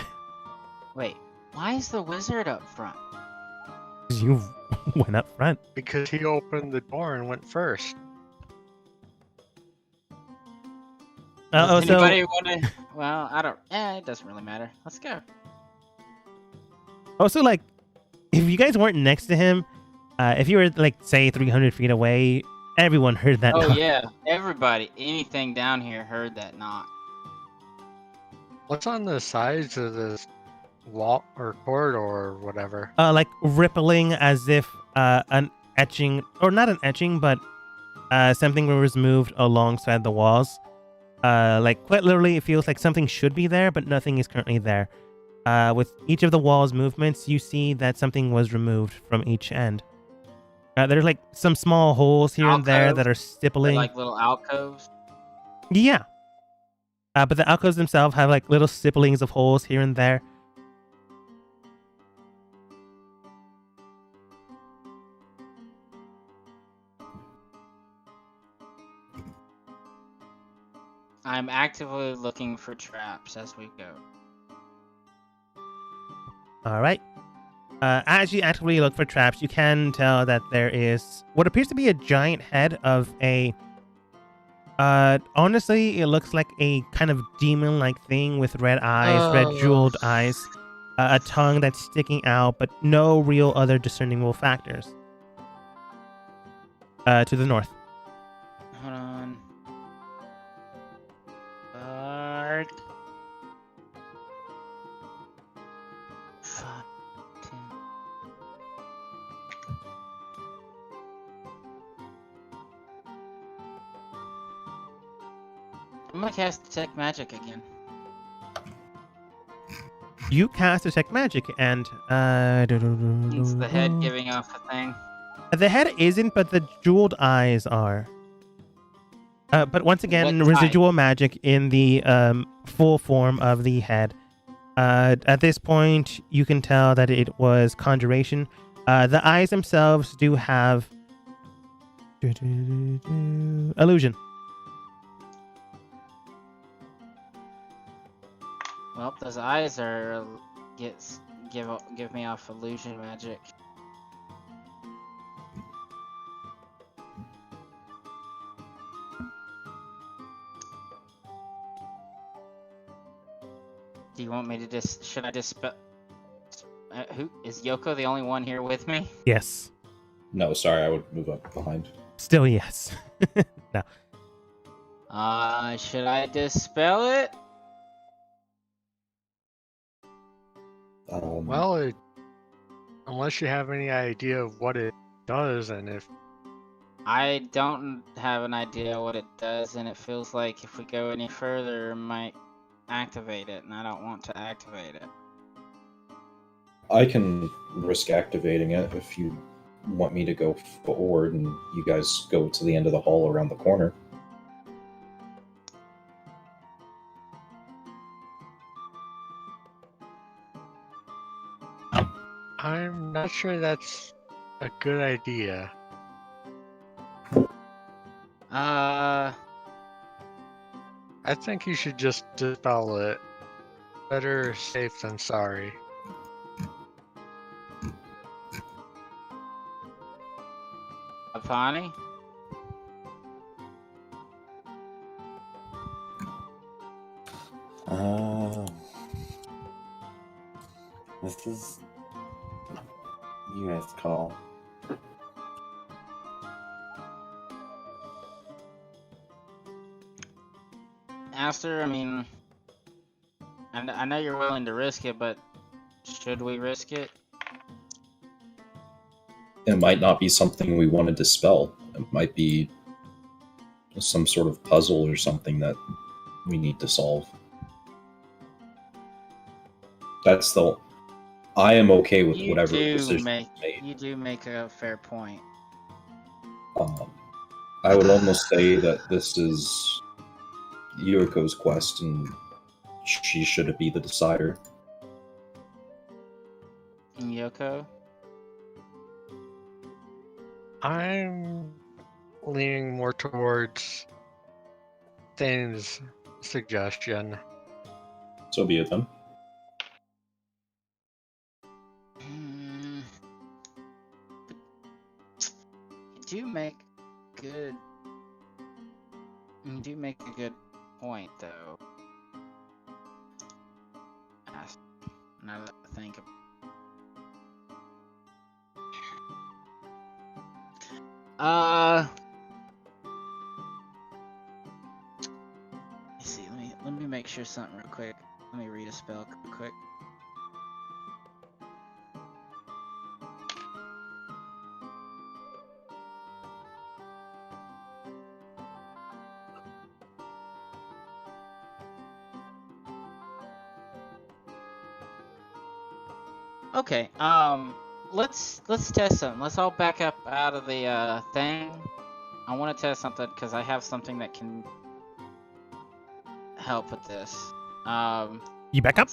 Wait, why is the wizard up front? You went up front. Because he opened the door and went first. Anybody want to? Well, I don't. It doesn't really matter. Let's go. Also, like, if you guys weren't next to him, if you were like, say, 300 feet away, everyone heard that. Oh knock. Yeah, everybody, anything down here heard that knock. What's on the sides of this wall or corridor or whatever? Like rippling as if an etching, or not an etching, but something was moved alongside the walls. Like quite literally, it feels like something should be there, but nothing is currently there. With each of the walls' movements, you see that something was removed from each end. There's like some small holes here and there that are stippling. Like little alcoves? Yeah. But the alcoves themselves have like little stipplings of holes here and there. I'm actively looking for traps as we go. All right. As you actively look for traps, you can tell that there is what appears to be a giant head of a... honestly, it looks like a kind of demon-like thing with red eyes, red jeweled eyes, a tongue that's sticking out, but no real other discernible factors. To the north. Hold on. I'm gonna cast Detect Magic again. You cast Detect Magic, and Is the head giving off a thing? The head isn't, but the jeweled eyes are. But once again, residual magic in the full form of the head. At this point, you can tell that it was conjuration. The eyes themselves do have Illusion. Well, those eyes are give me off illusion magic. Do you want me to should I dispel? Who is Yoko the only one here with me? Yes. No, sorry, I would move up behind. Still yes. No. Should I dispel it? Well, unless you have any idea of what it does, and if I don't have an idea what it does, and it feels like if we go any further, it might activate it, and I don't want to activate it. I can risk activating it if you want me to go forward and you guys go to the end of the hall around the corner. I'm not sure that's a good idea. Uh, I think you should just dispel it. Better safe than sorry. Apani? This is you guys call. Astor, I mean, I know you're willing to risk it, but should we risk it? It might not be something we want to dispel. It might be some sort of puzzle or something that we need to solve. I am okay with whatever decision is made. You do make a fair point. I would almost say that this is Yuko's quest, and she should be the decider. Yoko? I'm leaning more towards Thane's suggestion. So be it then. You do make a good point, though. Now that I think of let's see, let me make sure something real quick. Let me read a spell real quick. Okay, let's test something. Let's all back up out of the thing. I want to test something because I have something that can help with this. You back up?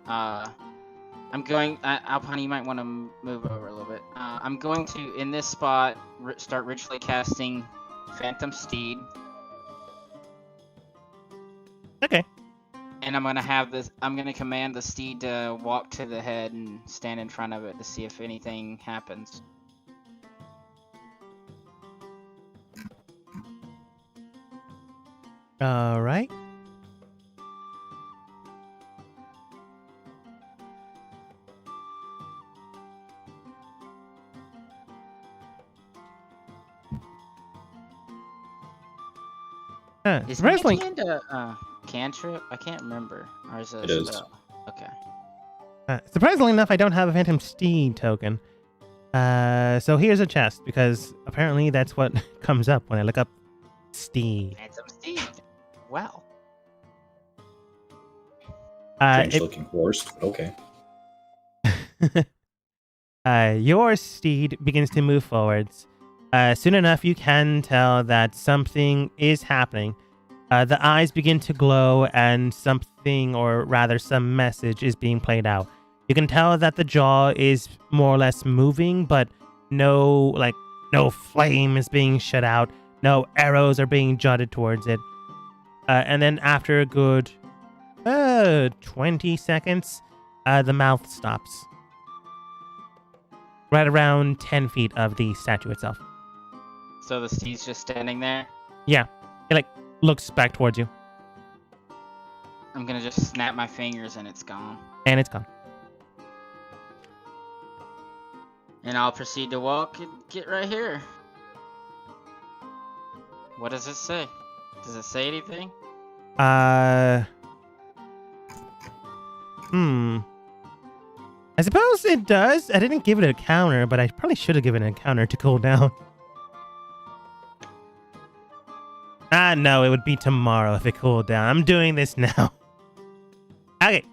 I'm going. Alpine, you might want to move over a little bit. I'm going to, in this spot, start ritually casting Phantom Steed. Okay. And I'm gonna have this. I'm gonna command the steed to walk to the head and stand in front of it to see if anything happens. All right. Is Surprisingly, cantrip? I can't remember. Or is it is. Okay. Surprisingly enough, I don't have a Phantom Steed token. So here's a chest, because apparently that's what comes up when I look up Steed. Phantom Steed. Wow. Strange looking horse, but okay. Your steed begins to move forwards. Soon enough, you can tell that something is happening. The eyes begin to glow, and something, or rather some message, is being played out. You can tell that the jaw is more or less moving, but no No flame is being shut out. No arrows are being jutted towards it. And then after a good 20 seconds, the mouth stops. Right around 10 feet of the statue itself. So the steed's just standing there? Yeah. It looks back towards you. I'm gonna just snap my fingers and it's gone. And it's gone. And I'll proceed to walk and get right here. What does it say? Does it say anything? I suppose it does. I didn't give it a counter, but I probably should have given it a counter to cool down. No, it would be tomorrow if it cooled down. I'm doing this now. Okay.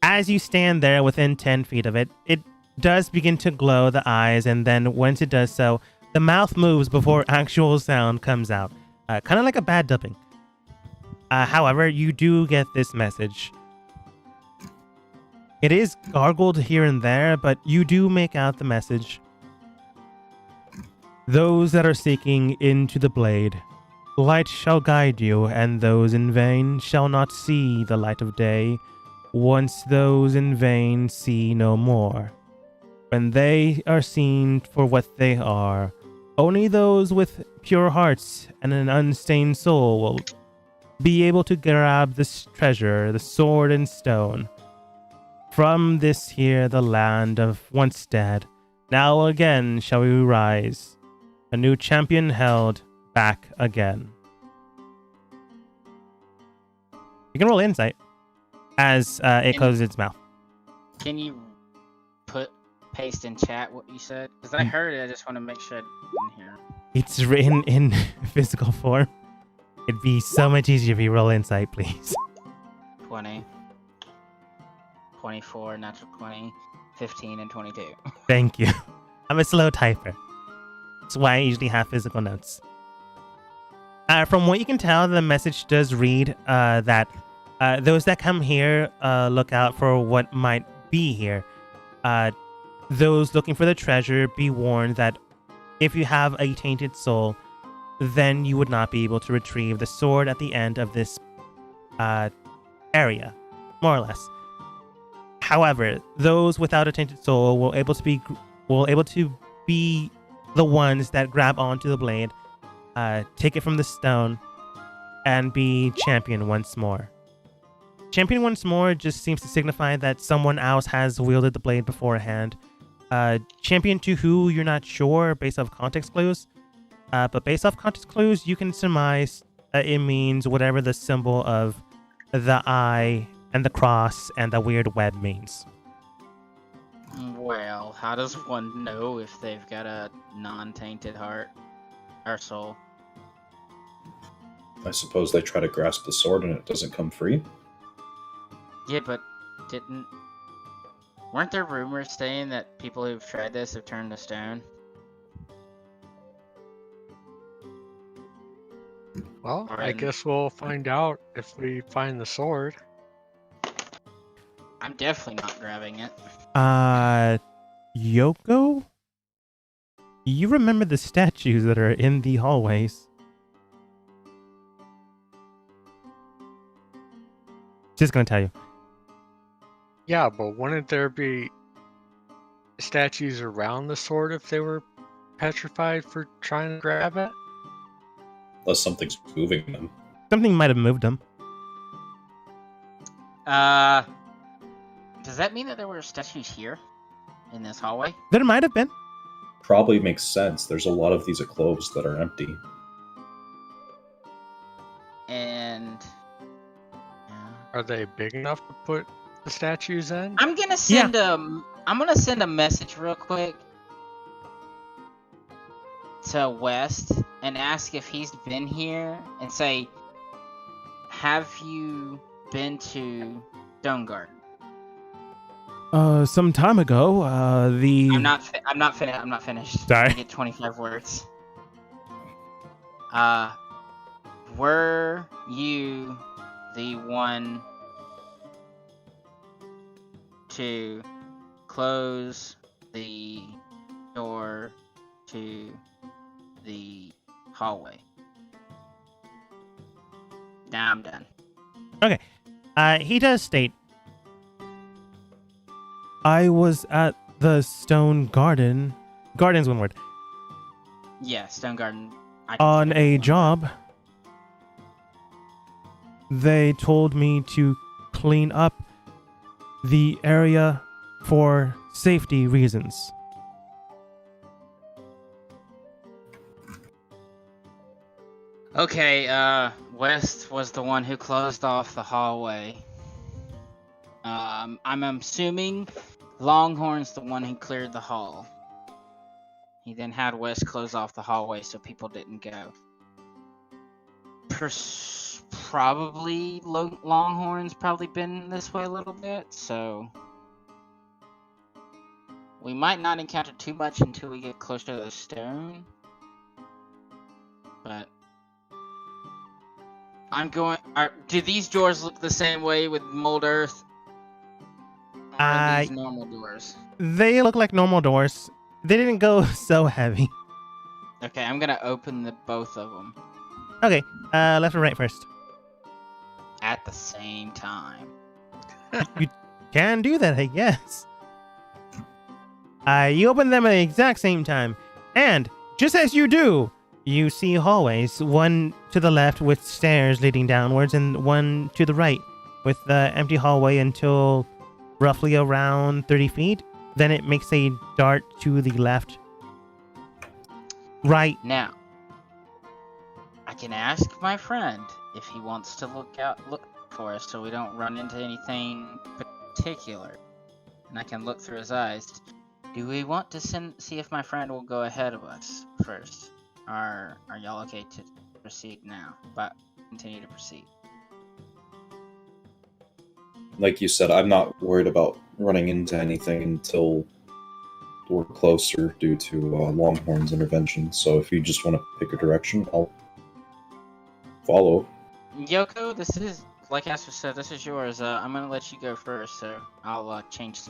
As you stand there within 10 feet of it, it does begin to glow the eyes, and then once it does so, the mouth moves before actual sound comes out. Kind of like a bad dubbing. However, you do get this message. It is gargled here and there, but you do make out the message. Those that are seeking into the blade, light shall guide you, and those in vain shall not see the light of day. Once those in vain see no more. When they are seen for what they are, only those with pure hearts and an unstained soul will be able to grab this treasure, the sword and stone. From this here, the land of once dead, now again shall we rise. A new champion held back again. You can roll insight as it closes its mouth. Can you paste in chat what you said? Because I heard it, I just want to make sure I didn't hear. It's written in physical form. It'd be so much easier if you roll insight, please. 20. 24, natural 20, 15, and 22. Thank you. I'm a slow typer. That's why I usually have physical notes. From what you can tell, the message does read that those that come here, look out for what might be here. Those looking for the treasure, be warned that if you have a tainted soul, then you would not be able to retrieve the sword at the end of this area, more or less. However, those without a tainted soul will able to be the ones that grab onto the blade, take it from the stone, and be champion once more. Champion once more just seems to signify that someone else has wielded the blade beforehand. Champion to who, you're not sure based off context clues. But based off context clues, you can surmise it means whatever the symbol of the eye and the cross and the weird web means. Well, how does one know if they've got a non-tainted heart or soul? I suppose they try to grasp the sword and it doesn't come free? Yeah, but weren't there rumors saying that people who've tried this have turned to stone? Well, I guess we'll find out if we find the sword. I'm definitely not grabbing it. Yoko? You remember the statues that are in the hallways? Just gonna tell you. Yeah, but wouldn't there be statues around the sword if they were petrified for trying to grab it? Unless something's moving them. Something might have moved them. Does that mean that there were statues here? In this hallway? There might have been. Probably makes sense. There's a lot of these cloves that are empty. And... Are they big enough to put the statues in? I'm gonna send a message real quick to West and ask if he's been here and say, have you been to Stone Garden? Some time ago, I'm not finished. Sorry. I get 25 words. Were you the one to close the door to the hallway. Now I'm done. He does state, I was at the Stone Garden. Garden's one word. Yeah, Stone Garden. I can On take a one. job. They told me to clean up the area for safety reasons. Okay, West was the one who closed off the hallway. I'm assuming Longhorn's the one who cleared the hall. He then had West close off the hallway so people didn't go. Probably Longhorn's probably been this way a little bit, so we might not encounter too much until we get closer to the stone. But I'm going. Do these doors look the same way with mold earth? Or are these normal doors? They look like normal doors. They didn't go so heavy. Okay, I'm gonna open both of them Okay, left or right first? at the same time. You can do that, I guess. You open them at the exact same time, and just as you do, you see hallways, one to the left with stairs leading downwards, and one to the right with the empty hallway until roughly around 30 feet. Then it makes a dart to the left. Right. Now, I can ask my friend if he wants to look for us so we don't run into anything particular. And I can look through his eyes. Do we want to see if my friend will go ahead of us first? Or are y'all okay to proceed now? But continue to proceed. Like you said, I'm not worried about running into anything until we're closer due to Longhorn's intervention. So if you just want to pick a direction, I'll follow. Yoko, this is, like Astor said, this is yours. I'm gonna let you go first, so I'll change.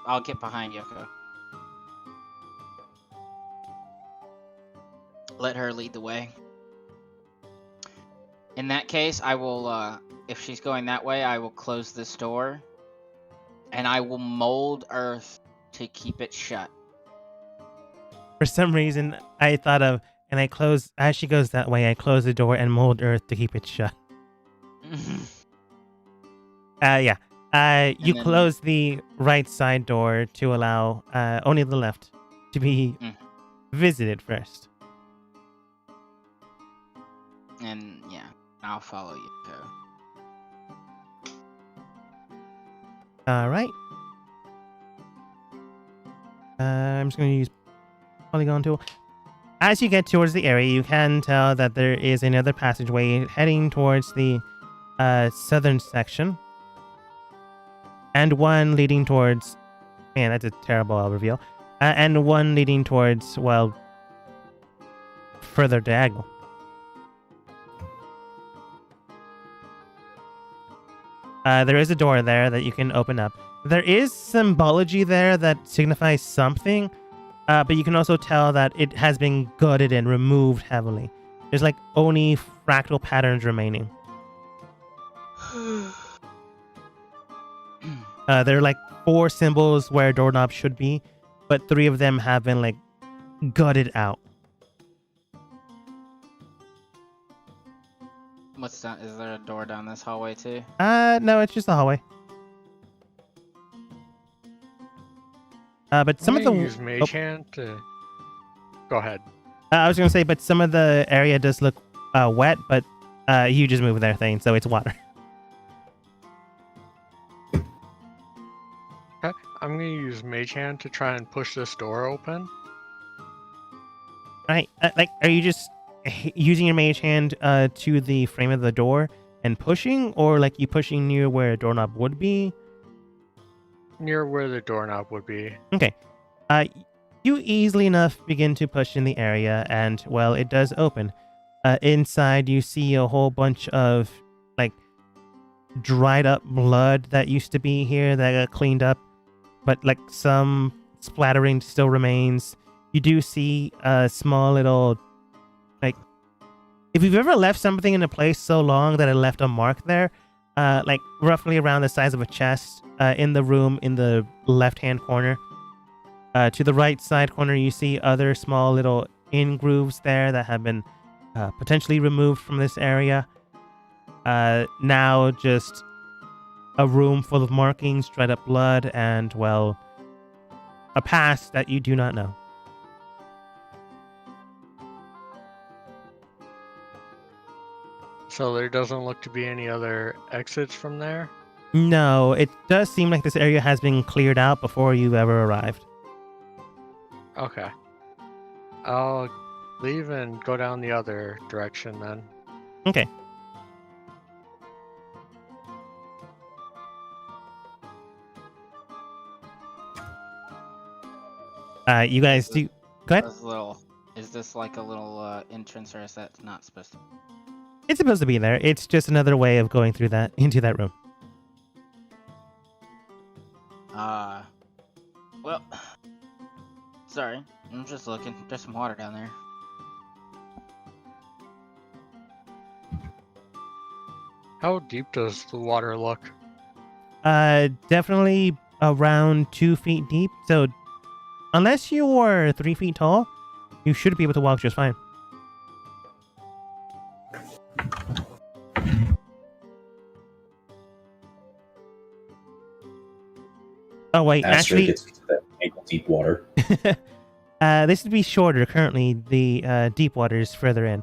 I'll get behind Yoko. Let her lead the way. In that case, I will, if she's going that way, I will close this door. And I will mold earth to keep it shut. For some reason, I thought of, and I close, as she goes that way, I close the door and mold earth to keep it shut. Yeah. You then- close the right side door to allow only the left to be visited first. And yeah, I'll follow you, Yoko. All right. I'm just going to use polygon tool. As you get towards the area, you can tell that there is another passageway heading towards the southern section, and one leading towards. Man, that's a terrible reveal. And one leading towards, well, further diagonal. There is a door there that you can open up. There is symbology there that signifies something, but you can also tell that it has been gutted and removed heavily. There's like only fractal patterns remaining. There are like 4 symbols where a doorknob should be, but 3 of them have been like gutted out. What's that? Is there a door down this hallway too? No, it's just a hallway. But some of the use Mage Hand to. Go ahead. I was gonna say, but some of the area does look wet, but you just moved their thing, so it's water. Okay, I'm gonna use Mage Hand to try and push this door open. Right? Like, are you just using your mage hand to the frame of the door and pushing, or like you pushing near where a doorknob would be? Near where the doorknob would be. Okay. You easily enough begin to push in the area, and well, it does open. Inside, you see a whole bunch of like dried up blood that used to be here that got cleaned up, but like some splattering still remains. you do see a small little, like, if you've ever left something in a place so long that it left a mark there, like roughly around the size of a chest, in the room in the left-hand corner. To the right side corner, you see other small little in-grooves there that have been potentially removed from this area. Now just a room full of markings, dried up blood, and, well, a past that you do not know. So there doesn't look to be any other exits from there? No, it does seem like this area has been cleared out before you ever arrived. Okay. I'll leave and go down the other direction then. Okay. You guys do... Go ahead. Is this like a little entrance, or is that not supposed to? It's supposed to be there. It's just another way of going through that, into that room. Well, sorry. I'm just looking. There's some water down there. How deep does the water look? Definitely around 2 feet deep. So, unless you are 3 feet tall, you should be able to walk just fine. Oh wait, Astor actually, gets into that ankle deep water. this would be shorter. Currently, the deep water is further in.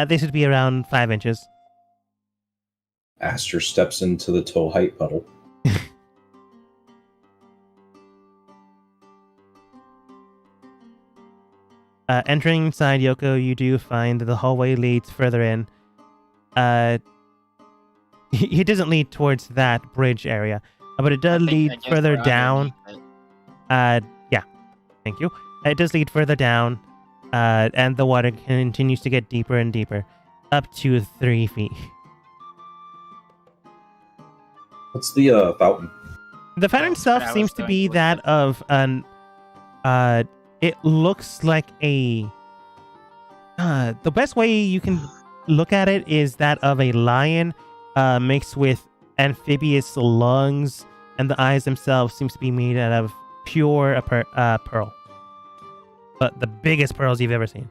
This would be around 5 inches. Astor steps into the toe height puddle. Entering inside Yoko, you do find that the hallway leads further in. It doesn't lead towards that bridge area, but it does lead further down. Yeah, thank you. It does lead further down, and the water continues to get deeper and deeper, up to 3 feet. What's the fountain? The fountain itself seems to be that of an. It looks like a. The best way you can look at it is that of a lion, mixed with amphibious lungs, and the eyes themselves seems to be made out of pure pearl. But the biggest pearls you've ever seen.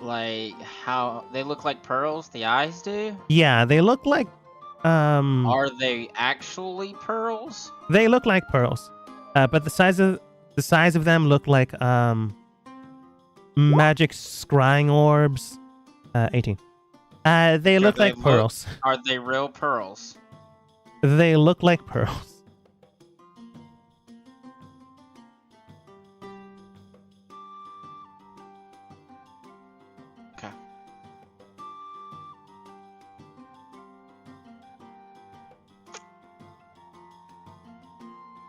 Like how they look like pearls, the eyes do? Yeah, they look like Are they actually pearls? they look like pearls. But the size of them look like magic scrying orbs. 18. They look like pearls. Are they real pearls? They look like pearls. Okay.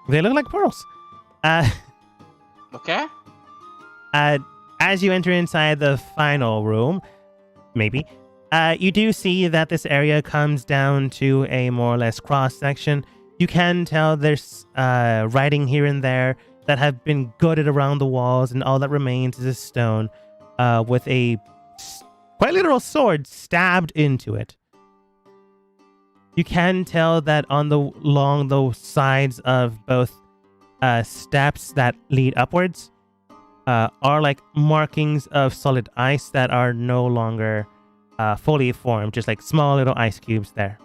They look like pearls. Okay. As you enter inside the final room, maybe, you do see that this area comes down to a more or less cross section. You can tell there's writing here and there that have been gutted around the walls, and all that remains is a stone with a quite literal sword stabbed into it. You can tell that along the sides of both steps that lead upwards are like markings of solid ice that are no longer fully formed, just like small little ice cubes there.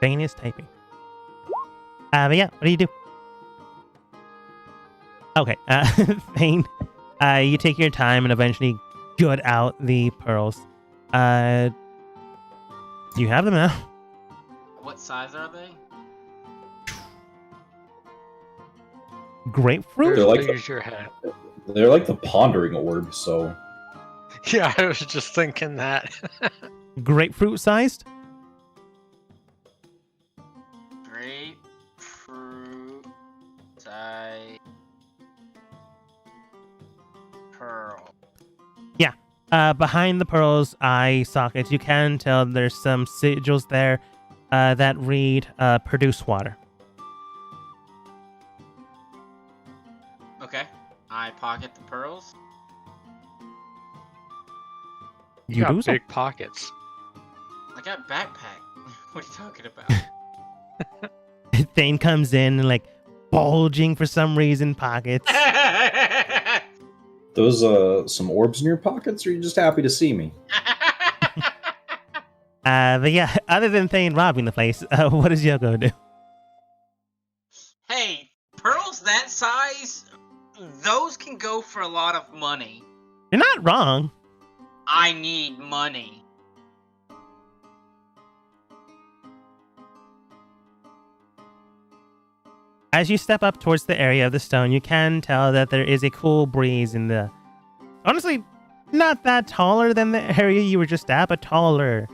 Thane is typing. But yeah, what do you do? Okay, Thane, you take your time and eventually gut out the pearls. You have them now. What size are they? Grapefruit? They're like Use your head. They're like the pondering orb, so... Yeah, I was just thinking that. Grapefruit sized? Grapefruit size pearl. Yeah. Behind the pearl's eye sockets, you can tell there's some sigils there that read produce water. Okay. I pocket the pearls. You got do so. big pockets. I got backpack. What are you talking about? Thane comes in and like bulging for some reason pockets. Those some orbs in your pockets, or are you just happy to see me? But yeah, other than Thane robbing the place, what does Yoko do? Hey, pearls that size, those can go for a lot of money. You're not wrong. I need money. As you step up towards the area of the stone, you can tell that there is a cool breeze in the... Honestly, not that taller than the area you were just at, but taller.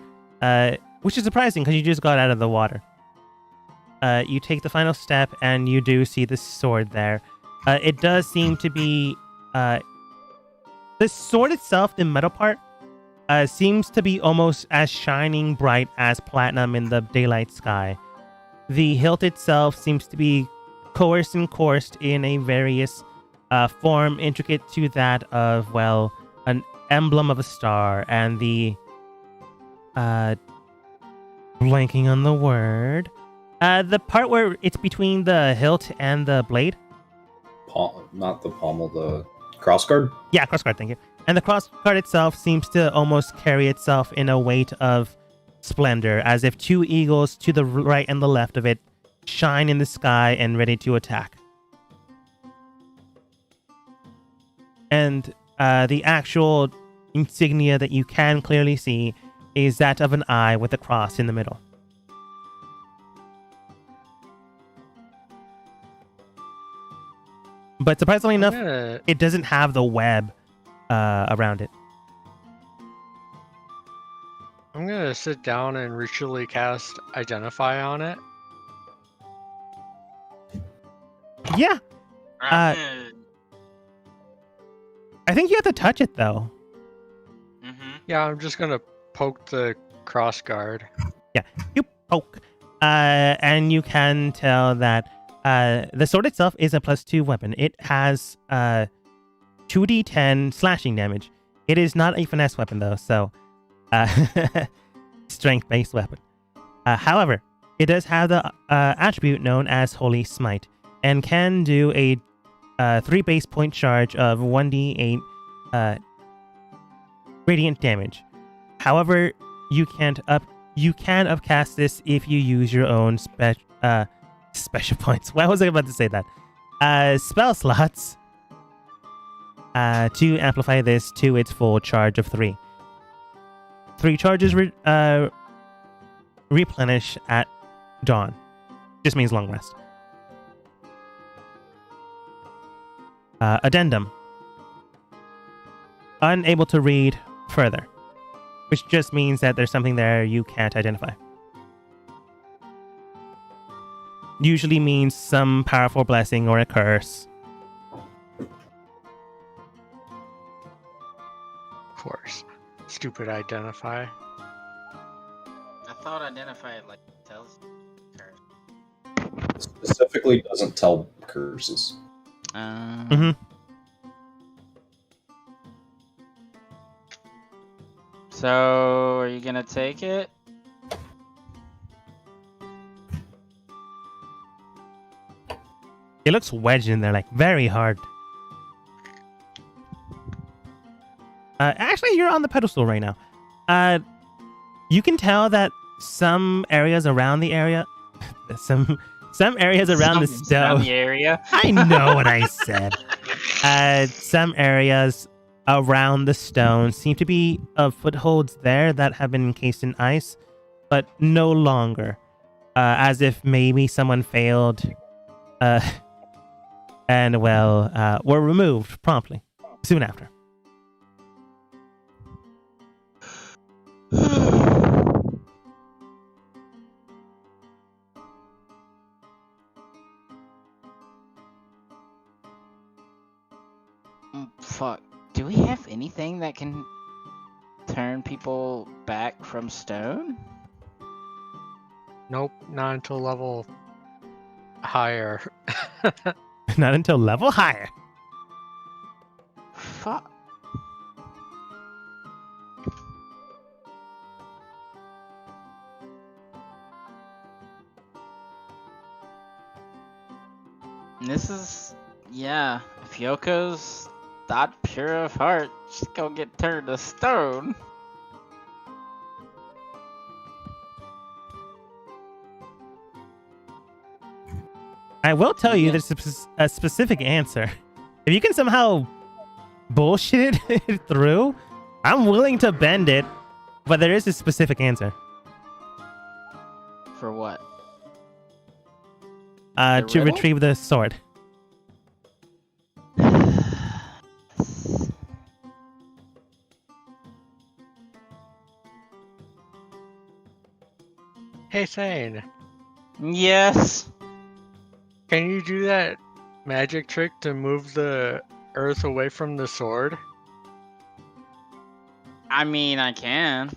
Which is surprising because you just got out of the water. You take the final step and you do see the sword there. It does seem to be... the sword itself, the metal part, seems to be almost as shining bright as platinum in the daylight sky. The hilt itself seems to be coerced and coursed in a various form intricate to that of, well, an emblem of a star, and the blanking on the word, the part where it's between the hilt and the blade. Not the pommel, the crossguard? Yeah, crossguard, thank you. And the crossguard itself seems to almost carry itself in a weight of splendor, as if two eagles to the right and the left of it shine in the sky and ready to attack. And the actual insignia that you can clearly see is that of an eye with a cross in the middle. But surprisingly enough, it doesn't have the web around it. I'm gonna sit down and ritually cast Identify on it. Yeah. I think you have to touch it, though. Yeah, I'm just gonna poke the crossguard. Yeah, you poke. And you can tell that the sword itself is a +2 weapon. It has 2d10 slashing damage. It is not a finesse weapon, though, so strength-based weapon. However, it does have the attribute known as Holy Smite, and can do a 3 base point charge of 1d8 radiant damage. However, you can upcast this if you use your own special points. Why was I about to say that? Spell slots to amplify this to its full charge of 3. 3 charges replenish at dawn. Just means long rest. Addendum. Unable to read further, which just means that there's something there you can't identify. Usually means some powerful blessing or a curse. Of course. Stupid Identify. I thought Identify like tells curse. Specifically doesn't tell curses. So, are you gonna take it? It looks wedged in there, like very hard. Actually, you're on the pedestal right now. You can tell that some areas around the area, some areas around the stone. The area. I know what I said. Some areas around the stone seem to be footholds there that have been encased in ice, but no longer. As if maybe someone failed and were removed promptly soon after. Fuck. Do we have anything that can turn people back from stone? Nope, not until level higher. Not until level higher. Fuck. This is, yeah, if Yoko's not pure of heart, she's gonna get turned to stone. I will tell you there's a specific answer. If you can somehow bullshit it through, I'm willing to bend it, but there is a specific answer. For what? To riddle? retrieve the sword. Hey, Thane, Yes. can you do that magic trick to move the earth away from the sword? I mean, I can.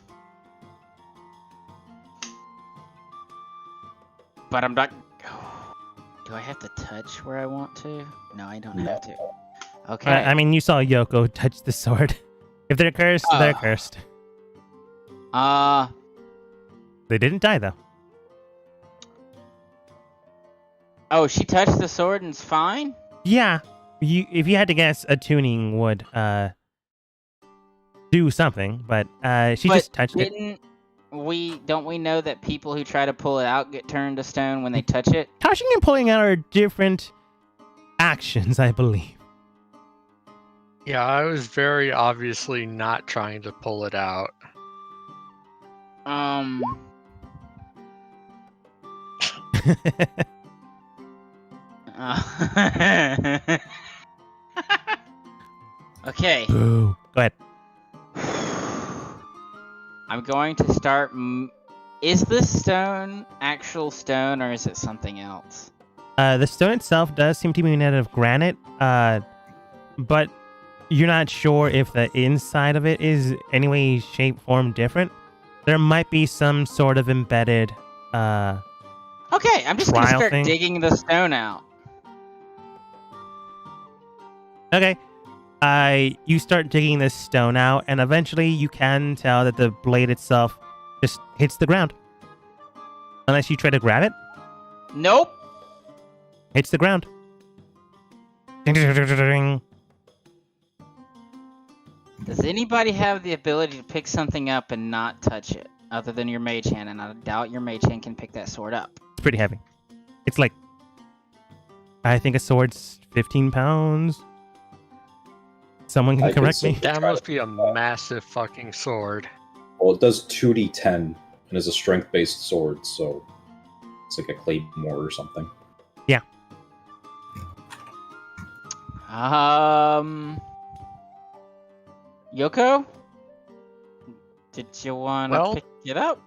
But I'm not... Do I have to touch where I want to? No, I don't have to. Okay. I mean, you saw Yoko touch the sword. If they're cursed, they're cursed. They didn't die, though. Oh, she touched the sword and it's fine? Yeah. If you had to guess, a tuning would do something, but she just touched it. Don't we know that people who try to pull it out get turned to stone when they touch it? Touching and pulling out are different actions, I believe. Yeah, I was very obviously not trying to pull it out. Okay. Boo. Go ahead. I'm going to start... Is this stone actual stone, or is it something else? The stone itself does seem to be made out of granite, but you're not sure if the inside of it is any way, shape, form different. There might be some sort of embedded... Okay, I'm just going to start digging the stone out. Okay. You start digging this stone out, and eventually you can tell that the blade itself just hits the ground. Unless you try to grab it. Nope. Hits the ground. Does anybody have the ability to pick something up and not touch it, other than your mage hand? And I doubt your mage hand can pick that sword up. It's pretty heavy. It's like, I think a sword's 15 pounds. Someone can correct me. That must be a massive fucking sword. Well, it does 2d10 and is a strength-based sword, so it's like a claymore or something. Yeah. Yoko? Did you want to pick it up?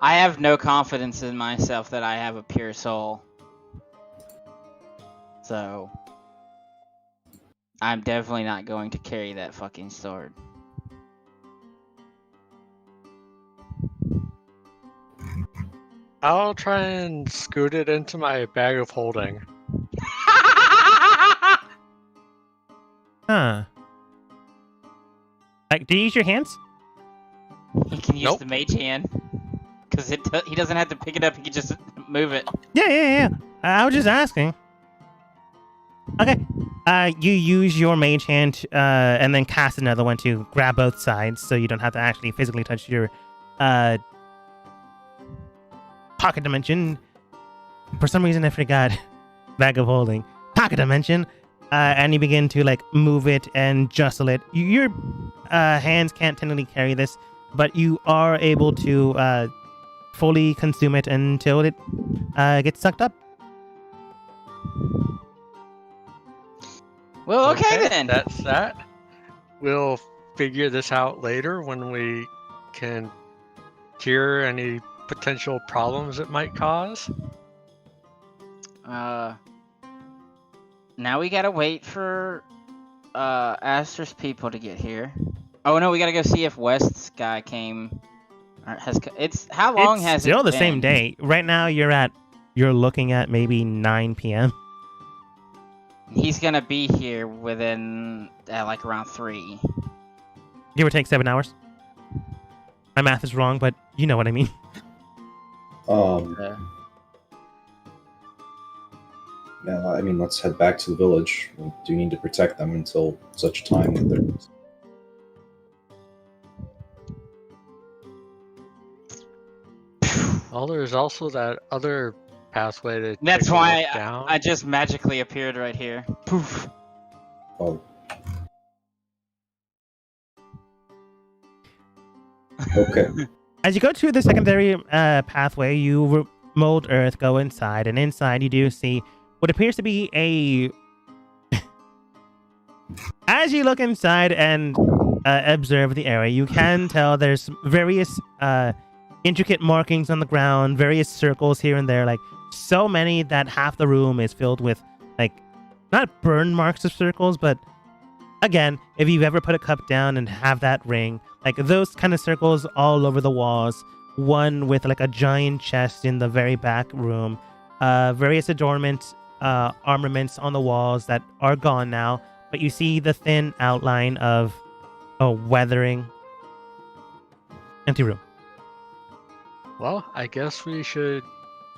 I have no confidence in myself that I have a pure soul. So, I'm definitely not going to carry that fucking sword. I'll try and scoot it into my bag of holding. Huh. Like, do you use your hands? He can use the mage hand. Because he doesn't have to pick it up, he can just move it. Yeah. I was just asking. Okay. You use your mage hand and then cast another one to grab both sides so you don't have to actually physically touch your pocket dimension. For some reason I forgot bag of holding. Pocket dimension. And you begin to like move it and jostle it. Your hands can't technically carry this, but you are able to fully consume it until it gets sucked up. Well, okay then. That's that. We'll figure this out later when we can cure any potential problems it might cause. Now we gotta wait for Astor's people to get here. Oh no, we gotta go see if West's guy came. Or it's how long It's has still it the been? same day. Right now, you're looking at maybe 9 p.m. He's gonna be here within like around 3. Give or take 7 hours. My math is wrong, but you know what I mean. Yeah, I mean, let's head back to the village. We do need to protect them until such time that they're... Well, there's also that other pathway to That's take a why look down. I just magically appeared right here. Poof. Oh. Okay. As you go to the secondary pathway, you mold earth, go inside, and inside you do see what appears to be a... As you look inside and observe the area, you can tell there's various intricate markings on the ground, various circles here and there, like so many that half the room is filled with, like, not burn marks of circles, but again, if you've ever put a cup down and have that ring, like those kind of circles all over the walls, one with like a giant chest in the very back room, various adornments, armaments on the walls that are gone now, but you see the thin outline of a weathering empty room. Well, I guess we should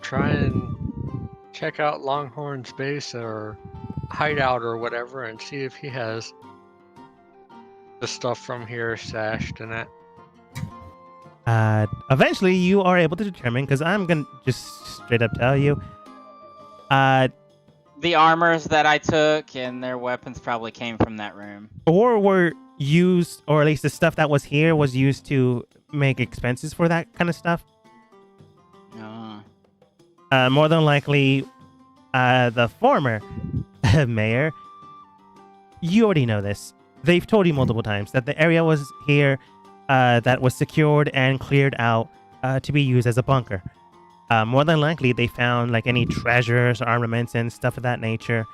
try and check out Longhorn's base or hideout or whatever and see if he has the stuff from here stashed in it. Eventually you are able to determine, because I'm gonna just straight up tell you, The armors that I took and their weapons probably came from that room. or were used, or at least the stuff that was here was used to make expenses for that kind of stuff. More than likely, the former mayor, you already know this. They've told you multiple times that the area was here, that was secured and cleared out to be used as a bunker. More than likely, they found like any treasures, armaments, and stuff of that nature.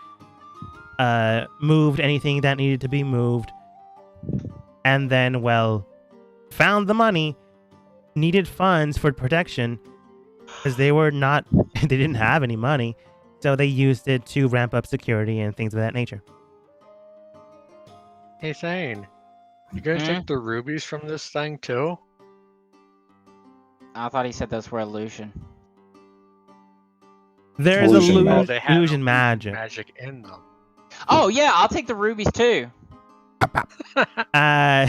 Moved anything that needed to be moved. And then, well, found the money, needed funds for protection, because they didn't have any money. So they used it to ramp up security and things of that nature. Hey, Thane, you guys take the rubies from this thing too? I thought he said those were illusion. There's Illusion illusion magic. Magic in them. Oh yeah, I'll take the rubies too. I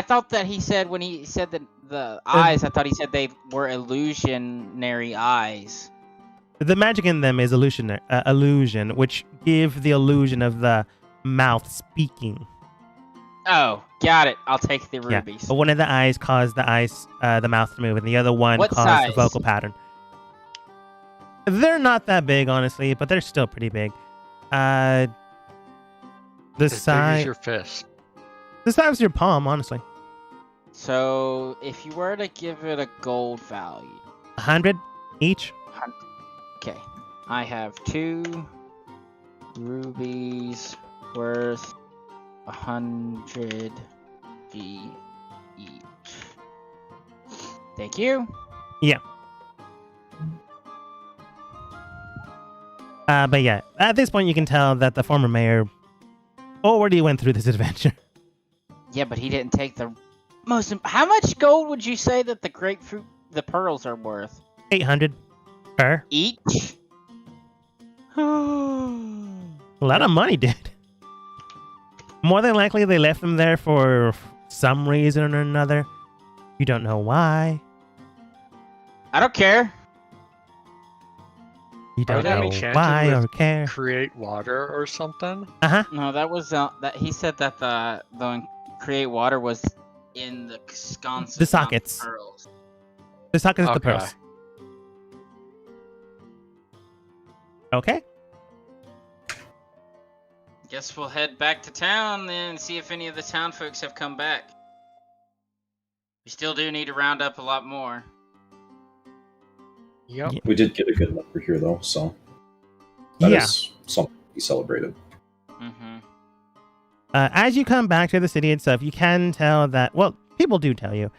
thought that he said when he said that the eyes, I thought he said they were illusionary eyes. The magic in them is illusion, which give the illusion of the mouth speaking. Oh, got it. I'll take the rubies. Yeah. But one of the eyes caused the mouth to move, and the other one What caused size? the vocal pattern. They're not that big, honestly, but they're still pretty big. The As big size, as your fist. the size of your palm, honestly. So if you were to give it a gold value, 100 each. okay, I have 2 rubies worth 100 each. Thank you. Yeah. But yeah, at this point you can tell that the former mayor already went through this adventure. Yeah, but he didn't take the most. How much gold would you say that the grapefruit, the pearls are worth? 800 per. Each? A lot of money, dude. More than likely they left them there for some reason or another. You don't know why. I don't care. You don't they know enchanted why with or care. Create water or something? No, that was that he said that the create water was in the sconces, The sockets. not the pearls. The sock is the Okay. purse. Okay. Guess we'll head back to town then and see if any of the town folks have come back. We still do need to round up a lot more. Yep. Yeah. We did get a good number here, though, so that Yeah. is something to be celebrated. Mm-hmm. As you come back to the city itself, you can tell that, well, people do tell you,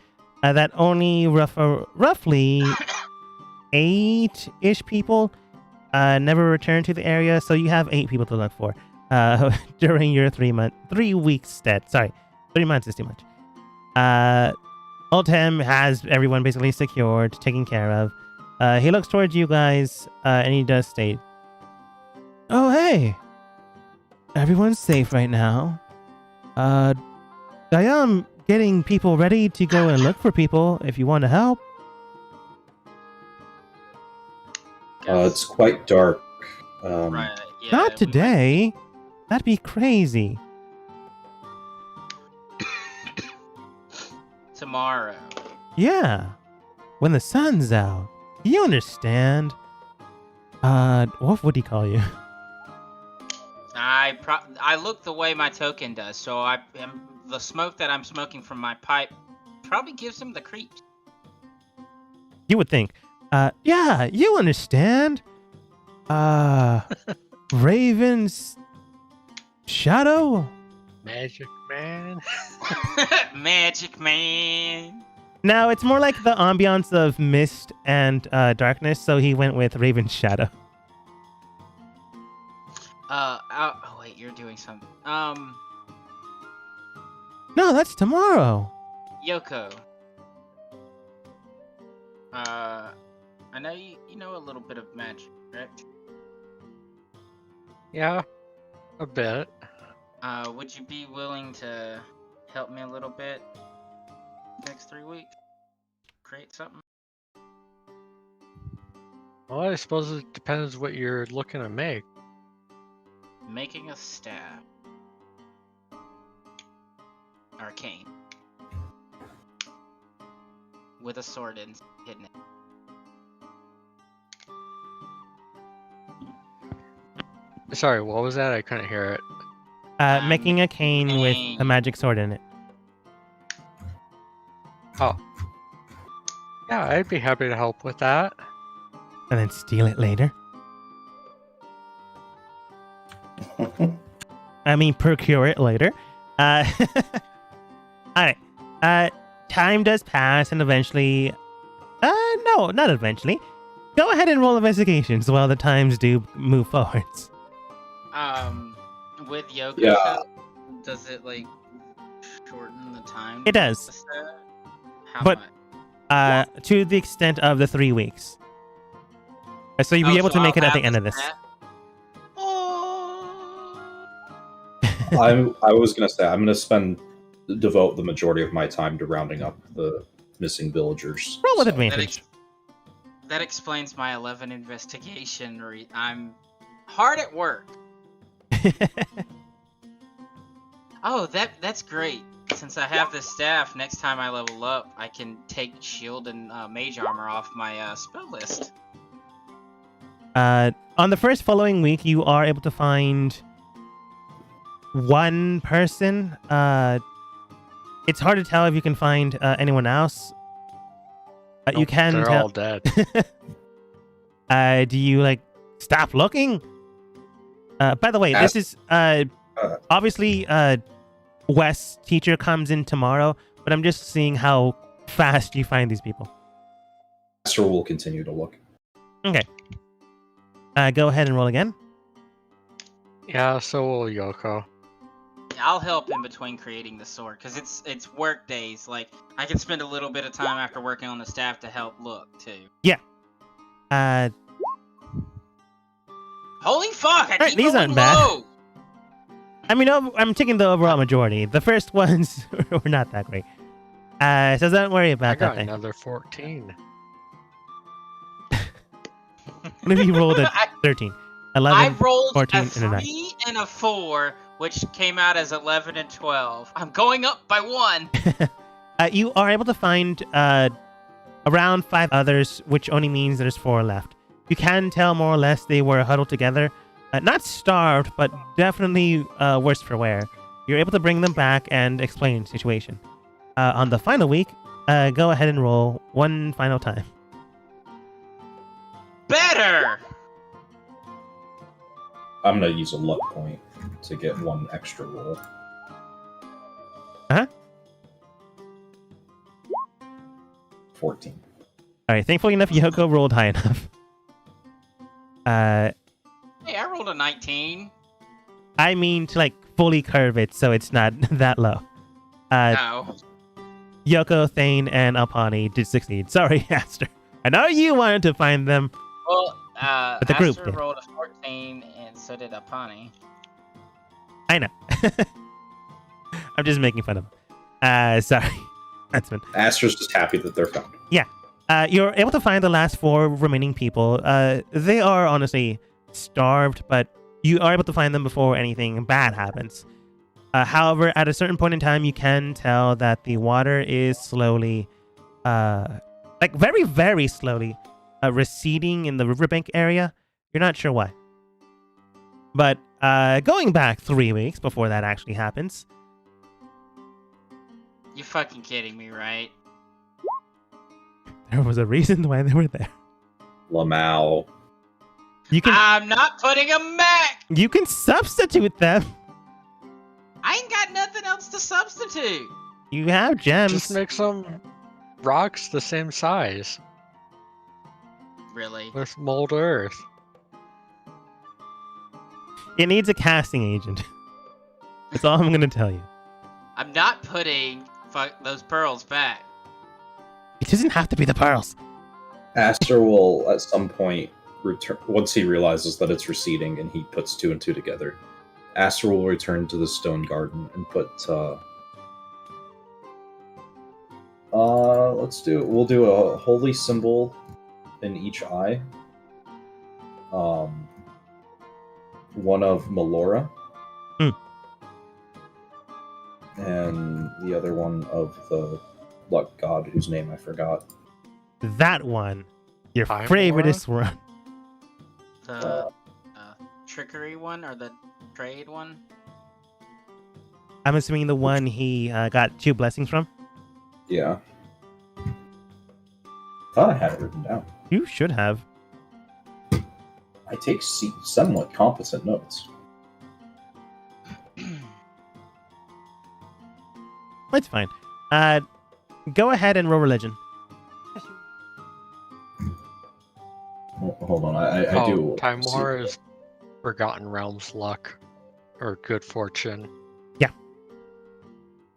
that only roughly 8-ish people never return to the area, so you have 8 people to look for during your 3-week stead. Sorry, 3 months is too much. Ultem has everyone basically secured, taken care of. He looks towards you guys, and he does state, "Oh, hey, everyone's safe right now. I am getting people ready to go and look for people if you want to help." It's quite dark. Right. Yeah, Not today. That'd be crazy. Tomorrow. Yeah. When the sun's out. You understand. What would he call you? I look the way my token does, so the smoke that I'm smoking from my pipe probably gives him the creeps. You would think. Yeah, you understand. Raven's shadow? Magic man. Magic man. No, it's more like the ambiance of mist and darkness, so he went with Raven's shadow. Oh wait, you're doing something. No, that's tomorrow. Yoko. I know you know a little bit of magic, correct? Yeah, a bit. Would you be willing to help me a little bit next 3 weeks? Create something? Well, I suppose it depends what you're looking to make. Making a staff. Arcane. With a sword hidden it. Sorry, what was that? I couldn't hear it. Making a cane with a magic sword in it. Oh. Yeah, I'd be happy to help with that. And then steal it later. I mean, procure it later. Alright. Time does pass, and eventually... no, not eventually. Go ahead and roll investigations while the times do move forwards. With Yoko, Yeah. does it, like, shorten the time? It does. How But- much? To the extent of the 3 weeks. So you'll be able to make it at the end of this. I was gonna say I'm gonna devote the majority of my time to rounding up the missing villagers. Roll with So- advantage. That explains my 11 investigation. I'm hard at work. Oh, that's great. Since I have this staff, next time I level up, I can take shield and mage armor off my spell list. On the first following week, you are able to find one person. It's hard to tell if you can find anyone else. You Nope, can They're tell. all dead. Do you like stop looking? By the way, this is obviously Wes' teacher comes in tomorrow, but I'm just seeing how fast you find these people. Astor will continue to look. Okay. Go ahead and roll again. Yeah, so will Yoko. I'll help in between creating the sword, because it's work days. Like, I can spend a little bit of time after working on the staff to help look, too. Holy fuck, I Alright, keep these going aren't bad. low! I mean, I'm taking the overall majority. The first ones were not that great. So don't worry I about got that thing. another 14. What if you rolled a 13? 11, I rolled 14, a and a 9. 3 and a 4, which came out as 11 and 12. I'm going up by 1! You are able to find around 5 others, which only means there's 4 left. You can tell more or less they were huddled together. Not starved, but definitely worse for wear. You're able to bring them back and explain the situation. On the final week, go ahead and roll one final time. Better! I'm going to use a luck point to get one extra roll. Uh-huh. 14. Alright, thankfully enough, Yoko rolled high enough. Hey, I rolled a 19. I mean to, like, fully curve it so it's not that low. No. Yoko, Thane, and Alpani did succeed. Sorry, Astor. I know you wanted to find them. Well, but the group Astor did. rolled a 14, and so did Apani. I know. I'm just making fun of him. Sorry. That's been. Astor's just happy that they're found. Yeah. You're able to find the last 4 remaining people. They are honestly starved, but you are able to find them before anything bad happens. However, at a certain point in time, you can tell that the water is slowly, like very, very slowly, receding in the riverbank area. You're not sure why. But going back 3 weeks before that actually happens. You fucking kidding me, right? There was a reason why they were there. Lamau. I'm not putting them back! You can substitute them. I ain't got nothing else to substitute. You have gems. Just make some rocks the same size Really? with mold earth. It needs a casting agent. That's all I'm gonna tell you. I'm not putting those pearls back. It doesn't have to be the pearls. Astor will, at some point, return once he realizes that it's receding and he puts 2 and 2 together. Astor will return to the stone garden and put, we'll do a holy symbol in each eye. One of Melora. And the other one of the luck god whose name I forgot. That one. Your Time favoriteest one. The trickery one or the trade one? I'm assuming the one he got 2 blessings from. Yeah. Thought I had it written down. You should have. I take somewhat competent notes. It's fine. Go ahead and roll religion. Hold on, I do. Time War is Forgotten Realms luck. Or good fortune. Yeah.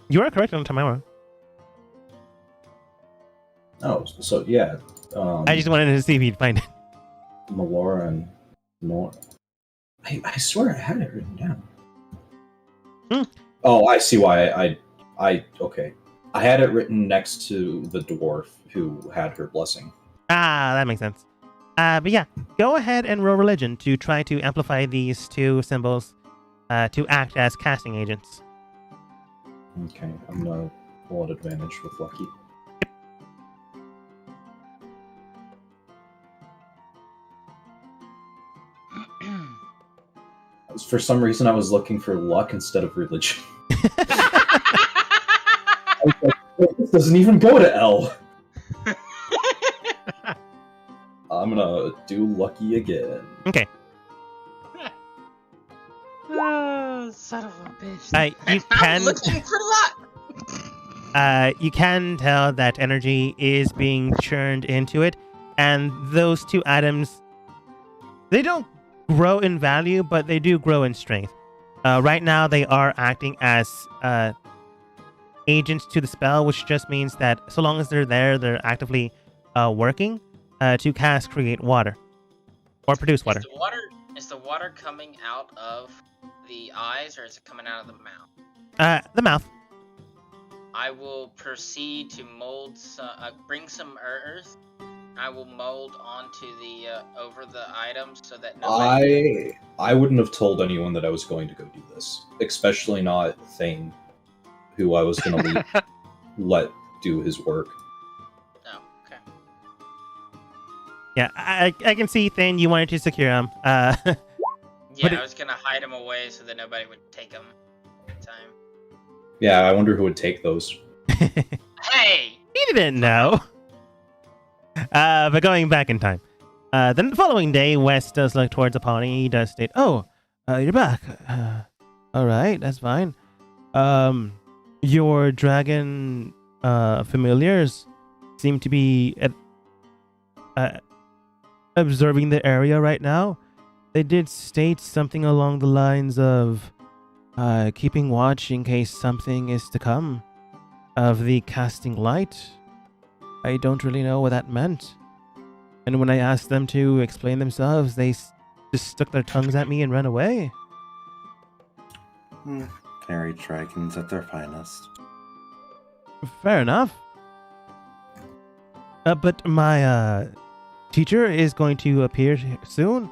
You are correct on Tamara. Oh, so yeah. I just wanted to see if you'd find it. Melora and more. I swear I had it written down. Oh, I see why okay. I had it written next to the dwarf who had her blessing. Ah, that makes sense. But yeah, go ahead and roll religion to try to amplify these 2 symbols to act as casting agents. Okay, I'm gonna roll at advantage with lucky. For some reason, I was looking for luck instead of religion. This doesn't even go to L. I'm gonna do lucky again. Okay. Oh, son of a bitch. You can. I'm looking for luck. You can tell that energy is being churned into it, and those 2 items, they don't grow in value, but they do grow in strength. Right now, they are acting as agents to the spell, which just means that so long as they're there, they're actively working to cast create water or produce water. Is the water coming out of the eyes, or is it coming out of the mouth? The mouth. I will proceed to mold bring some earth. I will mold onto the over the items so that nobody... I wouldn't have told anyone that I was going to go do this, especially not Thane, who I was going to let do his work. Oh, okay. Yeah, I can see Thane. You wanted to secure him. Yeah, I was gonna hide him away so that nobody would take him. Time. Yeah, I wonder who would take those. Hey! He didn't know. But going back in time. Then the following day, West does look towards Apani. He does state, "Oh, you're back. All right, that's fine. Your dragon familiars seem to be observing the area right now. They did state something along the lines of keeping watch in case something is to come of the casting light. I don't really know what that meant. And when I asked them to explain themselves, they just stuck their tongues at me and ran away." Fairy dragons at their finest. Fair enough. But my teacher is going to appear soon.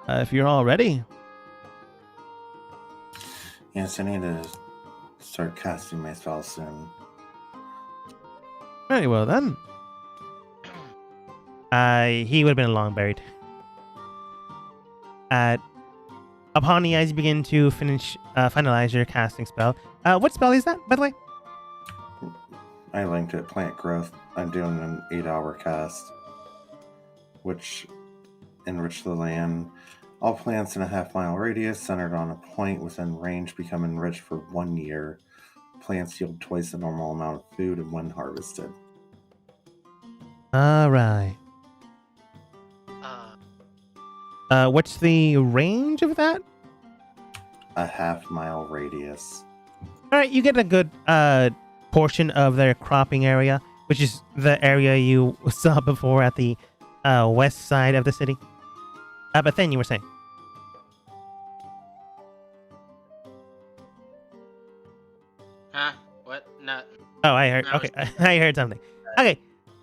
If you're all ready. Yes, I need to start casting my spell soon. Very well then. He would have been long buried. Upon as you begin to finalize your casting spell. What spell is that, by the way? I linked it, plant growth. I'm doing an 8-hour cast, which enrich the land. All plants in a half-mile radius centered on a point within range become enriched for 1 year. Plants yield twice the normal amount of food and when harvested. All right. What's the range of that? A half-mile radius. All right, you get a good portion of their cropping area, which is the area you saw before at the west side of the city. But then you were saying. Huh? What? No. Oh, I heard. Okay, I heard something. Okay.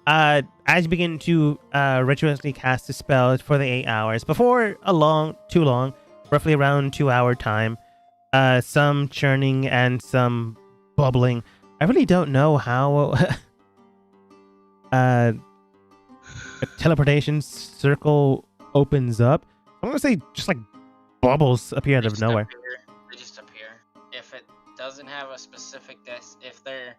As you begin to ritualistically cast the spell for the 8 hours, before too long, roughly around 2-hour time, some churning and some bubbling. I really don't know how a teleportation circle opens up. I'm gonna say just like bubbles appear out of nowhere. They just appear. If it doesn't have a specific if they're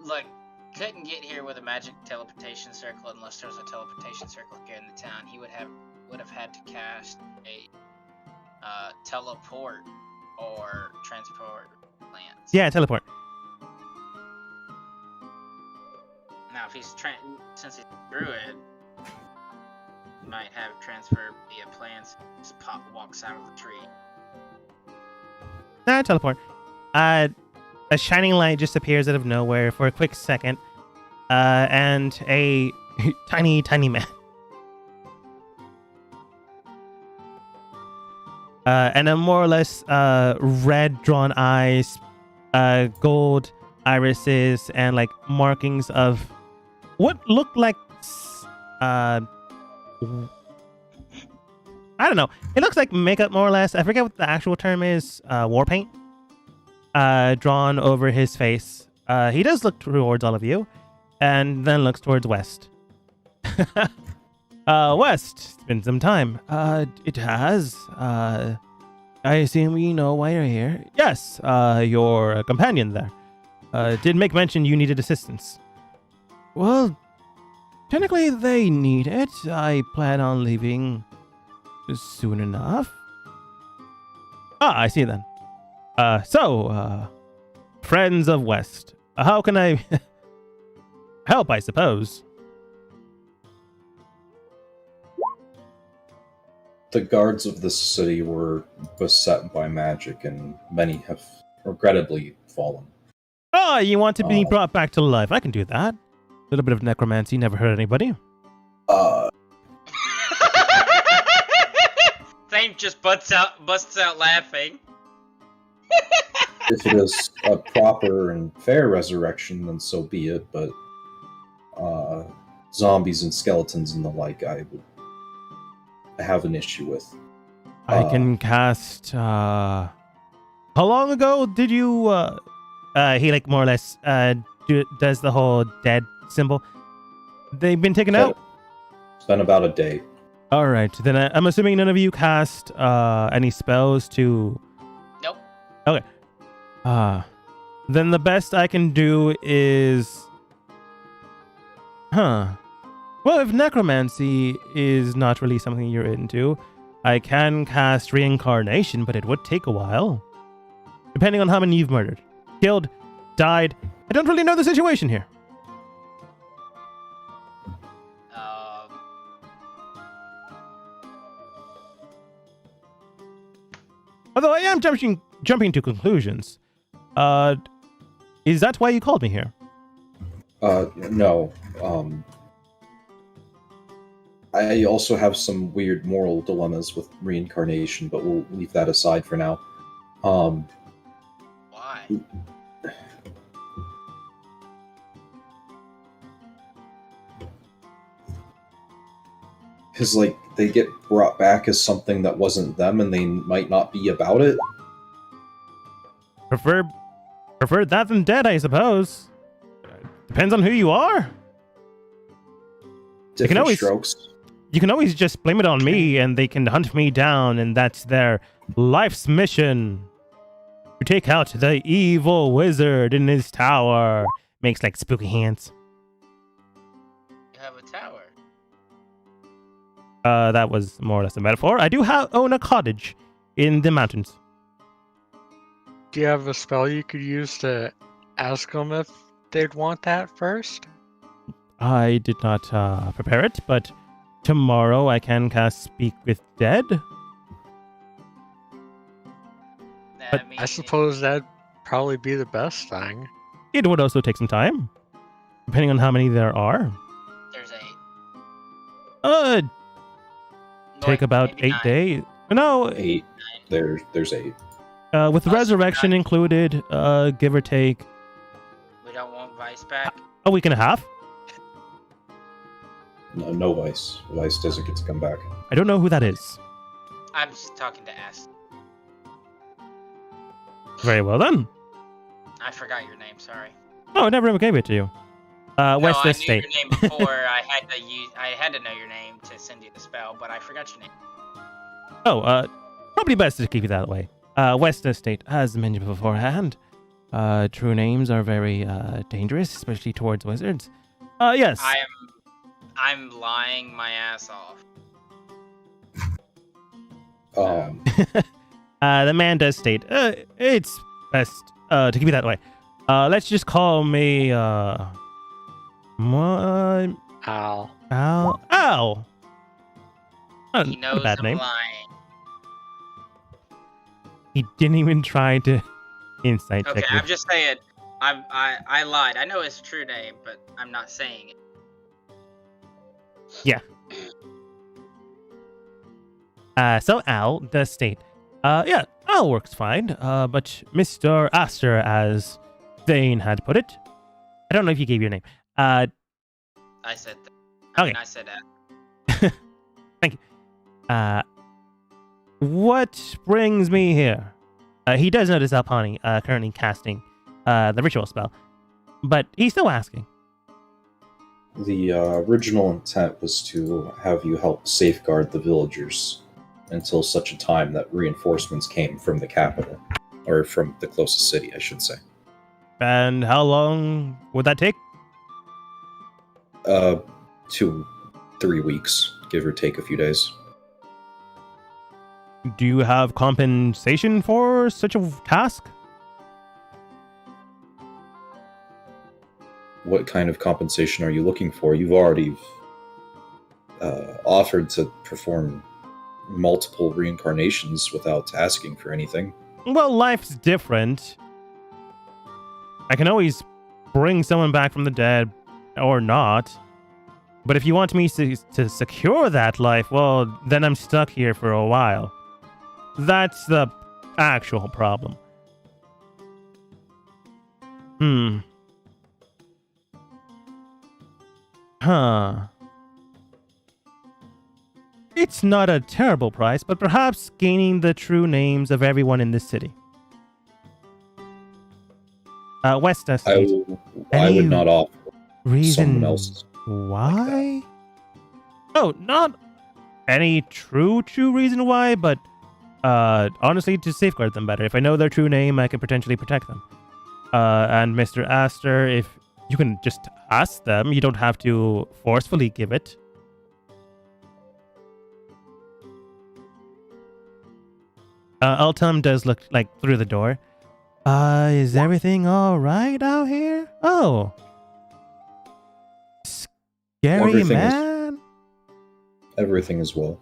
like couldn't get here with a magic teleportation circle unless there was a teleportation circle here in the town, he would have had to cast a teleport or transport plants. Yeah, teleport. Now, if he's since he's a druid, he might have transfer via plants. Just walks out of the tree. Nah, teleport. A shining light just appears out of nowhere for a quick second, and a tiny man. And a more or less red drawn eyes, gold irises, and like markings of what looked like I don't know. It looks like makeup more or less. I forget what the actual term is. War paint. Drawn over his face. He does look towards all of you, and then looks towards West. West, it's been some time. It has. I assume you know why you're here. Yes, your companion there. Did make mention you needed assistance. Well, technically they need it. I plan on leaving soon enough. I see then. So, friends of West, how can I help, I suppose? The guards of this city were beset by magic, and many have regrettably fallen. Oh, you want to be brought back to life? I can do that. A little bit of necromancy never hurt anybody. Thane just busts out laughing. If it is a proper and fair resurrection, then so be it, but zombies and skeletons and the like, I have an issue with. I can cast, how long ago did you, he like more or less, does the whole dead symbol. They've been taken out? It's been about a day. All right, then I'm assuming none of you cast any spells to. Nope. Okay. Then the best I can do is. Well, if necromancy is not really something you're into, I can cast reincarnation, but it would take a while. Depending on how many you've murdered. Killed, died. I don't really know the situation here. Although I am jumping to conclusions. Is that why you called me here? No. I also have some weird moral dilemmas with reincarnation, but we'll leave that aside for now. Why? Because, like, they get brought back as something that wasn't them, and they might not be about it. Prefer that than dead, I suppose. Depends on who you are. Different strokes. You can always just blame it on me, and they can hunt me down, and that's their life's mission. To take out the evil wizard in his tower. Makes like spooky hands. You have a tower. That was more or less a metaphor. I do own a cottage in the mountains. Do you have a spell you could use to ask them if they'd want that first? I did not prepare it, but tomorrow I can cast Speak with Dead. But I suppose that'd probably be the best thing. It would also take some time, depending on how many there are. There's 8. Take about 8 9. days. No, 8. There's 8. With resurrection included, give or take. We don't want Vice back. A week and a half. No Vice. Vice doesn't get to come back. I don't know who that is. I'm just talking to Astor. Very well then. I forgot your name. Sorry. Oh, I never gave it to you. West Estate. I knew your name before. I had to know your name to send you the spell, but I forgot your name. Oh, probably best to keep it that way. West Estate, as mentioned beforehand. True names are very dangerous, especially towards wizards. Yes. I'm lying my ass off. The man does state, it's best to keep it that way. Let's just call me Al. Al. Oh, He not a knows bad I'm name. lying. He didn't even try to insight check. Okay, I'm just saying. I lied. I know his true name, but I'm not saying it. Yeah. So Al does state, yeah, Al works fine. But Mr. Astor, as Thane had put it, I don't know if you gave your name. I said that. Okay. I said that. Thank you. What brings me here? He does notice Alpani currently casting the ritual spell, but he's still asking. The original intent was to have you help safeguard the villagers until such a time that reinforcements came from the capital, or from the closest city, I should say. And how long would that take? 2-3 weeks, give or take a few days. Do you have compensation for such a task? What kind of compensation are you looking for? You've already offered to perform multiple reincarnations without asking for anything. Well, life's different. I can always bring someone back from the dead, or not. But if you want me to secure that life, well, then I'm stuck here for a while. That's the actual problem. Huh. It's not a terrible price, but perhaps gaining the true names of everyone in this city. West Estate. I would not offer Reason someone else's. why? Oh, not any true reason why, but honestly, to safeguard them better. If I know their true name, I can potentially protect them. And Mr. Astor, if you can just ask them, you don't have to forcefully give it. Altum does look like through the door. Is everything all right out here? Oh, scary man. Everything is well.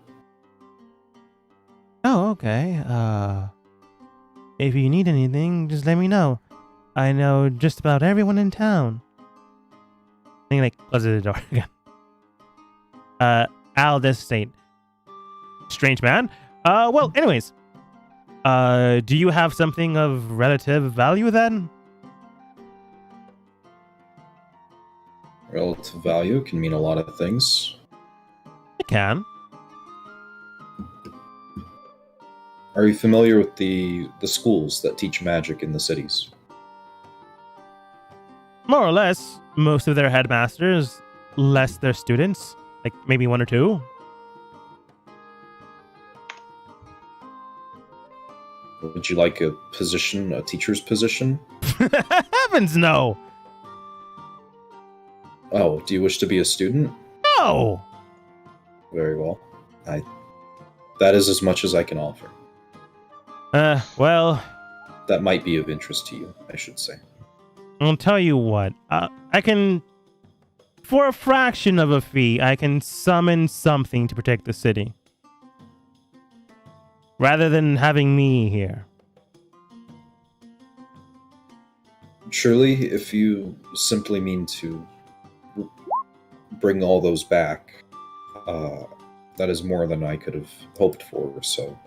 Oh, okay. If you need anything, just let me know. I know just about everyone in town. I think closes the door again. Al does state, strange man. Well, anyways. Do you have something of relative value then? Relative value can mean a lot of things. It can. Are you familiar with the schools that teach magic in the cities? More or less. Most of their headmasters, less their students. Like maybe one or two. Would you like a position, a teacher's position? Heavens no! Oh, do you wish to be a student? No! Very well. That is as much as I can offer. Well... That might be of interest to you, I should say. I'll tell you what. I can... For a fraction of a fee, I can summon something to protect the city. Rather than having me here. Surely, if you simply mean to bring all those back, that is more than I could have hoped for, so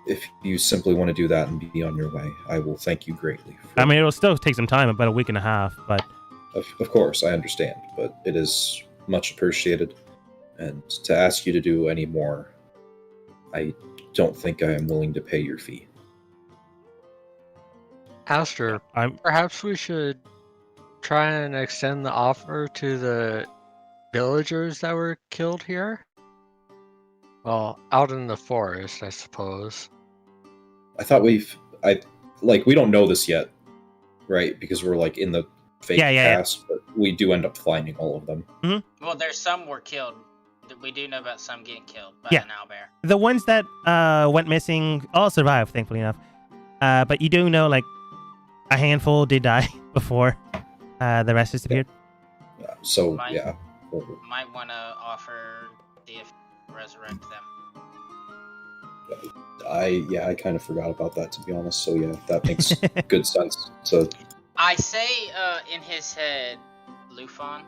if you simply want to do that and be on your way, I will thank you greatly. I mean, it'll still take some time, about a week and a half, but... Of course, I understand, but it is much appreciated, and to ask you to do any more, I don't think I am willing to pay your fee. Astor, perhaps we should try and extend the offer to the villagers that were killed here? Well, out in the forest, I suppose. I thought we don't know this yet, right? Because we're in the fake cast, but we do end up finding all of them. Mm-hmm. Well, there's some were killed. We do know about some getting killed by an owlbear. The ones that went missing all survived, thankfully enough. But you do know, a handful did die before the rest disappeared. Yeah. So, Might want to offer if resurrect them. I kind of forgot about that, to be honest. So, yeah, that makes good sense. So, I say in his head, Lufon.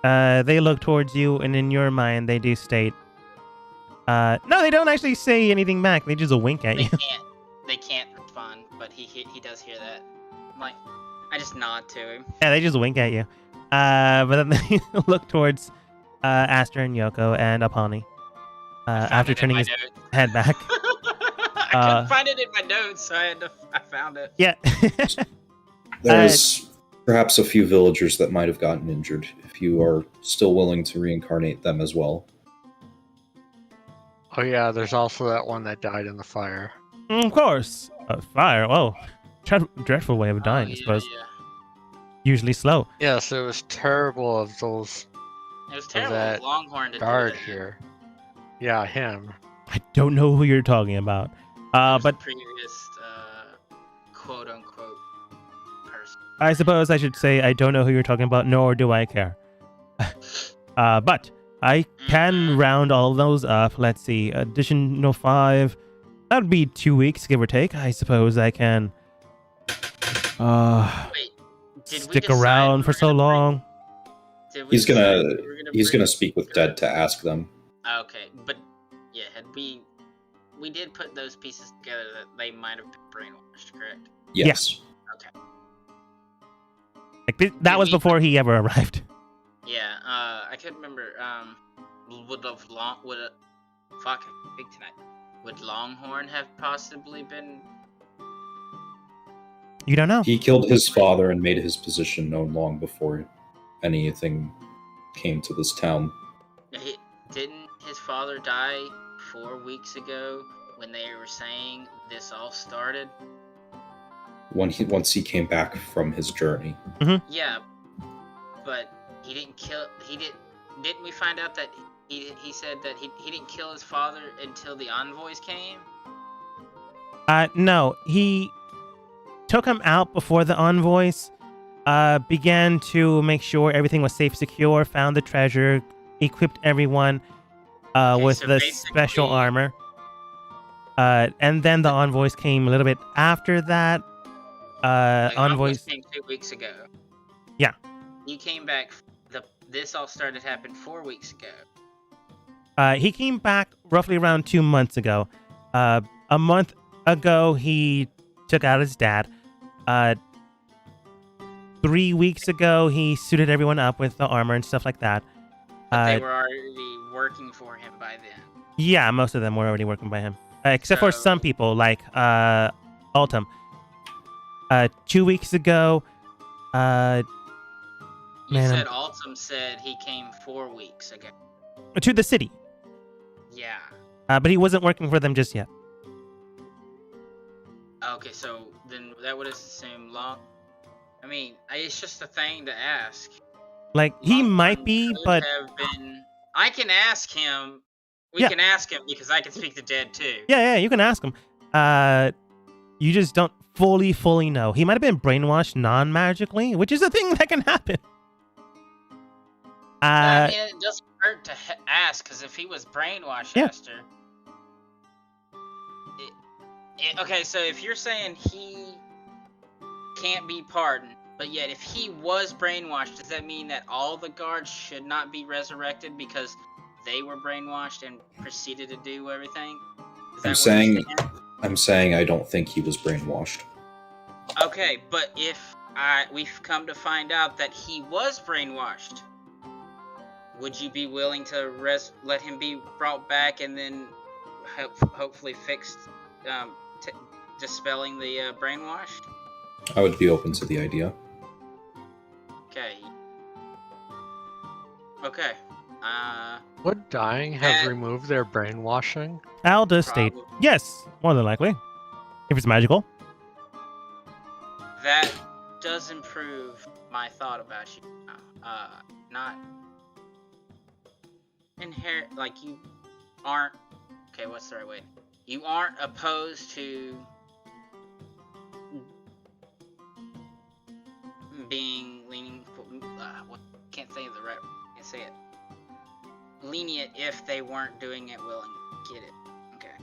They look towards you, and in your mind, they do state, no, they don't actually say anything back. They just wink at you. They can't respond, but he does hear that. I just nod to him. Yeah, they just wink at you. But then they look towards Astor and Yoko and Apani. After turning his head back. I couldn't find it in my notes, so I found it. Yeah. There's perhaps a few villagers that might have gotten injured, if you are still willing to reincarnate them as well. Oh yeah, there's also that one that died in the fire. Of course. Fire, whoa. Dreadful way of dying, I suppose. Yeah. Usually slow. Yes, it was terrible of those... It was terrible of Longhorn to guard do that. here. Yeah, him. I don't know who you're talking about. But previous quote-unquote person. I suppose I should say I don't know who you're talking about, nor do I care. But I can round all of those up. Let's see. Additional 5. That would be 2 weeks, give or take. I suppose I can stick around for so long. He's gonna speak with Dead to ask them. Okay, but yeah, we did put those pieces together that they might have been brainwashed, correct? Yes. Yeah. Okay. That was before he ever arrived. Yeah, I couldn't remember. Fuck, I can't speak tonight. Would Longhorn have possibly been? You don't know. He killed his father and made his position known long before anything came to this town. Didn't his father die 4 weeks ago when they were saying this all started? Once he came back from his journey. Yeah, but he didn't kill. Didn't we find out that he said that he didn't kill his father until the envoys came? No, he took him out before the envoys. Began to make sure everything was safe, secure. Found the treasure, equipped everyone with so the special armor. And then the envoys came a little bit after that. Envoys came 2 weeks ago. Yeah. He came back. This all started happening 4 weeks ago. He came back roughly around 2 months ago. A month ago, he took out his dad. 3 weeks ago, he suited everyone up with the armor and stuff like that. But they were already working for him by then. Yeah, most of them were already working by him. Except for some people, like Altum. 2 weeks ago, You said Altum said he came 4 weeks ago. To the city. Yeah. But he wasn't working for them just yet. Okay, so then that would assume long. I mean, it's just a thing to ask. Like, he might be, could but have been... I can ask him. We can ask him because I can speak to dead too. Yeah, you can ask him. You just don't fully know. He might have been brainwashed non-magically, which is a thing that can happen. I mean, it doesn't hurt to ask, because if he was brainwashed, Astor... Okay, so if you're saying he can't be pardoned, but yet if he was brainwashed, does that mean that all the guards should not be resurrected because they were brainwashed and proceeded to do everything? I'm saying I don't think he was brainwashed. Okay, but if we've come to find out that he was brainwashed, would you be willing to let him be brought back and then hopefully fixed, dispelling the brainwash? I would be open to the idea. Okay. Would dying have removed their brainwashing? Alda state. Yes, more than likely. If it's magical. That does improve my thought about you. Not inherent, like you aren't. Okay, what's the right way? You aren't opposed to being lenient. Can't say the right. Can't say it. Lenient if they weren't doing it willingly. Get it? Okay.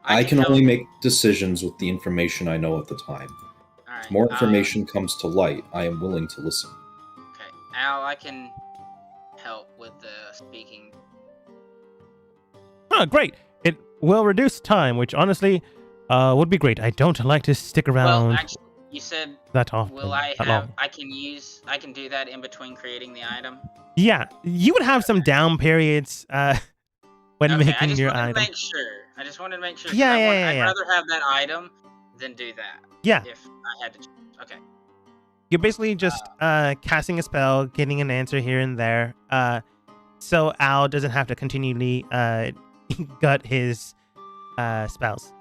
I can only make decisions with the information I know at the time. Right, if more information comes to light, I am willing to listen. Okay, Al, I can help with the speaking. Oh, great. It will reduce time, which honestly would be great. I don't like to stick around. Well, actually, you said that often. Will I have? I can do that in between creating the item. Yeah, you would have some down periods when making your item. I just wanted to make sure. Yeah. I'd rather have that item than do that. Yeah. If I had to. Okay. You're basically just casting a spell, getting an answer here and there, so Al doesn't have to continually gut his spells.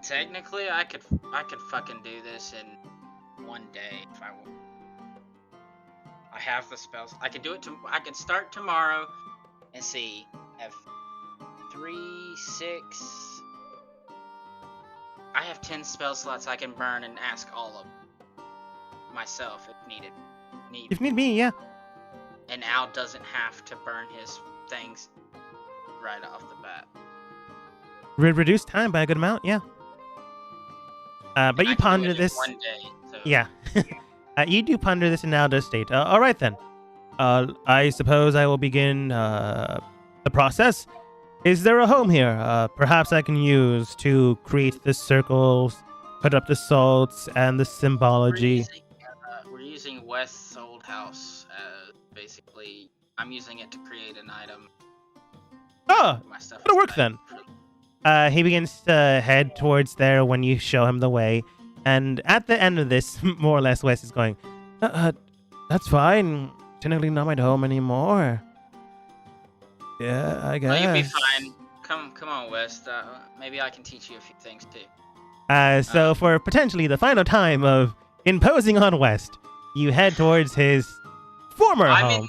Technically, I could fucking do this in one day if I want. I have the spells. I could do it. I could start tomorrow, and see. Have 3, 6. I have 10 spell slots I can burn and ask all of them myself if needed. If need be, yeah. And Al doesn't have to burn his things right off the bat. Reduce time by a good amount, yeah. But you ponder this. One day, so. Yeah. You do ponder this in Aldo's state. All right then. I suppose I will begin the process. Is there a home here? Perhaps I can use to create the circles, put up the salts and the symbology. We're using West's old house. Basically, I'm using it to create an item. Oh, it'll work then. He begins to head towards there when you show him the way. And at the end of this, more or less, Wes is going, that's fine. Technically not my home anymore. Yeah, I guess. Oh, you'll be fine. Come on, West. Maybe I can teach you a few things too. So for potentially the final time of imposing on West, you head towards his former home.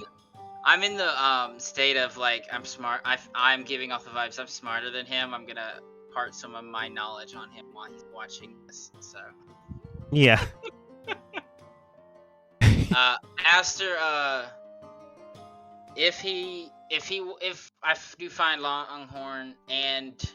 I'm in the state of like I'm smart. I'm giving off the vibes I'm smarter than him. I'm gonna impart some of my knowledge on him while he's watching this. So yeah. Astor, if I do find Longhorn and